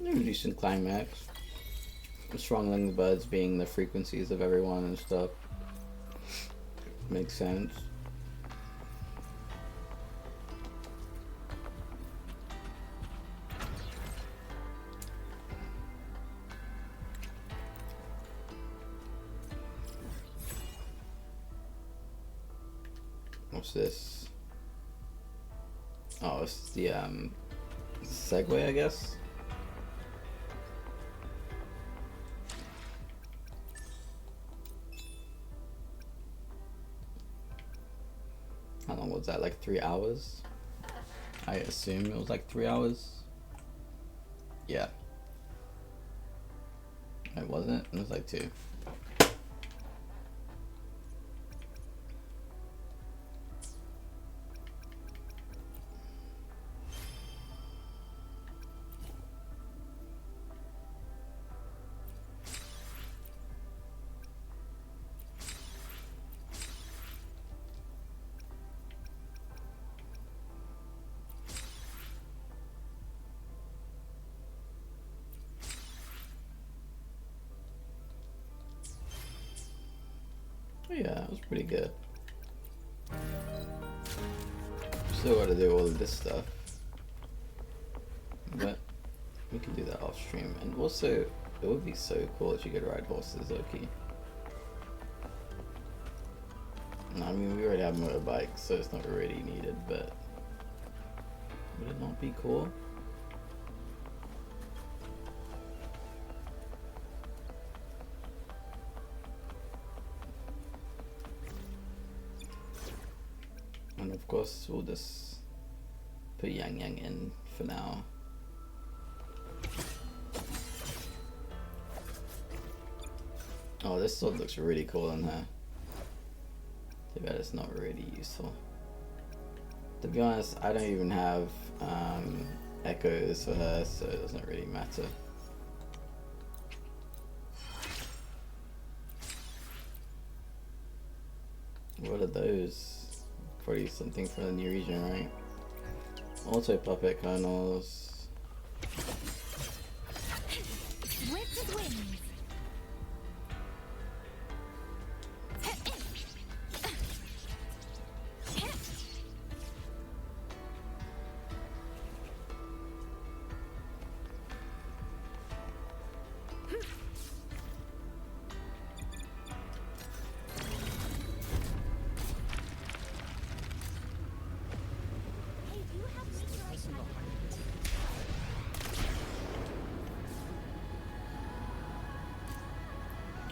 Decent climax. Strong Lung Buds being the frequencies of everyone and stuff. Makes sense. What's this? Oh, it's the Segway, I guess. How long was that? Like 3 hours? I assume it was like 3 hours. Yeah. It wasn't? It was like 2. Yeah, that was pretty good. Still gotta do all of this stuff. But we can do that off stream. And also, it would be so cool if you could ride horses, Loki. I mean, we already have motorbikes, so it's not really needed, but would it not be cool? And of course, we'll just put Yang Yang in for now. Oh, this sword looks really cool in there. Too bad it's not really useful. To be honest, I don't even have echoes for her, so it doesn't really matter. What are those? Probably something from the new region, right? Auto puppet kernels. Swift wings.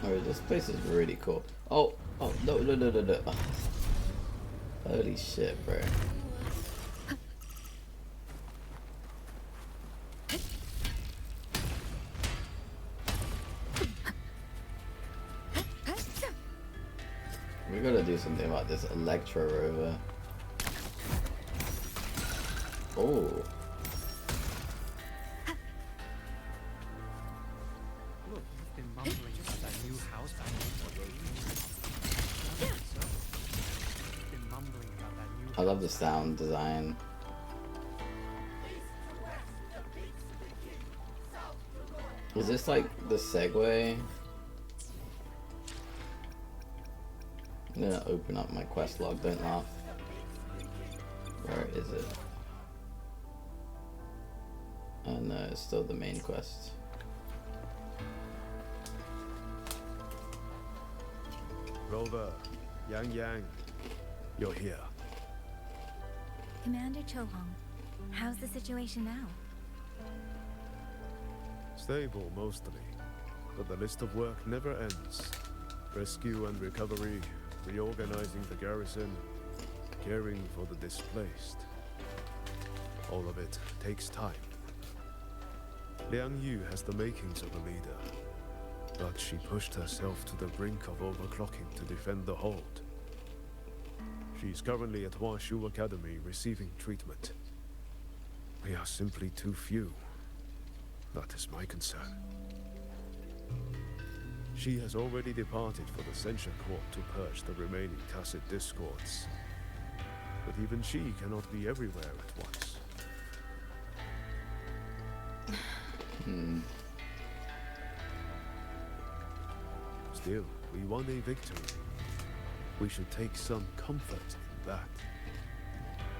Oh, this place is really cool. Oh, no. Oh. Holy shit, bro. We gotta do something about this Electro Rover. Oh. I love the sound design. Is this like the Segway? I'm gonna open up my quest log, don't laugh. Where is it? Oh no, it's still the main quest. Rover, Yang Yang, you're here. Commander Chohong, how's the situation now? Stable, mostly. But the list of work never ends. Rescue and recovery, reorganizing the garrison, caring for the displaced. All of it takes time. Liang Yu has the makings of a leader, but she pushed herself to the brink of overclocking to defend the hold. She's currently at Huashu Academy receiving treatment. We are simply too few. That is my concern. She has already departed for the Censure Court to purge the remaining tacit discords. But even she cannot be everywhere at once. Still, we won a victory. We should take some comfort in that.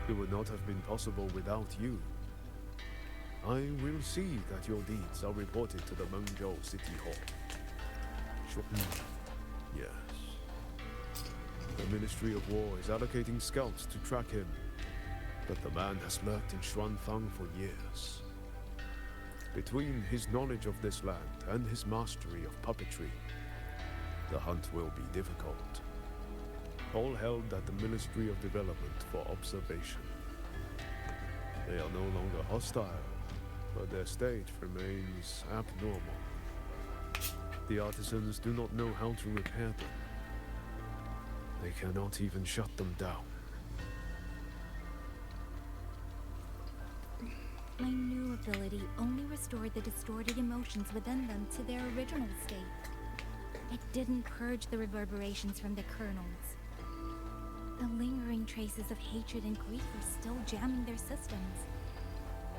It would not have been possible without you. I will see that your deeds are reported to the Mengzhou City Hall. Yes. The Ministry of War is allocating scouts to track him, but the man has lurked in Xuanfang for years. Between his knowledge of this land and his mastery of puppetry, the hunt will be difficult. All held at the Ministry of Development for observation. They are no longer hostile, but their state remains abnormal. The artisans do not know how to repair them. They cannot even shut them down. My new ability only restored the distorted emotions within them to their original state. It didn't purge the reverberations from the kernels. The lingering traces of hatred and grief are still jamming their systems.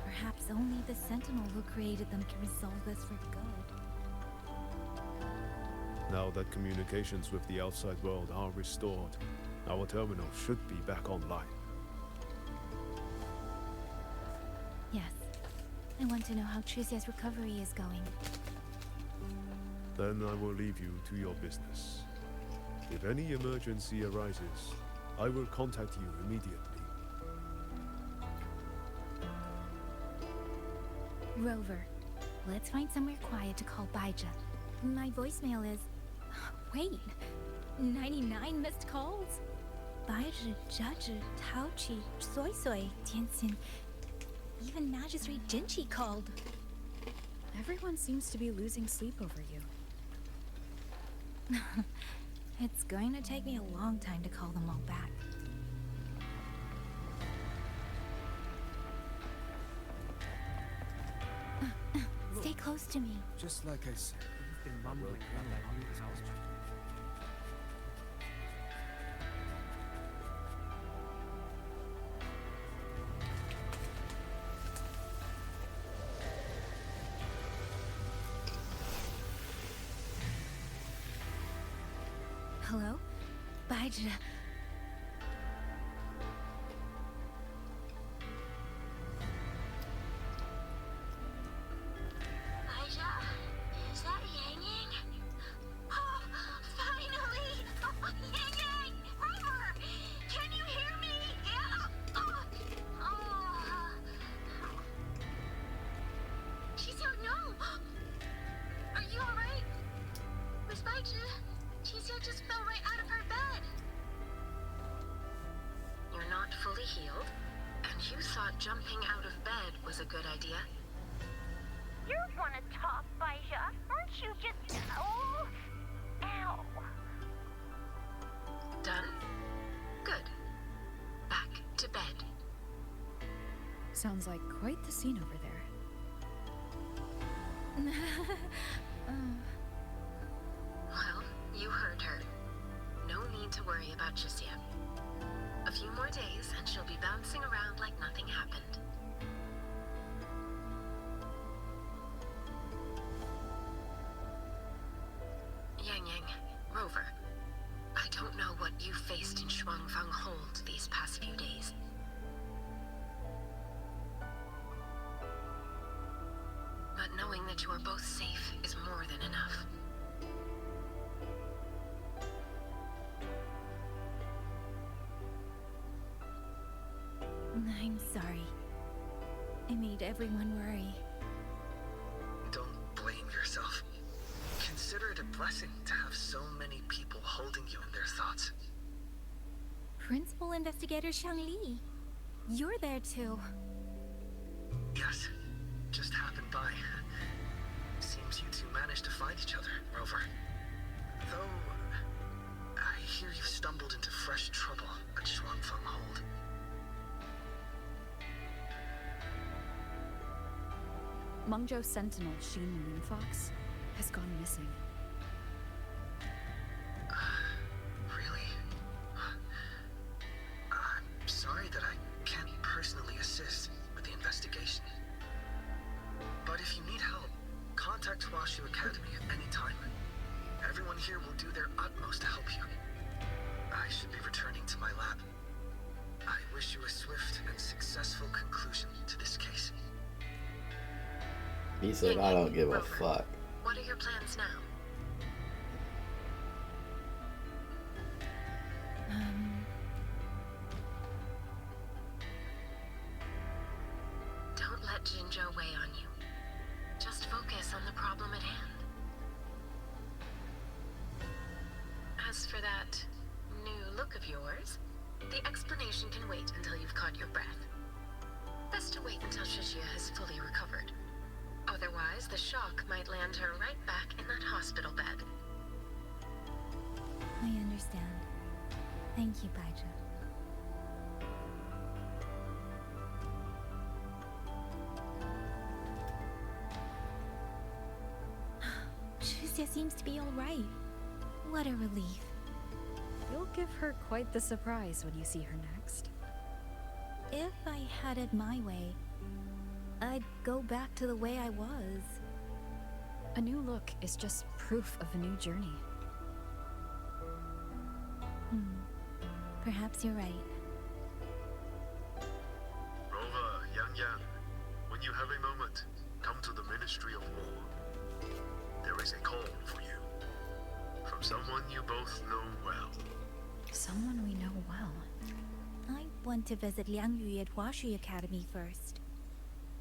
Perhaps only the Sentinel who created them can resolve this for good. Now that communications with the outside world are restored, our terminal should be back online. Yes. I want to know how Trucia's recovery is going. Then I will leave you to your business. If any emergency arises, I will contact you immediately. Rover, let's find somewhere quiet to call Baija. My voicemail is... Wait, 99 missed calls? Baija, Judge, Taochi, Soy Soy, Tianxin, even Magistrate Jinchi called. Everyone seems to be losing sleep over you. It's going to take me a long time to call them all back. Stay close to me. Just like I said, You've been mumbling about that new house. Hello? Baija. Baija? Is that Yang Yang? Oh, finally! Oh, Yang Yang! Rover! Can you hear me? Yeah! She said no! Are you alright? Miss Baija? Qixia just fell right out of her bed. You're not fully healed, and you thought jumping out of bed was a good idea. You want to talk, Baija? Aren't you just... Oh... Ow. Done? Good. Back to bed. Sounds like quite the scene over there. Well, you heard her. No need to worry about Qixia. A few more days and she'll be bouncing around like nothing happened. Yang Yang, Rover, I don't know what you faced in Shuangfang Hold these past few days. But knowing that you are both safe is more than enough. I'm sorry. I made everyone worry. Don't blame yourself. Consider it a blessing to have so many people holding you in their thoughts. Principal Investigator Shangli. You're there too. Yes, just happened by. Seems you two managed to find each other, Rover. Though, I hear you stumbled into fresh trouble at Shuangfeng Hold. Mengzhou Sentinel Sheen Moonfox has gone missing. Really? I'm sorry that I can't personally assist with the investigation. But if you need help, contact Huashu Academy at any time. Everyone here will do their utmost to help you. I should be returning to my lab. I wish you a swift and successful conclusion to this case. He said, I don't give a fuck. What are your plans now? Don't let Jinzhou weigh on you. Just focus on the problem at hand. As for that new look of yours, the explanation can wait until you've caught your breath. Best to wait until Qixia has fully recovered. shock might land her right back in that hospital bed. I understand. Thank you, Baija. Tricia seems to be all right. What a relief. You'll give her quite the surprise when you see her next. If I had it my way, I'd go back to the way I was. A new look is just proof of a new journey. Perhaps you're right. Rover, Yang, when you have a moment, come to the Ministry of War. There is a call for you. From someone you both know well. Someone we know well. I want to visit Liang Yu at Huashui Academy first.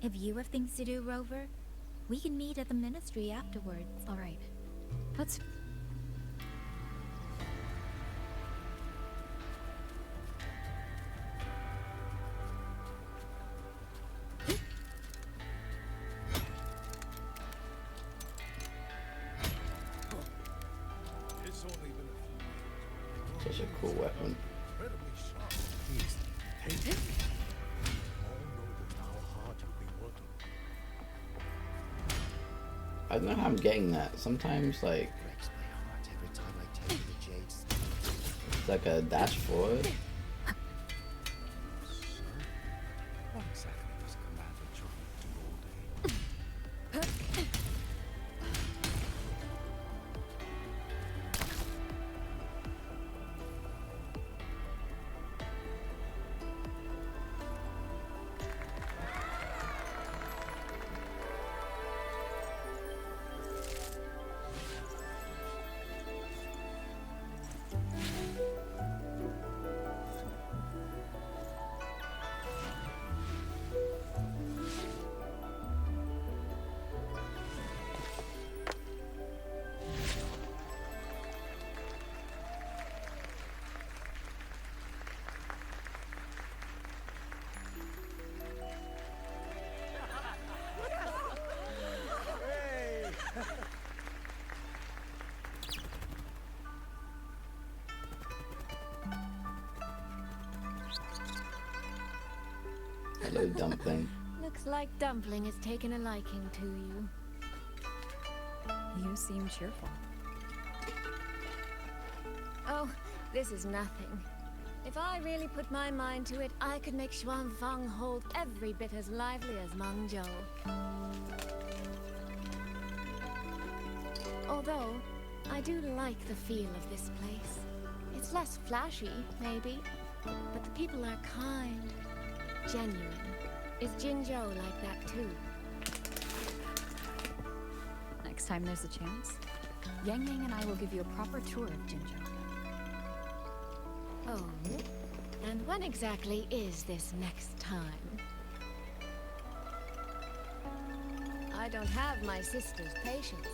If you have things to do, Rover, we can meet at the Ministry afterwards. All right. Let's... Such a cool weapon. Please, take it. All know just how hard you've been working. I don't know how I'm getting that. Sometimes, like, Breaks my heart every time I take the Jade's. it's like a dash forward. What exactly does Commander John do all day? Hello, Dumpling. Looks like Dumpling has taken a liking to you. You seem cheerful. Oh, this is nothing. If I really put my mind to it, I could make Xuanfang Hold every bit as lively as Mengzhou. Although, I do like the feel of this place. It's less flashy, maybe, but the people are kind, genuine. Is Jinzhou like that too? Next time there's a chance, Yang Yang and I will give you a proper tour of Jinzhou. Oh, and when exactly is this next time? I don't have my sister's patience.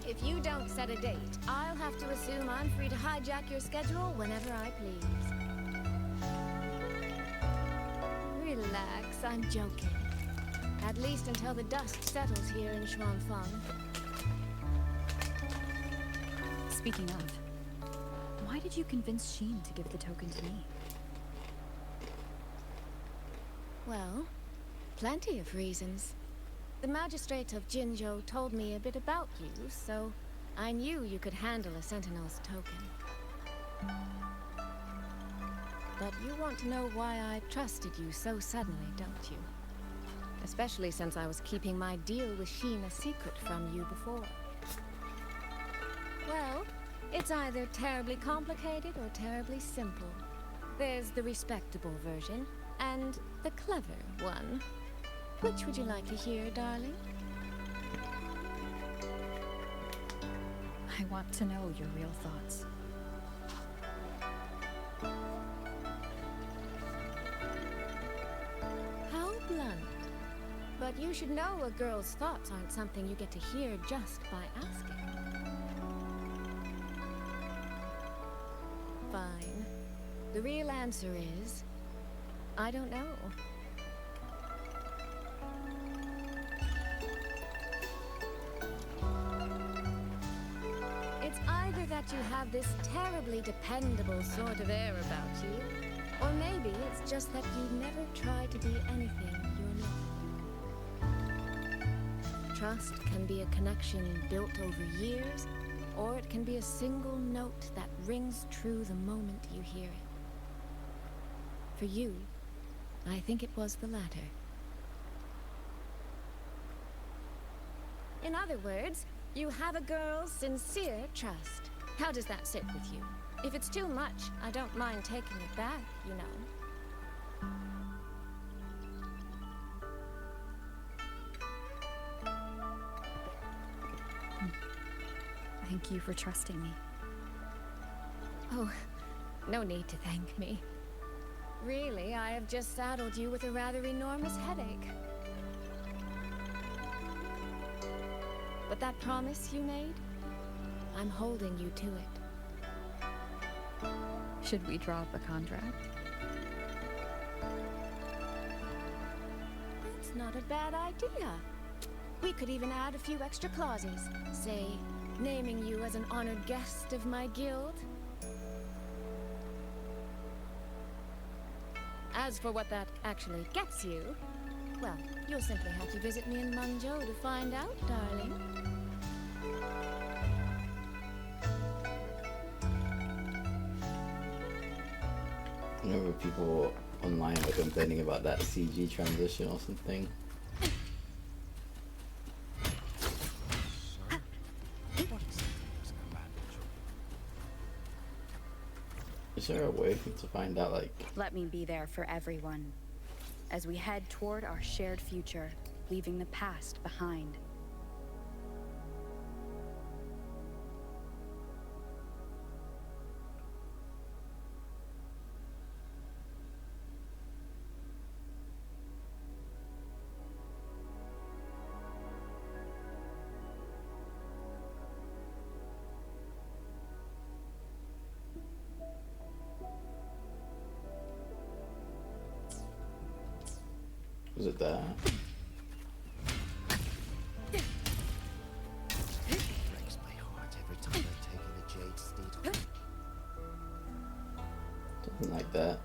If you don't set a date, I'll have to assume I'm free to hijack your schedule whenever I please. Relax, I'm joking. At least until the dust settles here in Xuanfang. Speaking of, why did you convince Sheen to give the token to me? Well, plenty of reasons. The magistrate of Jinzhou told me a bit about you, so I knew you could handle a Sentinel's token. But you want to know why I trusted you so suddenly, don't you? Especially since I was keeping my deal with Sheen a secret from you before. Well, it's either terribly complicated or terribly simple. There's the respectable version, and the clever one. Which would you like to hear, darling? I want to know your real thoughts. How blunt. But you should know a girl's thoughts aren't something you get to hear just by asking. Fine. The real answer is... I don't know. that you have this terribly dependable sort of air about you, or maybe it's just that you never try to be anything you're not. Trust can be a connection built over years, or it can be a single note that rings true the moment you hear it. For you, I think it was the latter. In other words, you have a girl's sincere trust. How does that sit with you? If it's too much, I don't mind taking it back, you know. Thank you for trusting me. Oh, no need to thank me. Really, I have just saddled you with a rather enormous headache. But that promise you made, I'm holding you to it. Should we draw up a contract? That's not a bad idea. We could even add a few extra clauses. Say, naming you as an honored guest of my guild. As for what that actually gets you, well, you'll simply have to visit me in Manzhou to find out, darling. I remember people online were complaining about that CG transition or something. Is there a way to find out, like... Let me be there for everyone, as we head toward our shared future, leaving the past behind. Was it that? Breaks my heart every time I take in a jade steed. Something like that.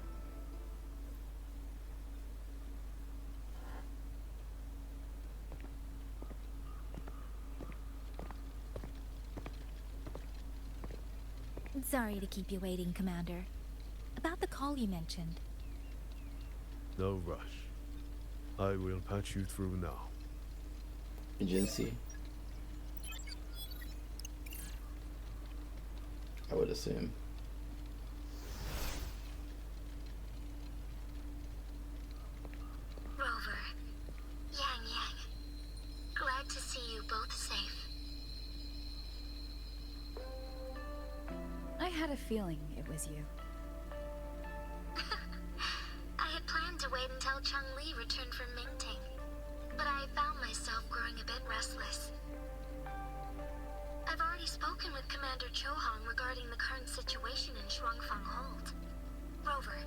Sorry to keep you waiting, Commander. About the call you mentioned. No rush. I will patch you through now. Agency. I would assume. Rover, Yang Yang, glad to see you both safe. I had a feeling it was you. I had planned to wait until Changli returned from Mingting, but I found myself growing a bit restless. I've already spoken with Commander Chohong regarding the current situation in Shuangfang Hold. Rover,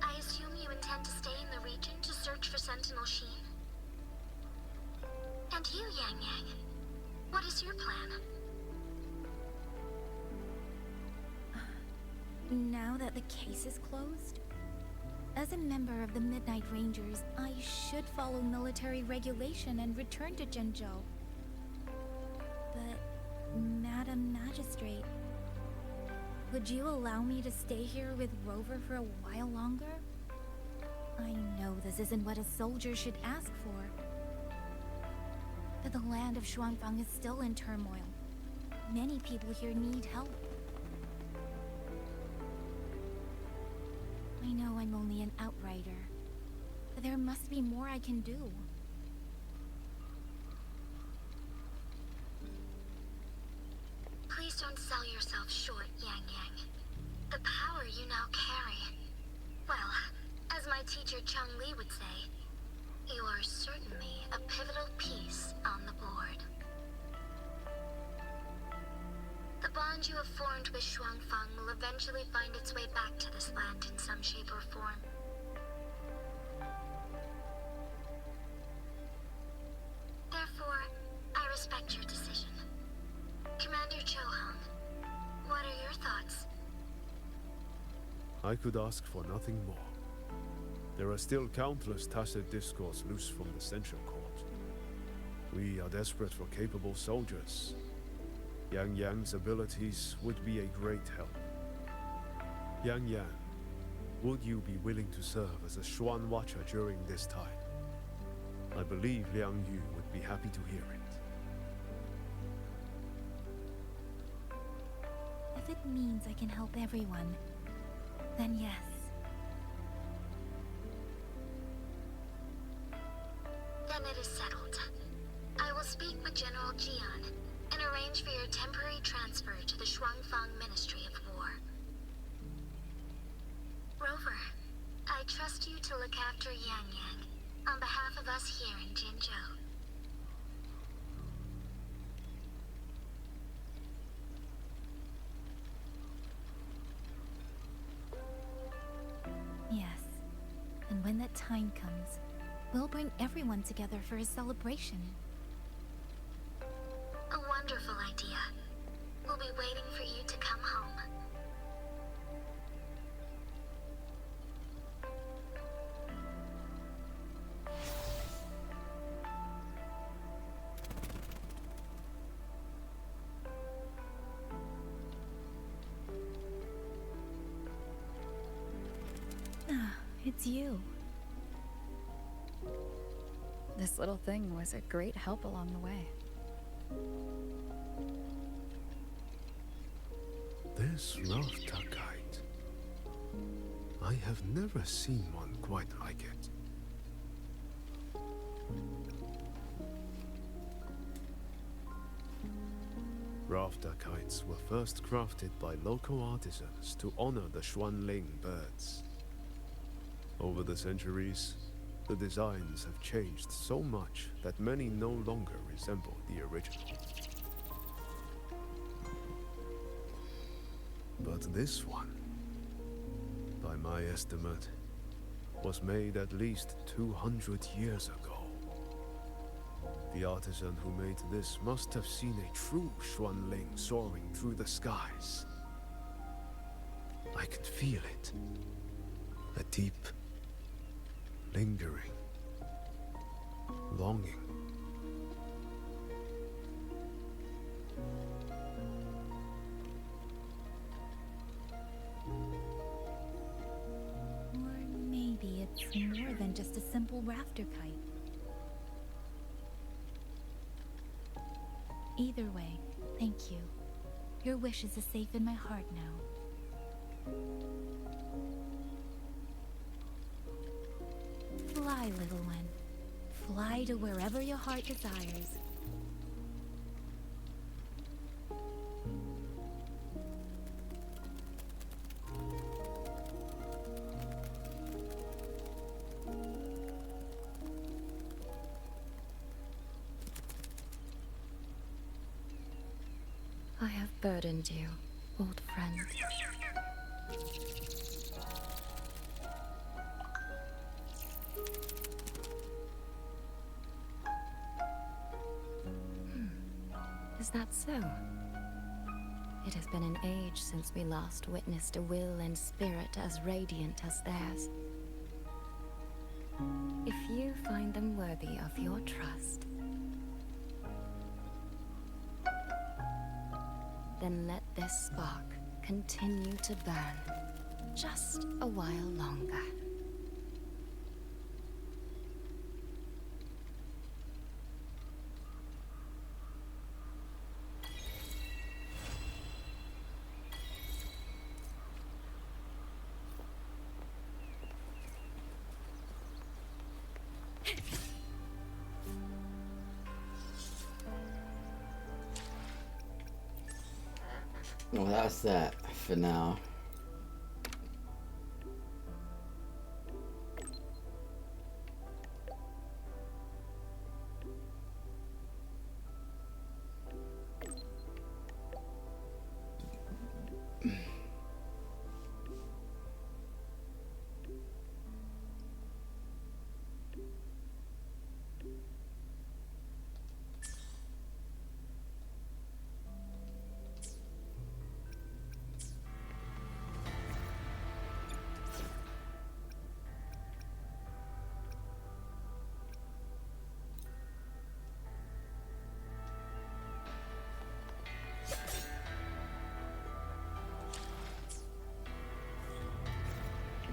I assume you intend to stay in the region to search for Sentinel Sheen? And you, Yang Yang, what is your plan? Now that the case is closed? As a member of the Midnight Rangers, I should follow military regulation and return to Zhenzhou. But, Madam Magistrate, would you allow me to stay here with Rover for a while longer? I know this isn't what a soldier should ask for. But the land of Shuangfang is still in turmoil. Many people here need help. I know I'm only an outrider, but there must be more I can do. Please don't sell yourself short, Yang Yang. The power you now carry... Well, as my teacher Changli would say, you are certainly a pivotal piece on the board. The bond you have formed with Shuangfang will eventually find its way back to this land in some shape or form. Therefore, I respect your decision. Commander Chohong, what I could ask for nothing more. There are still countless tacit discords loose from the Central Court. We are desperate for capable soldiers. Yang Yang's abilities would be a great help. Yang Yang, would you be willing to serve as a Xuan Watcher during this time? I believe Liang Yu would be happy to hear it. If it means I can help everyone, then yes. Then it is settled. I will speak with General Jian and arrange for your temporary transfer to the Shuangfang Ministry of War. Rover, I trust you to look after Yang Yang on behalf of us here in Jinzhou. Yes. And when that time comes, we'll bring everyone together for a celebration. A wonderful idea. We'll be waiting for you to come home. It's you. This little thing was a great help along the way. This Rafta kite. I have never seen one quite like it. Rafta kites were first crafted by local artisans to honor the Xuanling birds. Over the centuries, the designs have changed so much that many no longer resemble the original. But this one, by my estimate, was made at least 200 years ago. The artisan who made this must have seen a true Xuanling soaring through the skies. I can feel it. A deep, lingering longing. Or maybe it's more than just a simple rafter kite. Either way, thank you. Your wishes are safe in my heart now. Fly, little one. Fly to wherever your heart desires. I have burdened you, old friend. Is that so? It has been an age since we last witnessed a will and spirit as radiant as theirs. If you find them worthy of your trust, then let this spark continue to burn just a while longer. Well, that's that for now.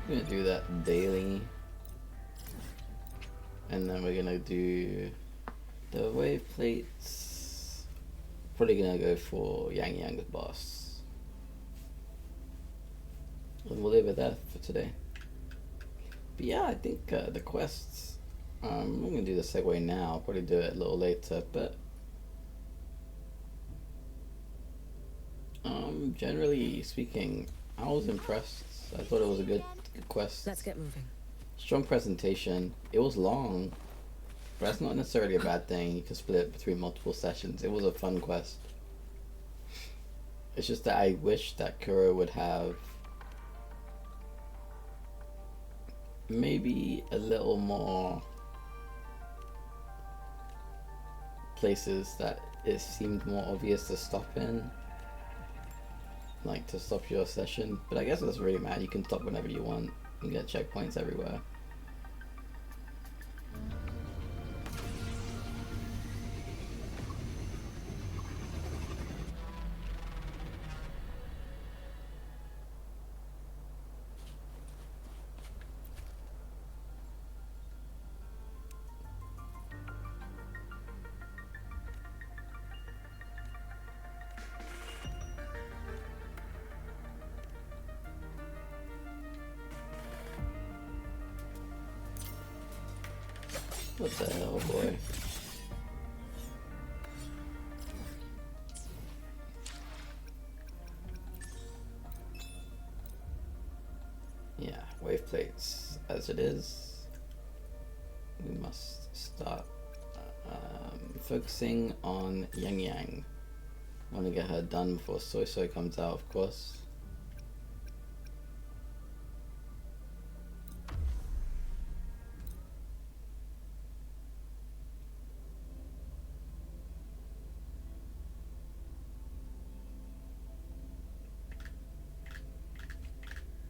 I'm gonna do that daily. And then we're gonna do the wave plates. Probably gonna go for Yang Yang boss. And we'll leave it there for today. But yeah, I think the quests, I'm gonna do the segue now. I'll probably do it a little later, but generally speaking, I was impressed. I thought it was a good quest. Let's get moving. Strong presentation. It was long, but that's not necessarily a bad thing. You can split it between multiple sessions. It was a fun quest. It's just that I wish that Kuro would have maybe a little more places that it seemed more obvious to stop in, like to stop your session. But I guess it doesn't really matter. You can stop whenever you want. You get checkpoints everywhere. What the hell, boy? Yeah, wave plates as it is. We must start focusing on Yang Yang. Want to get her done before Soy Soy comes out, of course.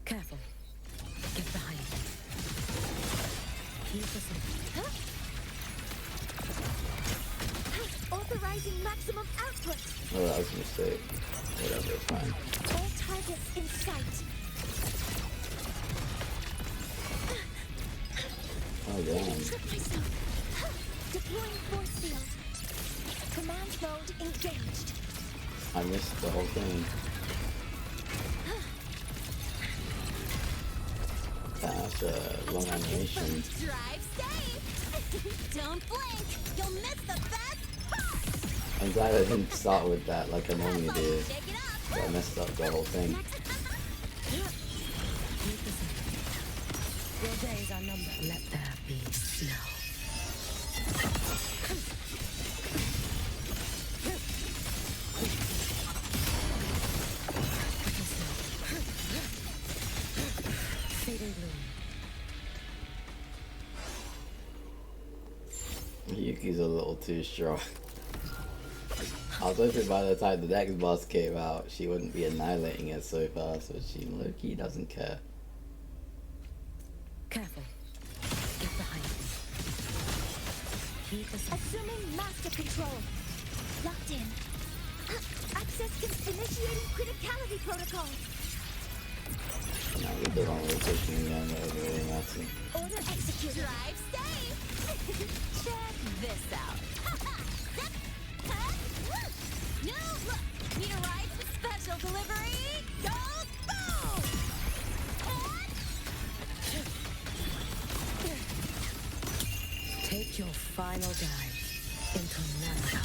Careful. Get behind me. Keep us in. Authorizing maximum output. Oh, that was a mistake. Whatever, it's fine. All targets in sight. Oh, damn. Trip myself. Deploying force field. Command mode engaged. I missed the whole thing. That's a long animation. Drive safe. Don't blink. You'll miss the best part. I'm glad I didn't start with that like I normally do. So I messed up the whole thing. Your days are numbered. Let there be snow. Fading bloom. Yuki's a little too strong. I was hoping by the time the next boss came out, she wouldn't be annihilating it so fast, but she low-key doesn't care. Careful. Get behind me. Keep us Assuming master control. Locked in. Access initiating criticality protocol. Now we did on rotation again, that was really nasty. Order executed. Drive safe. Check this out. No, look. Need a ride for special delivery? Go boom! take your final dive into Nana.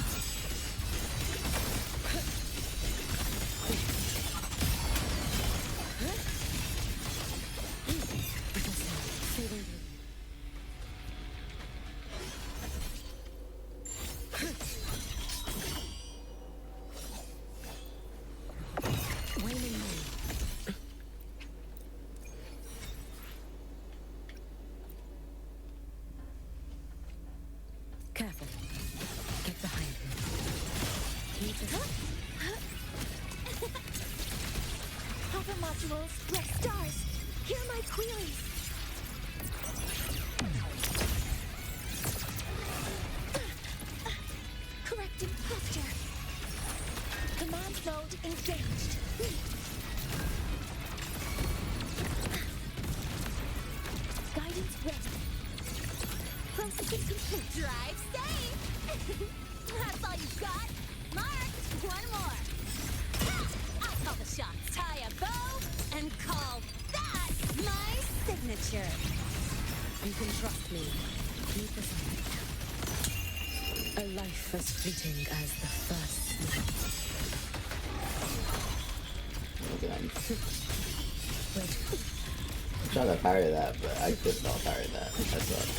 Careful. Get behind me. Keep it up. Hopper modules, like stars. Hear my queries. Correcting posture. Command mode engaged. That's all you got? Marked! One more! Ha! I call the shots. Tie a bow and call that my signature. You can trust me. Keep this on. A life as fleeting as the first night. Look at him. I'm trying to parry that, but I could not parry that. I suck.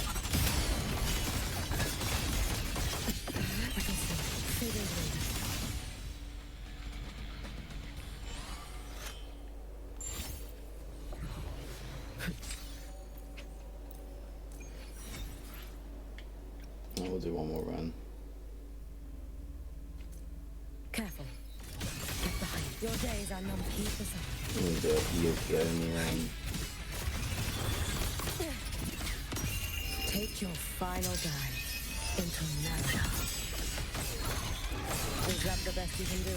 We'll do one more run. Careful. Get behind. Your days are numbered. Keep this on. We'll do a Yukio only run. Take your final dive into Narada. Is that the best you can do?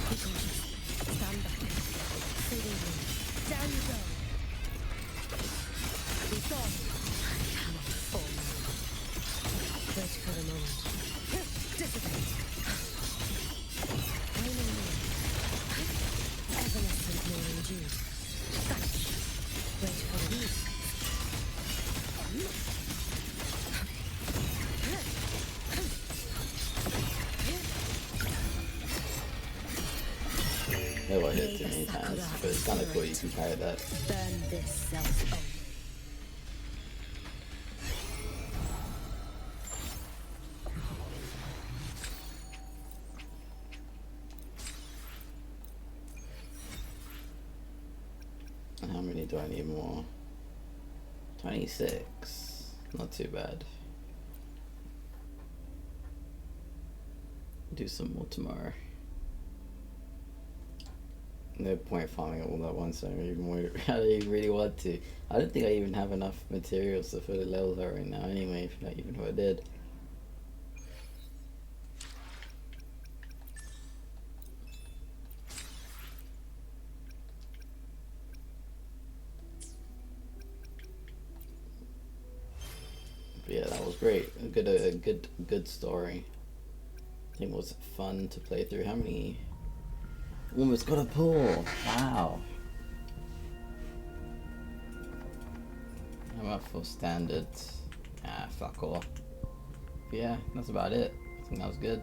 Be cautious. Stand back. Fading in. Down you go. Be gone. I cannot fall now. Wait for the moment. Dissipate. I know me. Evanescent morning dew. Vanish. Wait for the move. That got hit too many times, but it's kind of cool you can carry that. Burn this self own. And how many do I need more? 26. Not too bad. Do some more tomorrow. No point farming all that once. I don't even really want to. I don't think I even have enough materials to fully level her right now anyway, if not even if I did. But yeah, that was great. A good story. I think it was fun to play through. How many? Almost got a pull. Wow. How about full standard? Ah, fuck all. But yeah, that's about it. I think that was good.